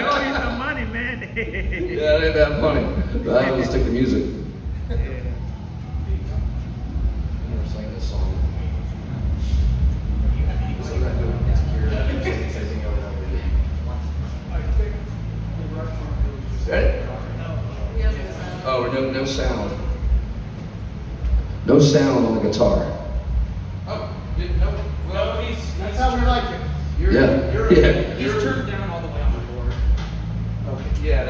Speaker 2: owe you some money, man.
Speaker 13: Yeah, that ain't that funny. But I just stick to music. Ready? Oh, no sound. No sound on the guitar.
Speaker 7: Oh, no. Well,
Speaker 3: That's how we like it.
Speaker 13: Yeah.
Speaker 7: He's turned down all the way on the board. Okay. Yeah,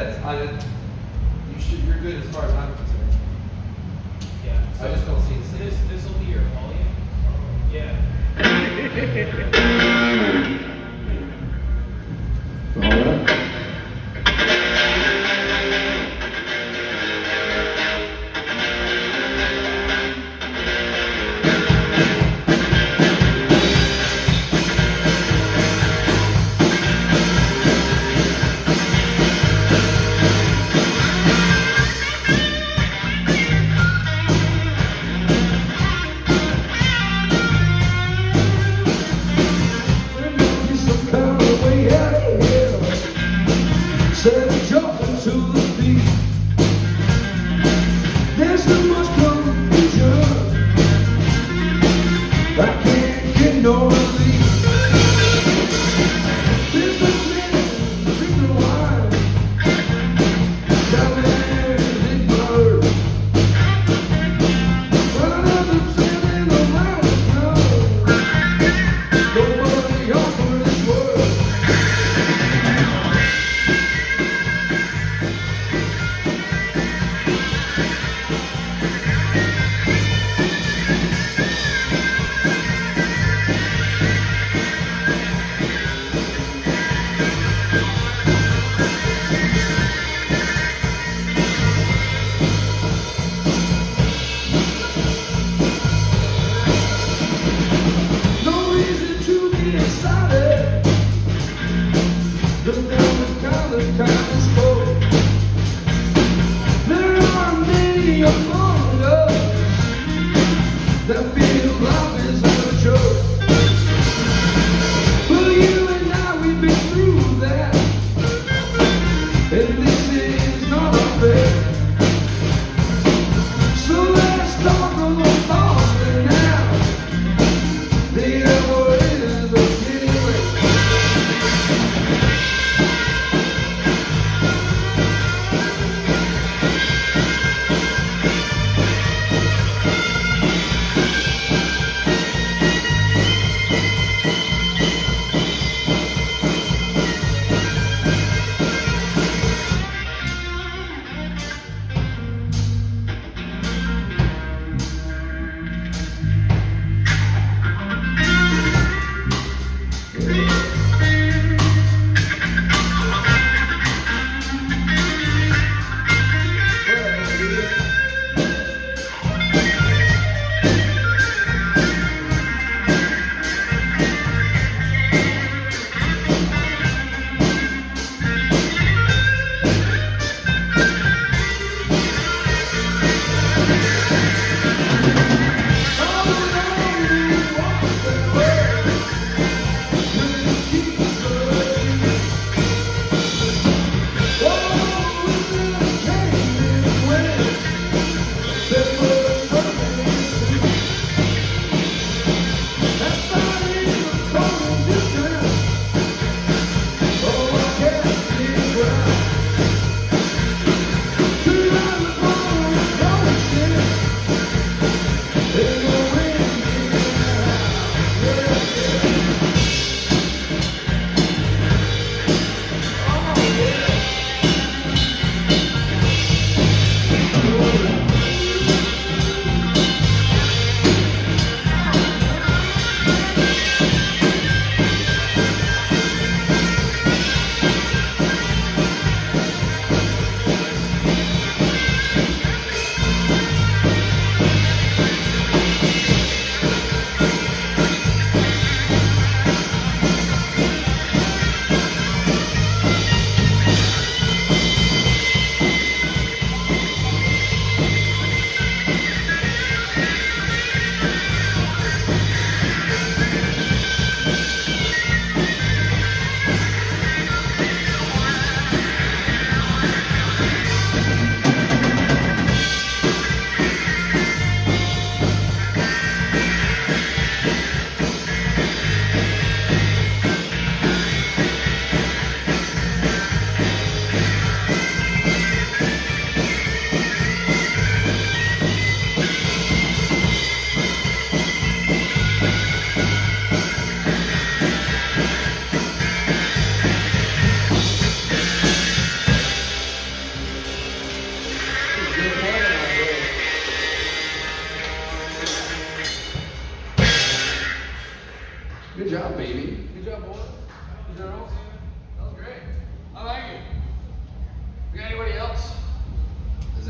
Speaker 7: you're good as far as I'm concerned. Yeah. I just don't see the same. This will be your volume. Yeah.
Speaker 13: All right. Some kind of way out of here.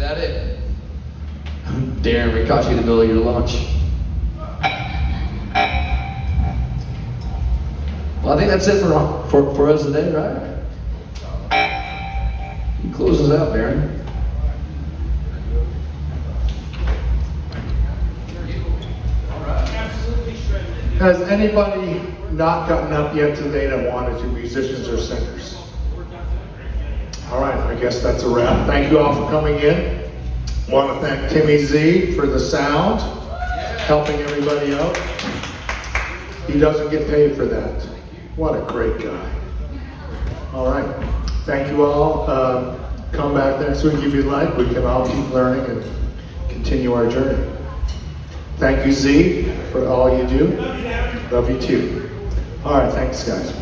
Speaker 13: that it? Darren, we caught you in the middle of your lunch. Well, I think that's it for us today, right? You close us out, Darren.
Speaker 5: Has anybody not gotten up yet today that wanted to, musicians or singers? All right, I guess that's a wrap. Thank you all for coming in. Want to thank Timmy Z for the sound, helping everybody out. He doesn't get paid for that. What a great guy. All right, thank you all. Come back next week if you'd like. We can all keep learning and continue our journey. Thank you, Z, for all you do. Love you too. All right, thanks, guys.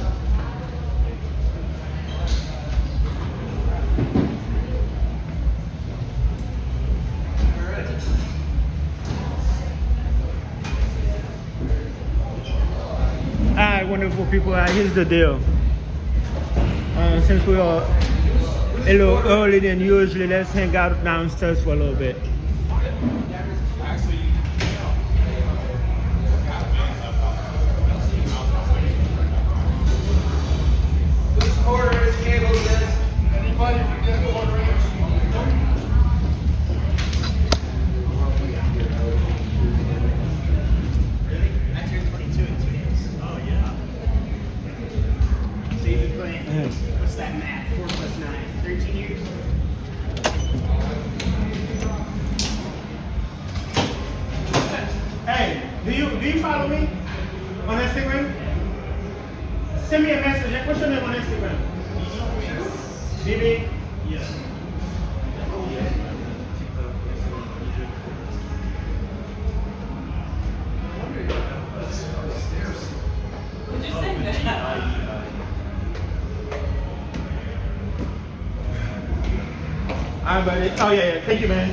Speaker 2: Alright, wonderful people, here's the deal. Since we are a little early than usually, let's hang out downstairs for a little bit.
Speaker 3: Orders, cables, anybody forget the ordering? Really? I turned 22 in 2 days. Oh, yeah. So you've been playing, what's that math? 4 plus 9, 13 years? Hey, do you follow me on Instagram? Send me a message. What's your name on Instagram? BB? Yes. Did you say that? Alright, buddy. Oh, yeah. Thank you, man.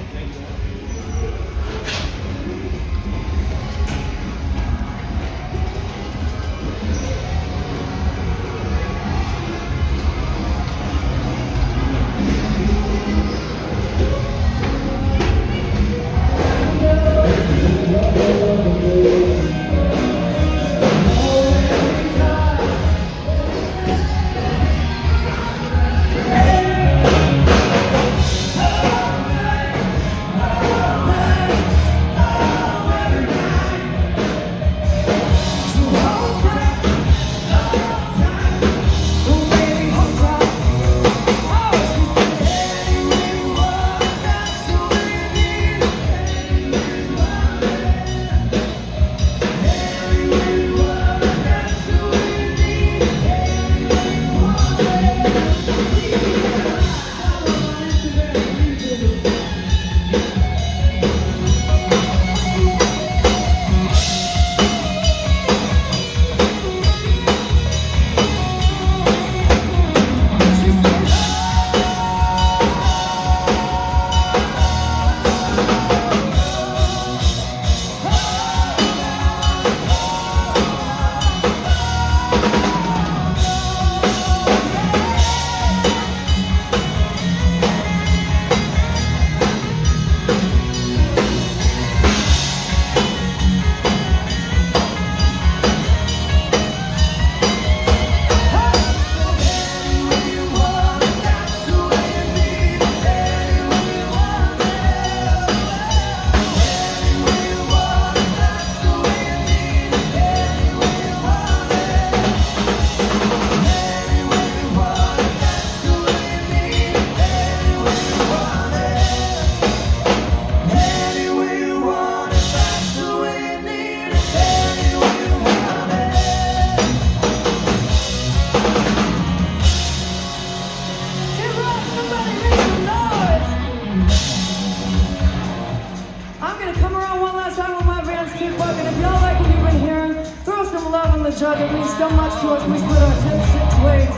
Speaker 20: jug, it means so much to us. We split our 10-6 ways.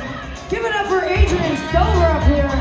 Speaker 20: Give it up for Adrian Stover up here.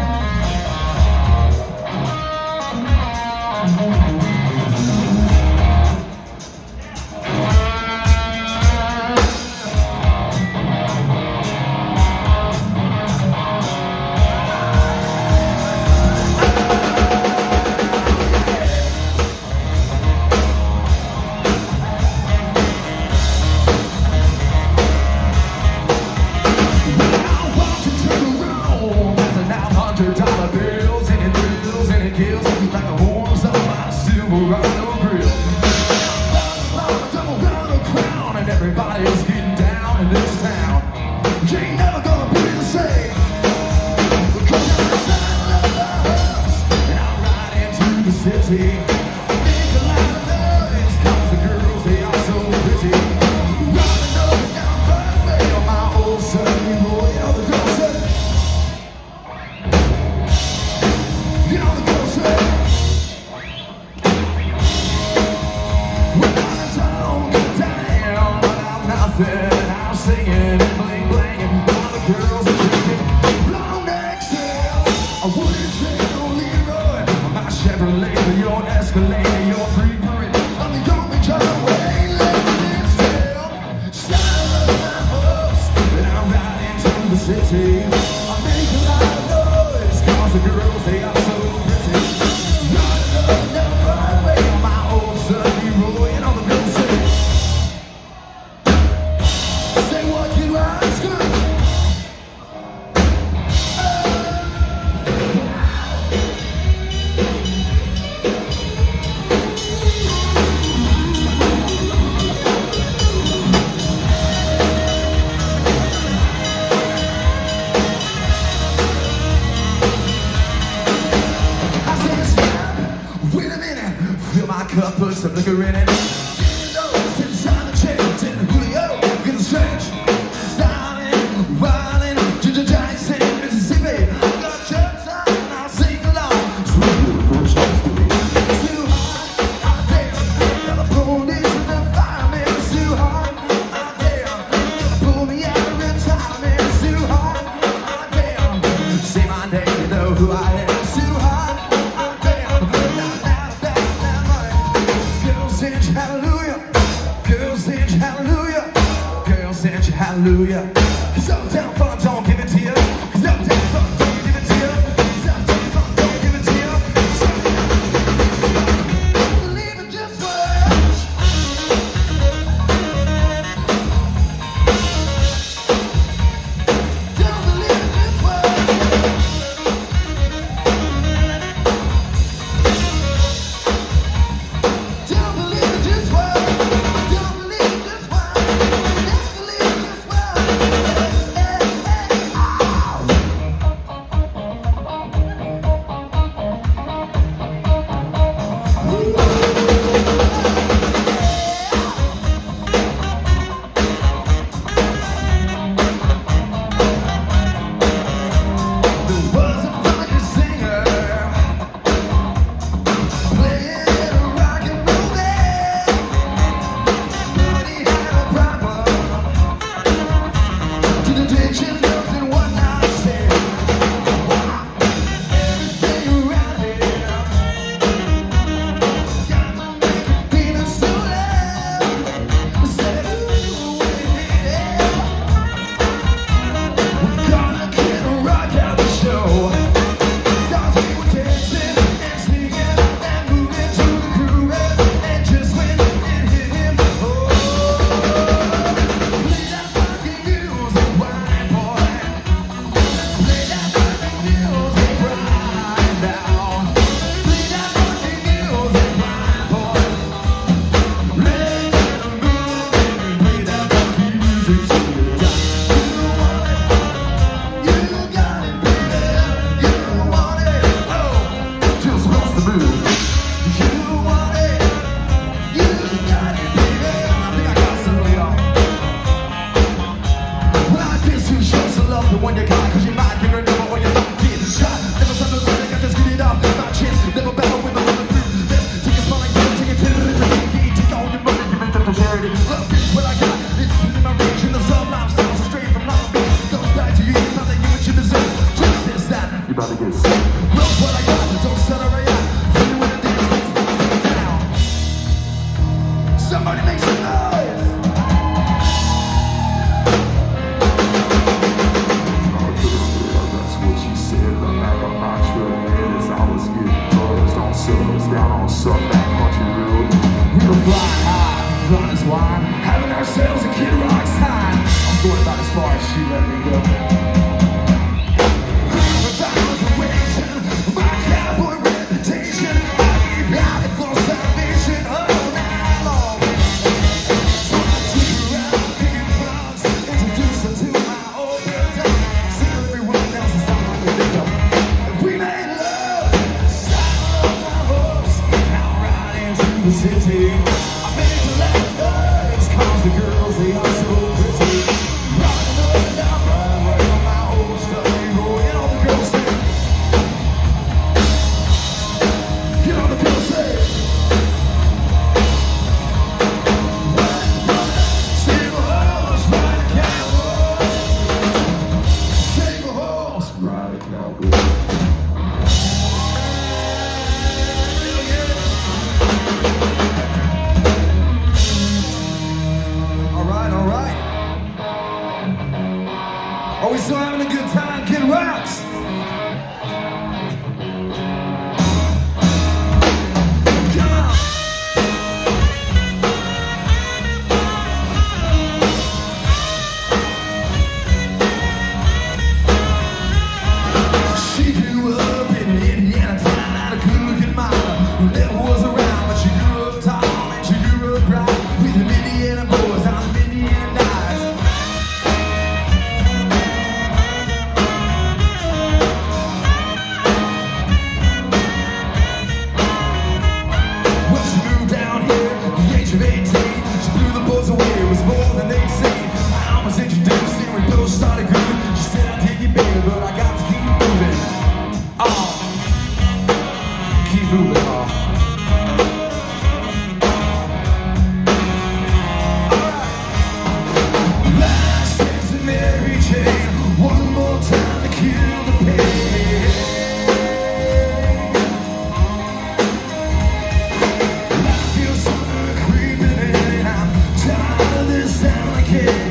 Speaker 15: and it kills like the horns of my Silverado grill. Double round the crown and everybody's getting down in this town. You ain't never gonna be the same. Because I'm inside of the house and I'm right into the city. Make a lot of noise 'cause the girls, they are so pretty. Riding up and down Broadway on my old sunny boy. You know the girls say, you know the girls say, we're not in town, get down, but I'm nothing. I'm singing and bling blinging. All the girls are drinking long necks. I wouldn't trade no Leroy. My Chevrolet for your Escalade, your free parade. I'm the only John Wayne left in town. Style of my hopes, and I'm right into the city. I make a lot of noise 'cause the girls, they are so pretty. Riding up and down Broadway on my old sunny Roy, and all the girls say, say what you ask her. I said, stop, wait a minute, fill my cup, put some liquor in it. Sit inside the chair, take the Julio, get the stretch. Styling, wilding, ginger giants in Mississippi. I got church on and I'll sing along. Sweet little first chance to be. It's too hot, out there. Got the police and the firemen. It's too hot, out there. Gonna pull me out of retirement. It's too hot, out there. Say my name, you know who I am. It's too hot, out there. Girls sing hallelujah. Girls sing hallelujah. Girls sing hallelujah. 'Cause uptown fun don't give it to you. 'Cause uptown fun don't give it to you. 'Cause uptown fun don't give it to you. So, don't believe it, just watch. Don't believe it, just watch. Don't believe it, just watch. Don't believe it, just watch. Don't believe it, just watch. There was a funky singer playing a rock and roll band, but he had a problem. To the ditching girls and whatnot said, everything around here got me feeling so low. I said, ooh, wait a minute, we're gonna get a rock out the show. 'Cause we were dancing and singing and moving to the groove, and just when it hit him, oh, play that funky music, white boy. Play that funky music right now. Play that funky music, white boy. Let's get a move and play that funky music till you're done. You got it, baby. You want it. Oh, just what's the move? You want it. You got it, baby. I think I got some of y'all. Well, I guess you show some love to when you got, 'cause you might give her number when you don't get shot. Never said no something, I just get it off my chest. Never battle with the bulletproof vest. Take a small like take it to the take all your money, give it to charity. Love is what I got. It's in my reach and the sublime styles are straight from Long Beach. Goes back to you, you thought that you what you deserve. Just this, that, you about to get sick. Love's what I got, don't celebrate out. Feel you when the dance makes me down. Somebody make some noise. That's what you said. The back of my truck, man, is always getting buzzed on suburbs down on Sunback Country Road. We were flying high, fun as wine, having ourselves a Kid Rock's time. I'm going about as far as she let me go. My cowboy red the city. I make the left legs, cause the girls, they are so pretty. Riding up and down Broadway on my old Stubby Road. And all the girls say, you know the girls say, save a horse, ride a cowboy. Save a horse, ride a cowboy. Alright. Are we still having a good time, Kid Rocks? Come on! She grew up in Indiana town, a good-looking mama who never was around, but she grew up tall and she grew up bright with them Indiana boys on them Indiana nights. Well, she moved down here at the age of 18. She blew the boys away, it was more than they'd seen. I was introduced and we both started grooving. She said, I dig you, baby, but I got to keep moving. Keep moving, Last is a Mary Jane. One more time to kill the pain. I feel summer creeping in. I'm tired of this town again.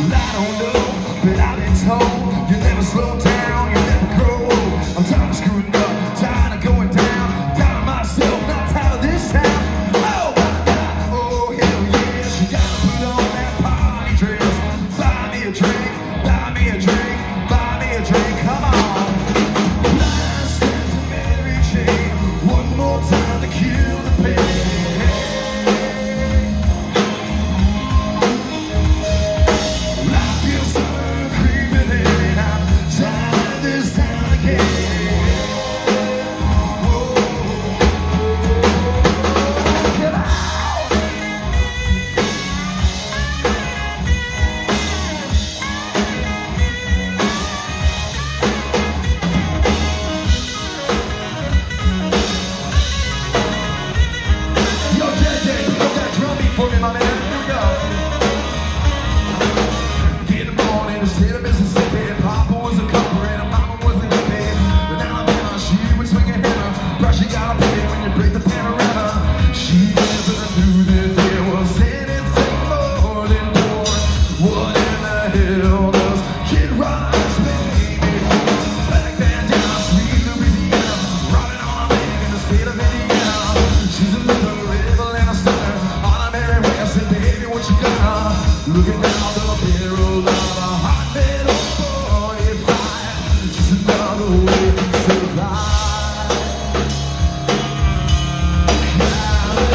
Speaker 15: I don't know, but I've been told you never slow down, you never grow old. I'm tired of screwing up, tired of going down, tired of myself, not tired of this town. Oh, hell yeah, she gotta put on that party dress. Buy me a drink, buy me a drink, buy me a drink, come on. Last stand to Mary Jane, one more time to kill the pain. I feel summer creeping in. I'm tired of this town again. Get out! Yo, JJ, pick up that drum beat for me, my man. Here we go. In the morning, the state of Mississippi, Papa was a copper and Mama was a hippie. But Alabama, she would swing a hammer, price you gotta pay when you break the panorama. She never knew that there was anything more than war. What in the hell does Kid Rocks baby? Back then down sweet Louisiana, riding on a man in the state of Indiana. She's a little rebel and a stunner on a merry way. I said, baby, what you got? Looking down the barrel of a hot metal 45, just another way to survive.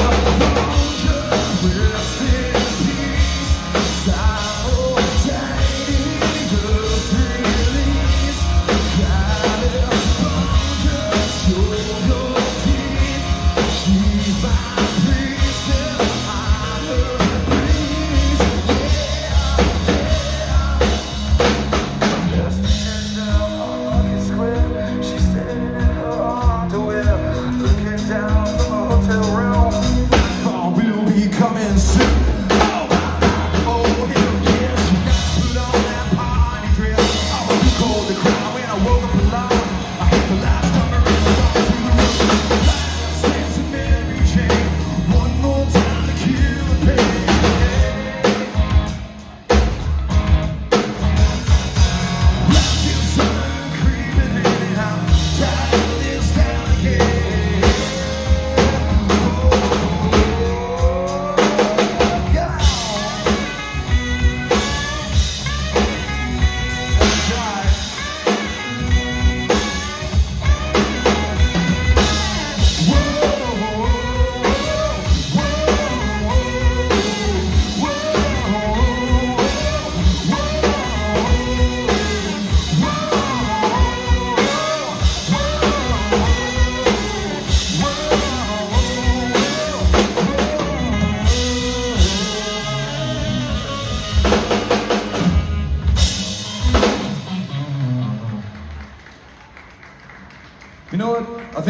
Speaker 15: California, rest in peace. Sour just release. California, show your teeth. She's my priestess, I'm her priest. Yeah.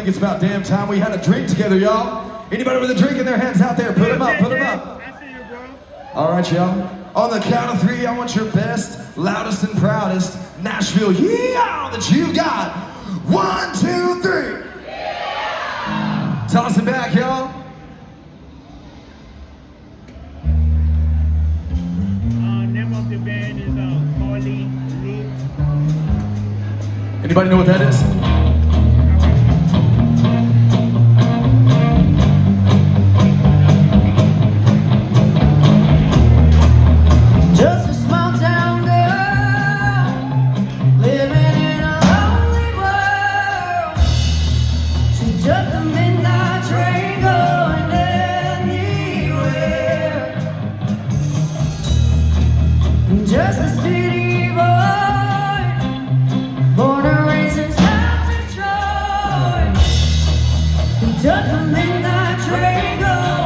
Speaker 15: think it's about damn time we had a drink together, y'all. Anybody with a drink in their hands out there, put them up, put them up. All right, y'all. On the count of 3, I want your best, loudest, and proudest Nashville yeah that you got. 1, 2, 3. Yeah. Toss it back, y'all.
Speaker 2: Name of the band is Paulie Lee.
Speaker 15: Anybody know what that is? Just a small town girl living in a lonely world. She took the midnight train going anywhere. Just a city boy, born and raised in South Detroit. He took the midnight train going